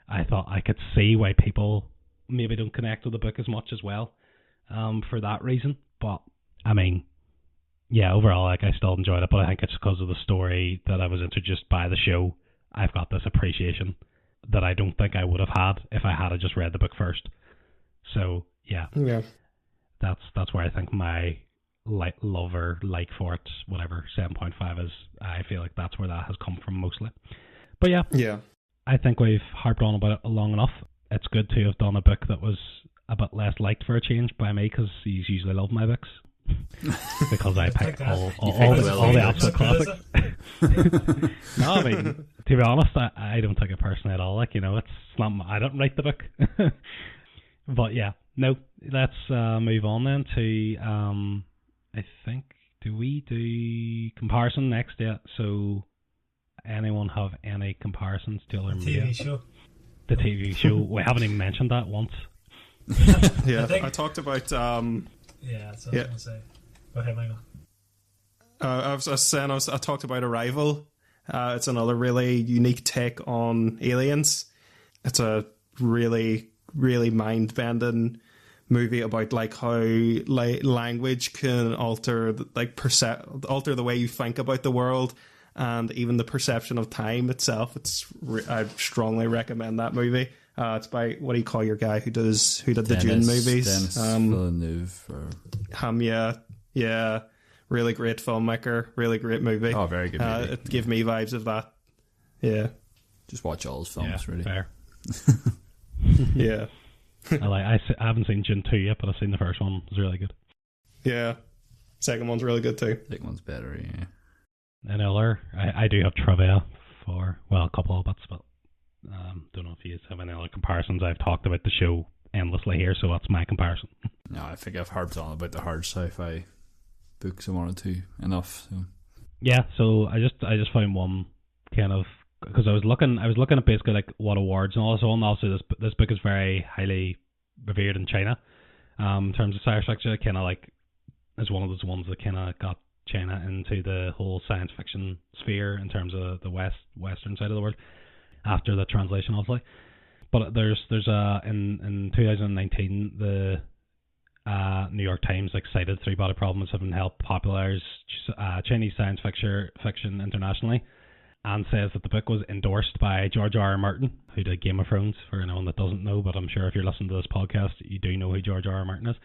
I thought I could see why people maybe don't connect with the book as much as well, for that reason. But I mean, overall, like, I still enjoyed it, but I think it's because of the story that I was introduced by the show. I've got this appreciation that I don't think I would have had if I had just read the book first. So yeah. That's where I think my love or like for it, whatever 7.5 is, I feel like that's where that has come from mostly. But yeah, I think we've harped on about it long enough. It's good to have done a book that was a bit less liked for a change by me, because you usually love my books. Because I pick all the absolute classics. No, I mean, to be honest, I don't take it personally at all. Like, it's not. I don't write the book. But yeah, no. Let's move on then to I think, do we do comparison next? Yeah. So, anyone have any comparisons to other media? TV show. The TV show. We haven't even mentioned that once. Yeah, I talked about. Yeah, that's what I was going to say. Go ahead, Michael. I talked about Arrival. It's another really unique take on aliens. It's a really, really mind-bending movie about like how language can alter the way you think about the world, and even the perception of time itself. I strongly recommend that movie. It's by, what do you call your guy who did the Dune movies? Denis Villeneuve. Yeah, really great filmmaker, really great movie. Oh, very good movie. It gave me vibes of that. Yeah, just watch all his films. Really fair. Yeah. I haven't seen Dune 2 yet, but I've seen the first one. It was really good. Yeah, second one's really good too. Second one's better. Yeah. And I do have trivia for, well, a couple of bits, but don't know if you have any other comparisons. I've talked about the show endlessly here, so that's my comparison. No, I think I've harped on about the hard sci-fi books I wanted to enough. So. Yeah, so I just found one kind of, because I was looking at basically like what awards and all this on. Also, this book is very highly revered in China. In terms of science fiction, kind of like is one of those ones that kind of got China into the whole science fiction sphere in terms of the western side of the world after the translation, obviously. But there's in 2019 the New York Times cited Three Body Problem as having helped popularize Chinese science fiction internationally, and says that the book was endorsed by George R. R. Martin, who did Game of Thrones, for anyone that doesn't know, but I'm sure if you're listening to this podcast, you do know who George R. R. Martin is.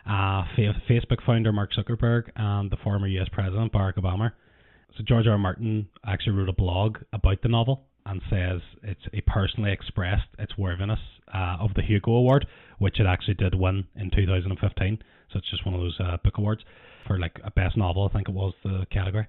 Facebook founder Mark Zuckerberg and the former US President Barack Obama. So George R. R. Martin actually wrote a blog about the novel and says he personally expressed its worthiness of the Hugo Award, which it actually did win in 2015. So it's just one of those book awards for like a best novel, I think it was the category.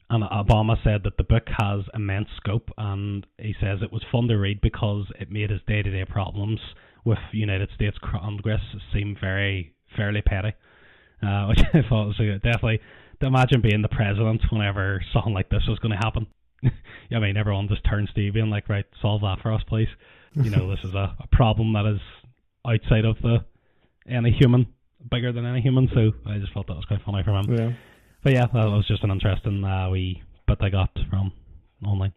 And Obama said that the book has immense scope, and he says it was fun to read because it made his day-to-day problems with United States Congress seem fairly petty, which I thought was definitely, to imagine being the president whenever something like this was going to happen. I mean, everyone just turns to you being like, right, solve that for us, please. This is a problem that is outside of any human, bigger than any human, so I just thought that was quite funny from him. Yeah. But yeah, that was just an interesting wee bit I got from online.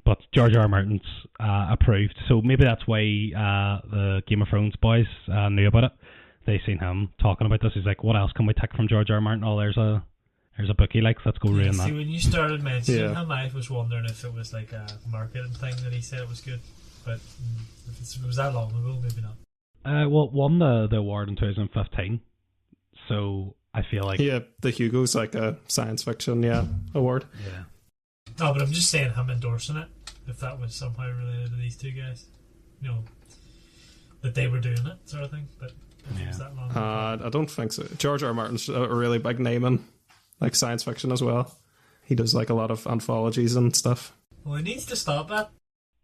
but George R. R. Martin's approved, so maybe that's why the Game of Thrones boys knew about it. They seen him talking about this. He's like, "What else can we take from George R. R. Martin? Oh, there's a book he likes. Let's go ruin that." See, when you started mentioning him, I was wondering if it was like a marketing thing that he said it was good, but if it was that long ago, maybe not. Well, won the award in 2015, so I feel like the Hugo's like a science fiction award. Yeah. No, but I'm just saying him endorsing it, if that was somehow related to these two guys, that they were doing it, sort of thing. But if it was that long ago. I don't think so. George R. R. Martin's a really big name in like science fiction as well. He does like a lot of anthologies and stuff. Well, he needs to stop that.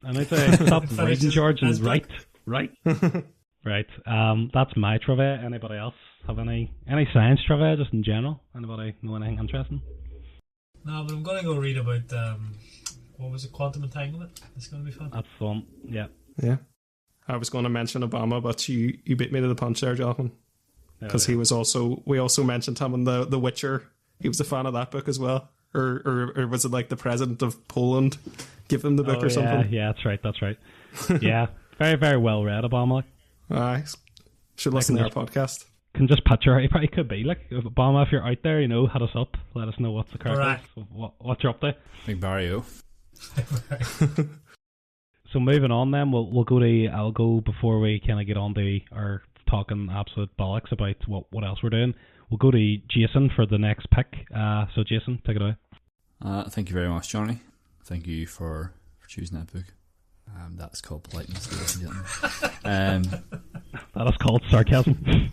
I need to stop reading George and right. Right. That's my trivia. Anybody else have any science trivia just in general? Anybody know anything interesting? No, but I'm going to go read about what was it, quantum entanglement. It's going to be fun. That's fun. Yeah. Yeah. I was going to mention Obama, but you beat me to the punch there, Jonathan. Because we also mentioned him in the Witcher. He was a fan of that book as well. Or was it like the president of Poland give him the book or something? Yeah, that's right. Yeah, very, very well read, Obama. Should listen to our podcast. Can just picture how he probably could be. Like, if Obama, if you're out there, hit us up. Let us know what's the correct what's your update. Big Barrio. So moving on then, we'll go to I'll go before we kind of get on to our talking absolute bollocks about what else we're doing. We'll go to Jason for the next pick. So Jason, take it away. Thank you very much, Johnny. Thank you for choosing that book. That's called politeness, ladies and gentlemen. That is called sarcasm.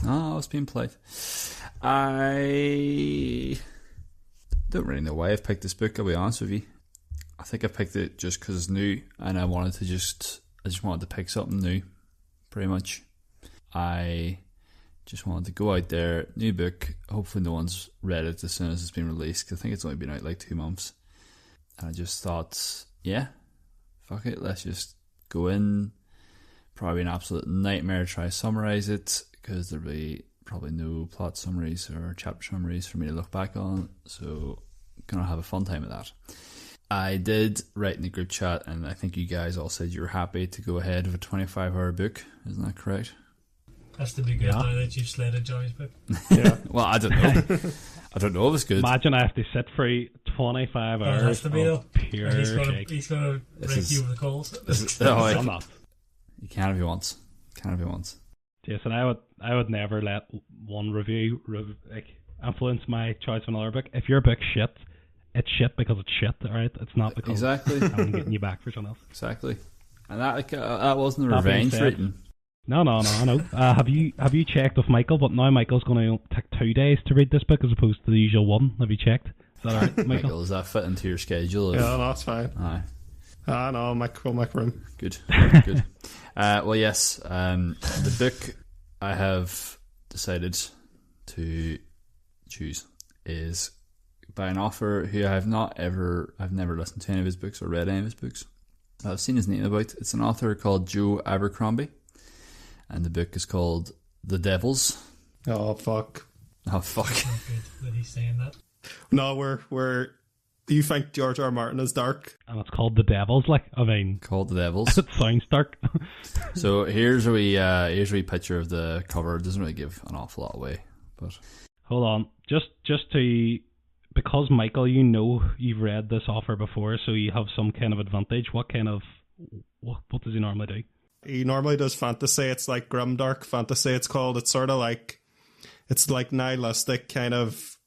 No, I was being polite. I don't really know why I've picked this book, I'll be honest with you. I think I picked it just because it's new, and I just wanted to pick something new, pretty much. I just wanted to go out there, new book, hopefully no one's read it as soon as it's been released, because I think it's only been out like 2 months. And I just thought, yeah, fuck it, let's just go in. Probably an absolute nightmare to try to summarise it, because there'll be probably no plot summaries or chapter summaries for me to look back on, so gonna have a fun time with that. I did write in the group chat, and I think you guys all said you were happy to go ahead of a 25-hour book, isn't that correct? Has to be good now that you've slated Johnny's book. Yeah. Well, I don't know. I don't know if it's good. Imagine I have to sit for 25 hours. It has to be though. Pure shake. He's gonna rake you with the coals. I'm not. You can if you want. Jason, I would never let one review influence my choice of another book. If your book's shit, it's shit because it's shit, alright? It's not because I'm getting you back for something else. Exactly. And that wasn't a revenge rating. No, I know. Have you checked with Michael? But now Michael's going to take 2 days to read this book as opposed to the usual one. Have you checked? Is that alright, Michael? Michael, does that fit into your schedule? Yeah, no, that's fine. Aye. No, make room. Good. Well, yes. The book I have decided to choose is by an author who I've never listened to any of his books or read any of his books. I've seen his name about. It's an author called Joe Abercrombie, and the book is called The Devils. Oh fuck! Not good that he's saying that. No, we're. You think George R. R. Martin is dark? And it's called The Devils, called The Devils. It sounds dark. So here's a wee picture of the cover. It doesn't really give an awful lot away, but hold on, just to, because Michael, you've read this author before, so you have some kind of advantage. What does he normally do? He normally does fantasy. It's like grimdark fantasy. It's called. It's sort of like, it's like nihilistic kind of.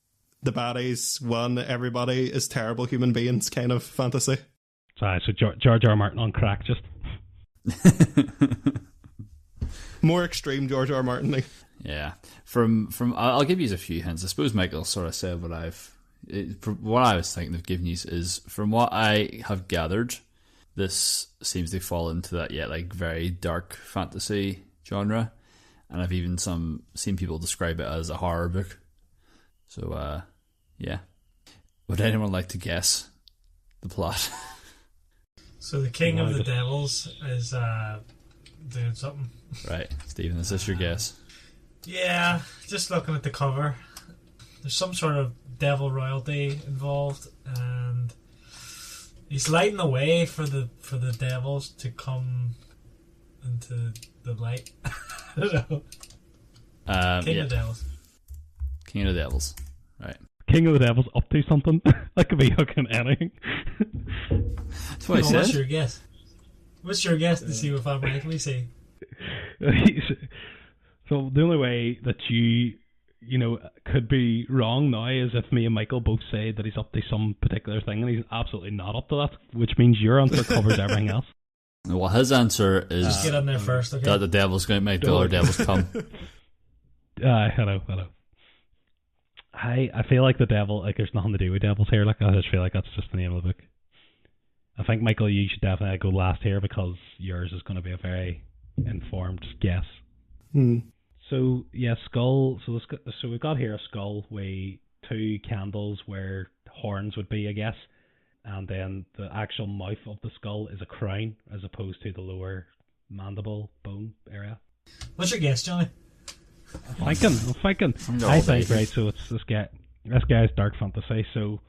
The baddies won, everybody is terrible human beings kind of fantasy. So George R. R. Martin on crack, just. More extreme George R. R. Martin. Yeah. From I'll give you a few hints. I suppose Michael sort of said what I was thinking of giving you is, from what I have gathered, this seems to fall into that very dark fantasy genre, and I've even seen people describe it as a horror book. So, yeah. Would anyone like to guess the plot? So the king of the devils is doing something. Right. Stephen, is this your guess? Yeah, just looking at the cover. There's some sort of devil royalty involved, and He's lighting the way for the devils to come into the light. I don't know. King of the Devils. King of the Devils. Right. King of the Devils up to something. That could be fucking anything. That's what I said. What's your guess? What's your guess to see if I'm right? Let me see. So the only way that you know, could be wrong now is if me and Michael both say that he's up to some particular thing and he's absolutely not up to that, which means your answer covers everything else. Well, his answer is Just get in there first, okay? that the devil's going to make the other devils come. Hello. I feel like the devil, like there's nothing to do with devils here. Like I just feel like that's just the name of the book. I think, Michael, you should definitely go last here because yours is going to be a very informed guess. So yeah, skull. So we've got here a skull with 2 candles where horns would be, I guess, and then the actual mouth of the skull is a crown as opposed to the lower mandible bone area. What's your guess, Johnny? I'm thinking. I think right. So it's this guy. This guy's dark fantasy. So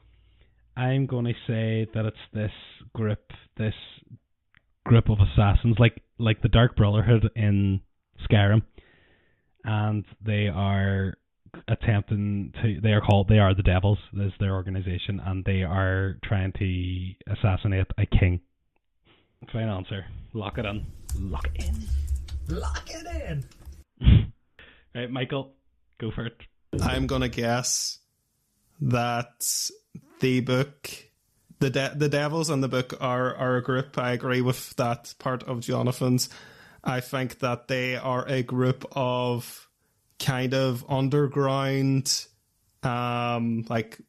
I'm going to say that it's this group of assassins, like the Dark Brotherhood in Skyrim, and they are attempting to. They are the Devils. Is their organization, and they are trying to assassinate a king. Final answer. Lock it in. Lock it in. Lock it in. Right, Michael, go for it. I'm gonna guess that the book, the devils in the book are a group. I agree with that part of Jonathan's. I think that they are a group of kind of underground, like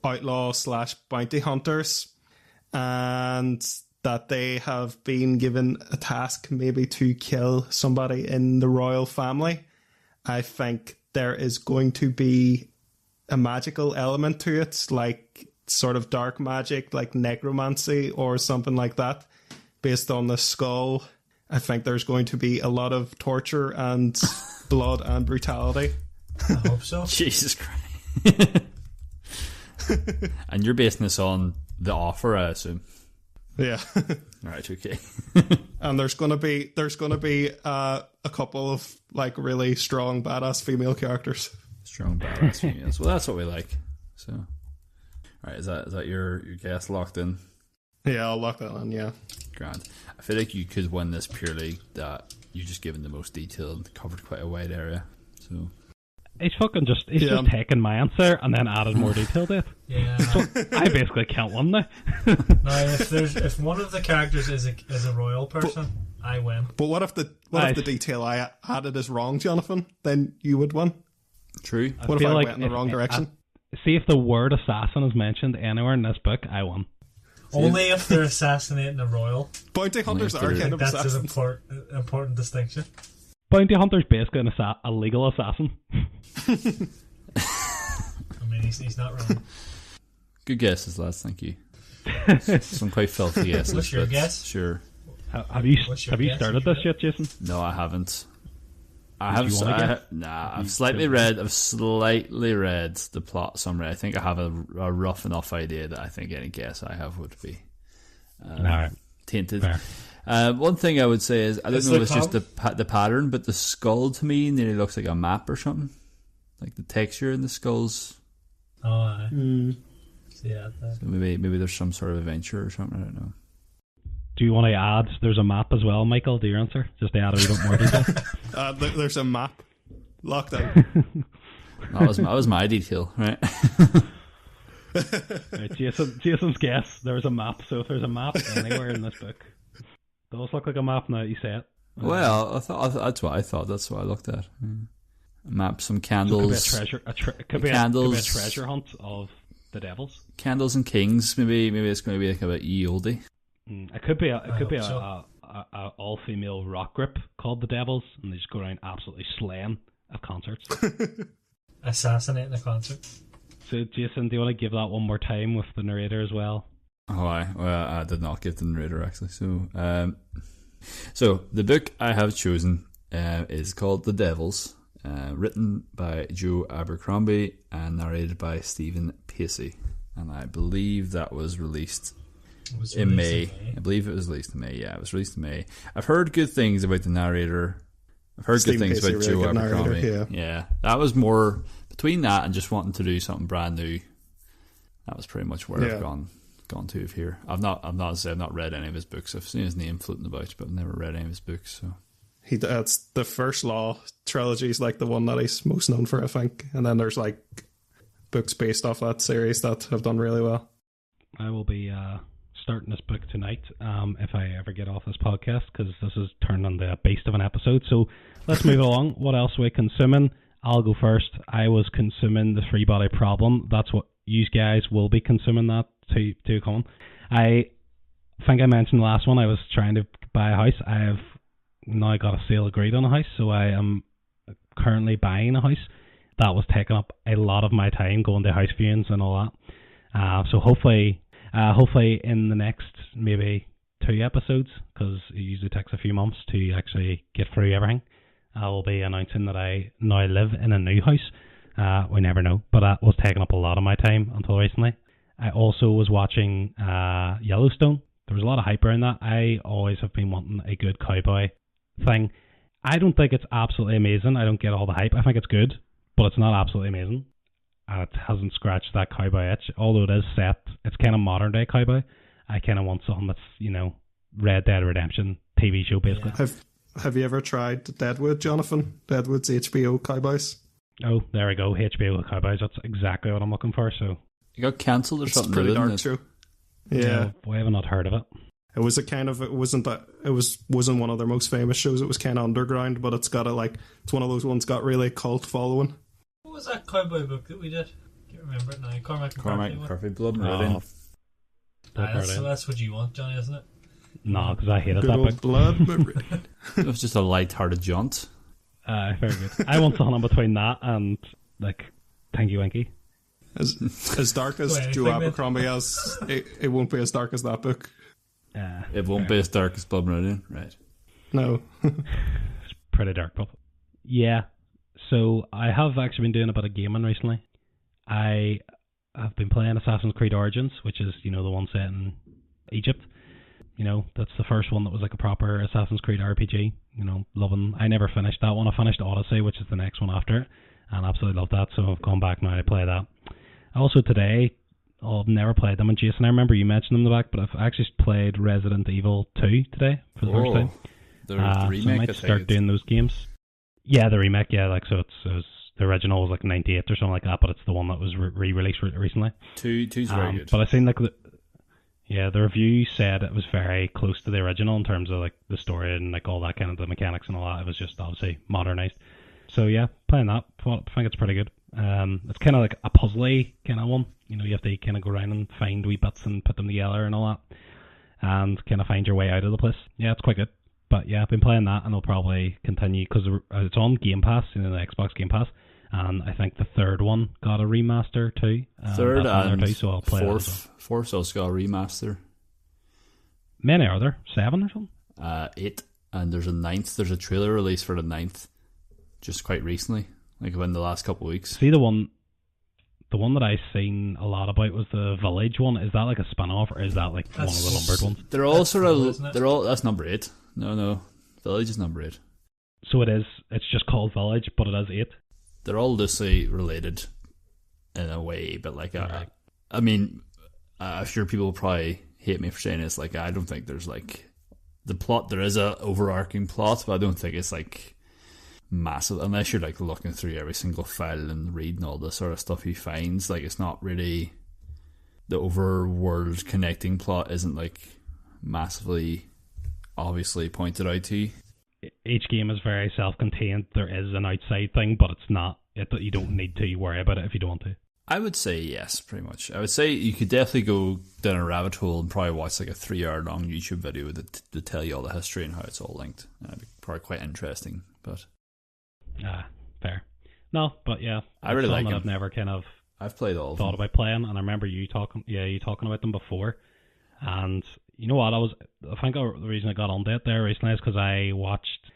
outlaw / bounty hunters, and that they have been given a task maybe to kill somebody in the royal family. I think there is going to be a magical element to it, like sort of dark magic, like necromancy or something like that, based on the skull. I think there's going to be a lot of torture and blood and brutality. I hope so. Jesus Christ. And you're basing this on The Offer, I assume. Yeah. Right, okay. And there's gonna be a couple of like really strong badass female characters. Strong badass females. Well, that's what we like. So, right, is that your guess locked in? Yeah, I'll lock that on. Yeah, Grand. I feel like you could win this purely that you just given the most detail and covered quite a wide area. So he's just taken my answer and then added more detail to it. Yeah. So I basically can't win now. Now, if one of the characters is a royal person, I win. but what if the detail I added is wrong, Jonathan? Then you would win. true. What if I went in the wrong direction? See, if the word assassin is mentioned anywhere in this book, I won. Only if they're assassinating a royal. Bounty hunters are Only if kind of That's assassins. an important distinction. Bounty hunter's basically a legal assassin. I mean, he's not wrong. Good guesses, lads. Thank you. Some quite filthy guesses. What's your but guess? Sure. Have you What's your guess? started this yet, Jason? No, I haven't. you wanna guess? I've slightly read the plot summary. I think I have a rough enough idea that I think any guess I have would be Alright. tainted. Fair. One thing I would say is I don't Is know if the it's just the pattern, but the skull to me nearly looks like a map or something. Like the texture in the skulls. Oh, aye. Yeah. So maybe there's some sort of adventure or something. I don't know. Do you want to add? There's a map as well, Michael. Do your answer? Just to add a wee bit more detail. There's a map. Locked in. That was my detail, right? Right, Jason's guess. There's a map. So if there's a map anywhere in this book, it does look like a map now that you say it. Well, I thought that's what I thought. That's what I looked at. A map, some So candles. it could be a treasure hunt of the devils. Candles and kings. Maybe it's going to be like about ye oldie. It could be a so. all female rock group called the Devils, and they just go around absolutely slaying at concerts. Assassinating a concert. So, Jason, do you want to give that one more time with the narrator as well? Oh, I did not give the narrator actually. So the book I have chosen is called The Devils, written by Joe Abercrombie and narrated by Stephen Pacey, and I believe that was released It was in released May. I believe it was released in May. Yeah, it was released in May. I've heard good things about the narrator. I've heard good things about Joe Abercrombie. Yeah, that was more between that and just wanting to do something brand new. That was pretty much where I've gone to here. I've not read any of his books. I've seen his name floating about, but I've never read any of his books. So that's the First Law trilogy is like the one that he's most known for, I think. And then there's like books based off that series that have done really well. I will be starting this book tonight if I ever get off this podcast, because this has turned into a beast of an episode. So let's move along. What else are we consuming? I'll go first. I was consuming The Three Body Problem. That's what you guys will be consuming that to come on. I think I mentioned the last one. I was trying to buy a house. I have now got a sale agreed on a house, so I am currently buying a house. That was taking up a lot of my time going to house viewings and all that. So hopefully in the next maybe 2 episodes, because it usually takes a few months to actually get through everything, I will be announcing that I now live in a new house. We never know, but that was taking up a lot of my time until recently. I also was watching Yellowstone. There was a lot of hype around that. I always have been wanting a good cowboy thing. I don't think it's absolutely amazing. I don't get all the hype. I think it's good, but it's not absolutely amazing. It hasn't scratched that cowboy itch, although it is set. It's kind of modern day cowboy. I kind of want something that's, Red Dead Redemption TV show, basically. Yeah. Have you ever tried Deadwood, Jonathan? Deadwood's HBO Cowboys? Oh, there we go. HBO Cowboys. That's exactly what I'm looking for. So it got cancelled or something. It's a pretty dark show. Yeah. No, I have not heard of it. It was wasn't one of their most famous shows. It was kind of underground, but it's one of those ones got really cult following. What was that cowboy book that we did? I can't remember it now. Cormac McCarthy, Blood Meridian. That's what you want, Johnny, isn't it? No, because I hated Good that old book. Blood Meridian. It was just a light-hearted jaunt. Very good. I want something in between that and Tinky Winky. As dark as Joe Abercrombie as it won't be as dark as that book. It won't be as dark as Blood Meridian, right? No. It's pretty dark, but yeah. So I have actually been doing a bit of gaming recently. I have been playing Assassin's Creed Origins, which is the one set in Egypt. That's the first one that was like a proper Assassin's Creed RPG. Loving. I never finished that one. I finished Odyssey, which is the next one after it, and absolutely loved that. So I've gone back now to play that. Also today, I've never played them. And Jason, I remember you mentioned them in the back, but I've actually played Resident Evil 2 today for the first time. The remake, so I might start doing those games. Yeah, the remake. Yeah, it was the original was like 98 or something like that, but it's the one that was re-released recently. Two's very good. But I seen the review said it was very close to the original in terms of the story and all that kind of the mechanics and all that. It was just obviously modernized. So yeah, playing that, I think it's pretty good. It's kind of like a puzzly kind of one. You have to kind of go around and find wee bits and put them together and all that, and kind of find your way out of the place. Yeah, it's quite good. But yeah, I've been playing that, and I'll probably continue because it's on Game Pass, the Xbox Game Pass, and I think the third one got a remaster too. Third and too, so I'll play fourth also got a remaster. Many are there? 7 or something? 8, and there's a 9th. There's a trailer release for the 9th, just quite recently, within the last couple of weeks. See the one that I seen a lot about was the Village one. Is that like a spin-off, or is that one of the numbered ones? They're all that's number 8. No, Village is number 8. So it is. It's just called Village, but it is 8. They're all loosely related in a way, but I'm sure people will probably hate me for saying this. I don't think there's the plot. There is a overarching plot, but I don't think it's massive unless you're looking through every single file and reading all the sort of stuff he finds. It's not really the overworld connecting plot isn't massively obviously pointed out to you. Each game is very self-contained. There is an outside thing, but it's not. You don't need to worry about it if you don't want to. I would say yes, pretty much. I would say you could definitely go down a rabbit hole and probably watch a 3-hour long YouTube video to tell you all the history and how it's all linked. It'd be probably quite interesting, but fair. No, but yeah, I really like them. I've never I've played all of them. Thought about playing, and I remember you talking about them before. And you know what? I think the reason I got onto it there recently is because I watched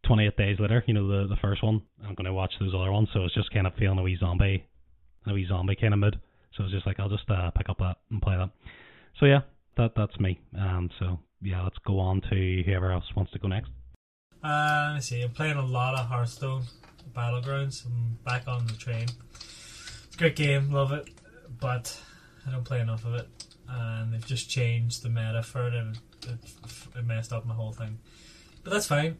28 Days Later. The first one. I'm going to watch those other ones, so it's just kind of feeling a wee zombie kind of mood. So it's just I'll just pick up that and play that. So yeah, That's me. So yeah, let's go on to whoever else wants to go next. Let's see. I'm playing a lot of Hearthstone Battlegrounds. I'm back on the train. It's a great game, love it, but I don't play enough of it, and they've just changed the meta for it, and it messed up my whole thing. But that's fine.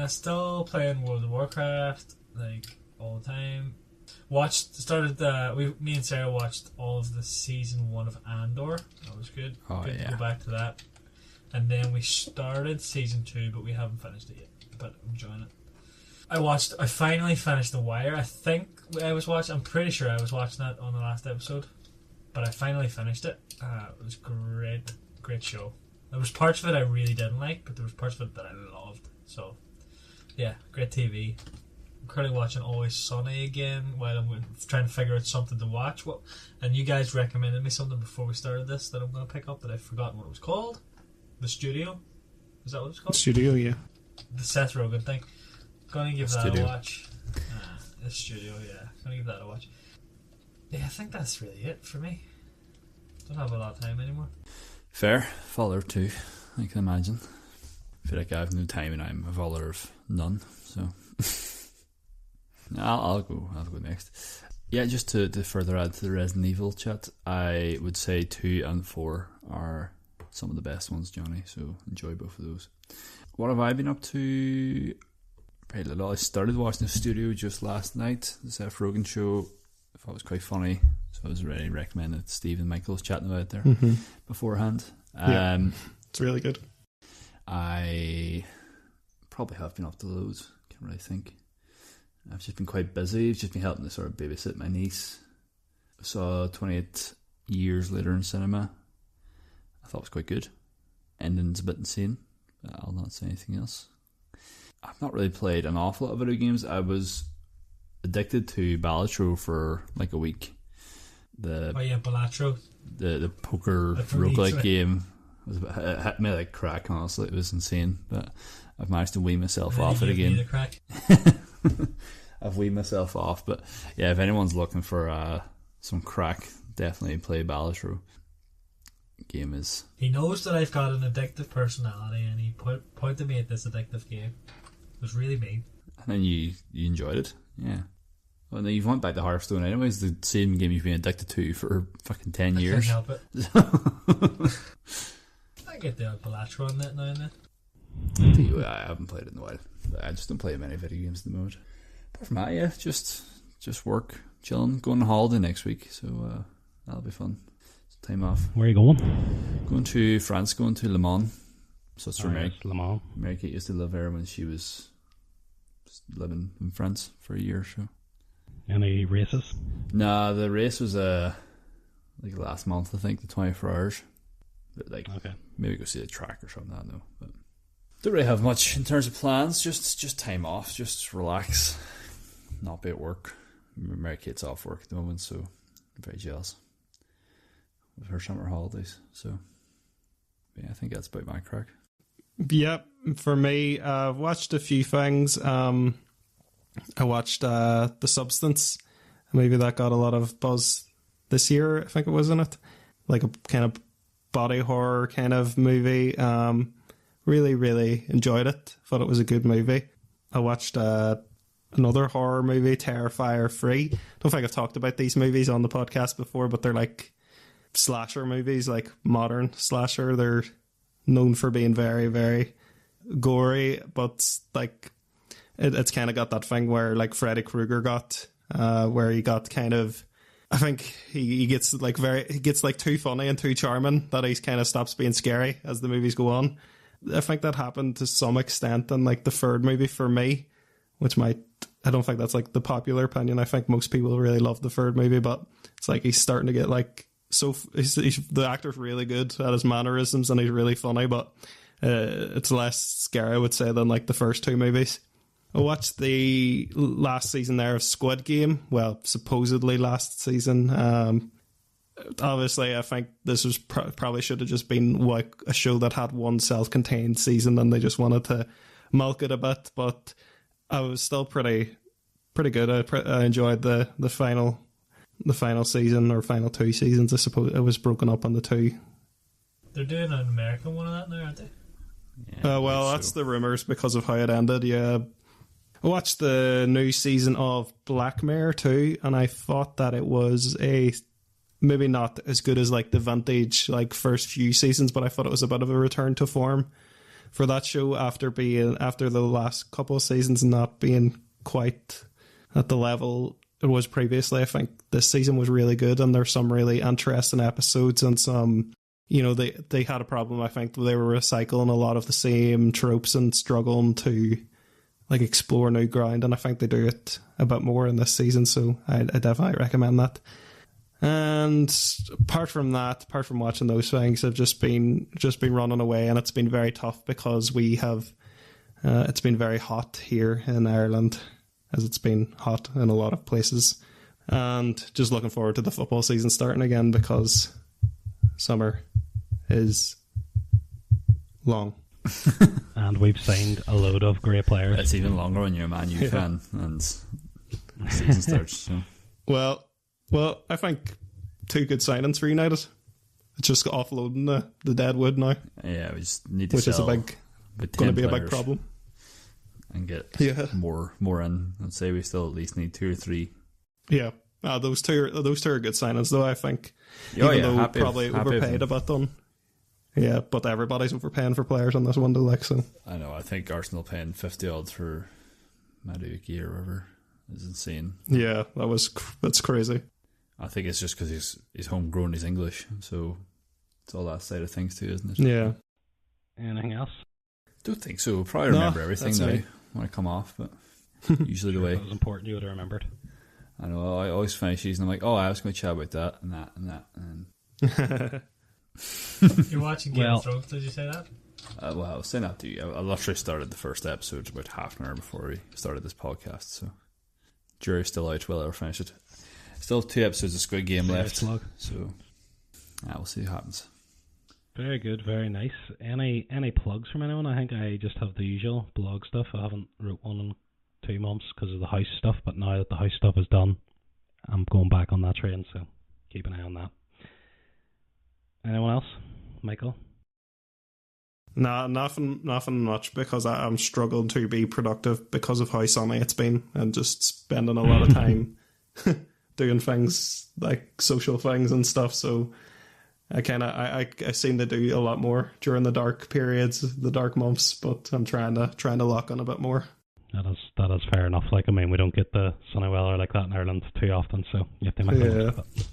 Still playing World of Warcraft like all the time. Me and Sarah watched all of the season 1 of Andor. That was good. Oh, good yeah. to go back to that. And then we started season 2, but we haven't finished it yet. But I'm enjoying it. I finally finished The Wire. I'm pretty sure I was watching that on the last episode. But I finally finished it. It was great. Great show. There was parts of it I really didn't like, but there was parts of it that I loved. So, yeah, great TV. I'm currently watching Always Sunny again while I'm trying to figure out something to watch. And you guys recommended me something before we started this that I'm going to pick up, but I've forgotten what it was called. The Studio? Is that what it's called? Studio, yeah. The Seth Rogen thing. Going to give that Studio. a watch. The Studio, yeah. Going to give that a watch. Yeah, I think that's really it for me. Don't have a lot of time anymore. Fair. Father of 2, I can imagine. I feel like I have no time and I'm a father of none, so I'll go next. Yeah, just to further add to the Resident Evil chat, I would say 2 and 4 are some of the best ones, Johnny, so enjoy both of those. What have I been up to? Pretty little. I started watching The Studio just last night, the Seth Rogen show. I thought it was quite funny, so I was already recommending it. Steve and Michael was chatting about it there beforehand. It's really good. I probably have been up to loads. Can't really think. I've just been quite busy. I've just been helping to sort of babysit my niece. I saw 28 Years Later in cinema. I thought it was quite good. Ending's a bit insane, but I'll not say anything else. I've not really played an awful lot of video games. I was addicted to Balatro for like a week. Balatro. The poker roguelike game it hit me like crack, honestly. It was insane, but I've managed to wean myself off it again. I've weaned myself off, but yeah, if anyone's looking for some crack, definitely play Balatro. Game is... He knows that I've got an addictive personality, and he pointed me at this addictive game. It was really mean. And then you enjoyed it, yeah. Well, then you've went back to Hearthstone anyways, the same game you've been addicted to for fucking 10 years. I can't help it. I get the odd Balatro on that now and then. I haven't played it in a while. I just don't play many video games at the moment. Apart from that, yeah, just work, chilling, going on holiday next week, so that'll be fun. Time off. Where are you going? Going to France, going to Le Mans. So it's from Yes, Le Mans. America used to live there when she was living in France for a year or so. Any races? Nah, the race was like last month, I think, the 24 hours. But like, Okay. maybe go see the track or something, I don't know. But don't really have much in terms of plans, just time off, just relax, not be at work. Mary Kate's off work at the moment, so I'm very jealous of her summer holidays. So yeah, I think that's about my crack. Yep, for me, I've watched a few things. I watched The Substance. Maybe that got a lot of buzz this year, I think it was, in it. Like a kind of body horror kind of movie. Really, really enjoyed it. Thought it was a good movie. I watched another horror movie, Terrifier 3. Don't think I've talked about these movies on the podcast before, but they're like slasher movies, like modern slasher. They're known for being very, very gory, but like it's kind of got that thing where like Freddy Krueger got, where he got kind of, I think he gets like too funny and too charming that he kind of stops being scary as the movies go on. I think that happened to some extent in like the third movie for me, which I don't think that's like the popular opinion. I think most people really love the third movie, but it's like he's starting to get like the actor's really good at his mannerisms and he's really funny, but it's less scary, I would say, than like the first two movies. I watched the last season there of Squid Game. Well, supposedly last season. Obviously, I think this was probably should have just been like a show that had one self-contained season, and they just wanted to milk it a bit. But I was still pretty good. I enjoyed the final season or final two seasons. I suppose it was broken up on the two They're doing an American one of that now, aren't they? Yeah, Well, that's the rumours because of how it ended, yeah. I watched the new season of Black Mirror too, and I thought that it was maybe not as good as like the vintage like first few seasons, but I thought it was a bit of a return to form for that show after the last couple of seasons not being quite at the level it was previously. I think this season was really good, and there's some really interesting episodes and some, you know, they had a problem. I think they were recycling a lot of the same tropes and struggling to like explore new ground, and I think they do it a bit more in this season, so I definitely recommend that. And apart from watching those things, I've just been running away, and it's been very tough because we have it's been very hot here in Ireland, as it's been hot in a lot of places, and just looking forward to the football season starting again because summer is long. And we've signed a load of great players. It's even longer when you're a Man U fan and the season starts. So. Well, I think 2 good signings for United. It's just offloading the dead wood now. Yeah, we just need to which sell, is going to be a big problem. And get more in. I'd say we still at least need 2 or 3. Yeah, those two are good signings, though. I think, though probably overpaid a bit on. Yeah, but everybody's overpaying for players on this window, like so. I know. I think Arsenal paying 50 odds for Madueke or whatever is insane. Yeah, that's crazy. I think it's just because he's homegrown, he's English, so it's all that side of things too, isn't it? Yeah. Anything else? Don't think so. We'll probably remember everything now when I come off, but usually the way. It was important you would have remembered. I know. I always finish these and I'm like, I was going to chat about that and that and that. And You're watching Game of Thrones, did you say that? well, I was saying that to you. I literally started the first episode about half an hour before we started this podcast, so jury's still out. Will I ever finish it? Still 2 episodes of Squid Game left, so we'll see what happens. Very good, very nice. Any plugs from anyone? I think I just have the usual blog stuff. I haven't wrote one in 2 months because of the house stuff, but now that the house stuff is done, I'm going back on that train, so keep an eye on that. Anyone else? Michael? Nah, nothing much, because I'm struggling to be productive because of how sunny it's been and just spending a lot of time doing things like social things and stuff. So I seem to do a lot more during the dark periods, the dark months, but I'm trying to lock on a bit more. That is fair enough. Like, I mean, we don't get the sunny weather like that in Ireland too often, so you have to make the most of it.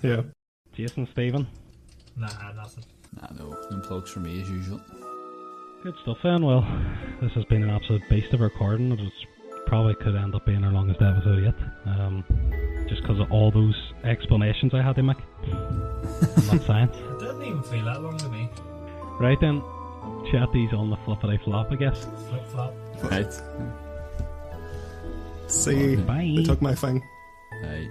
Yeah. Jason, Stephen? Nah, nothing. No plugs for me as usual. Good stuff then. Well, this has been an absolute beast of recording. It probably could end up being our longest episode yet. Just because of all those explanations I had to make. I'm not science. It didn't even feel that long to me. Right then, chatties on the flippity flop, I guess. Flip flop. Right. See, Bye. I took my thing. Bye.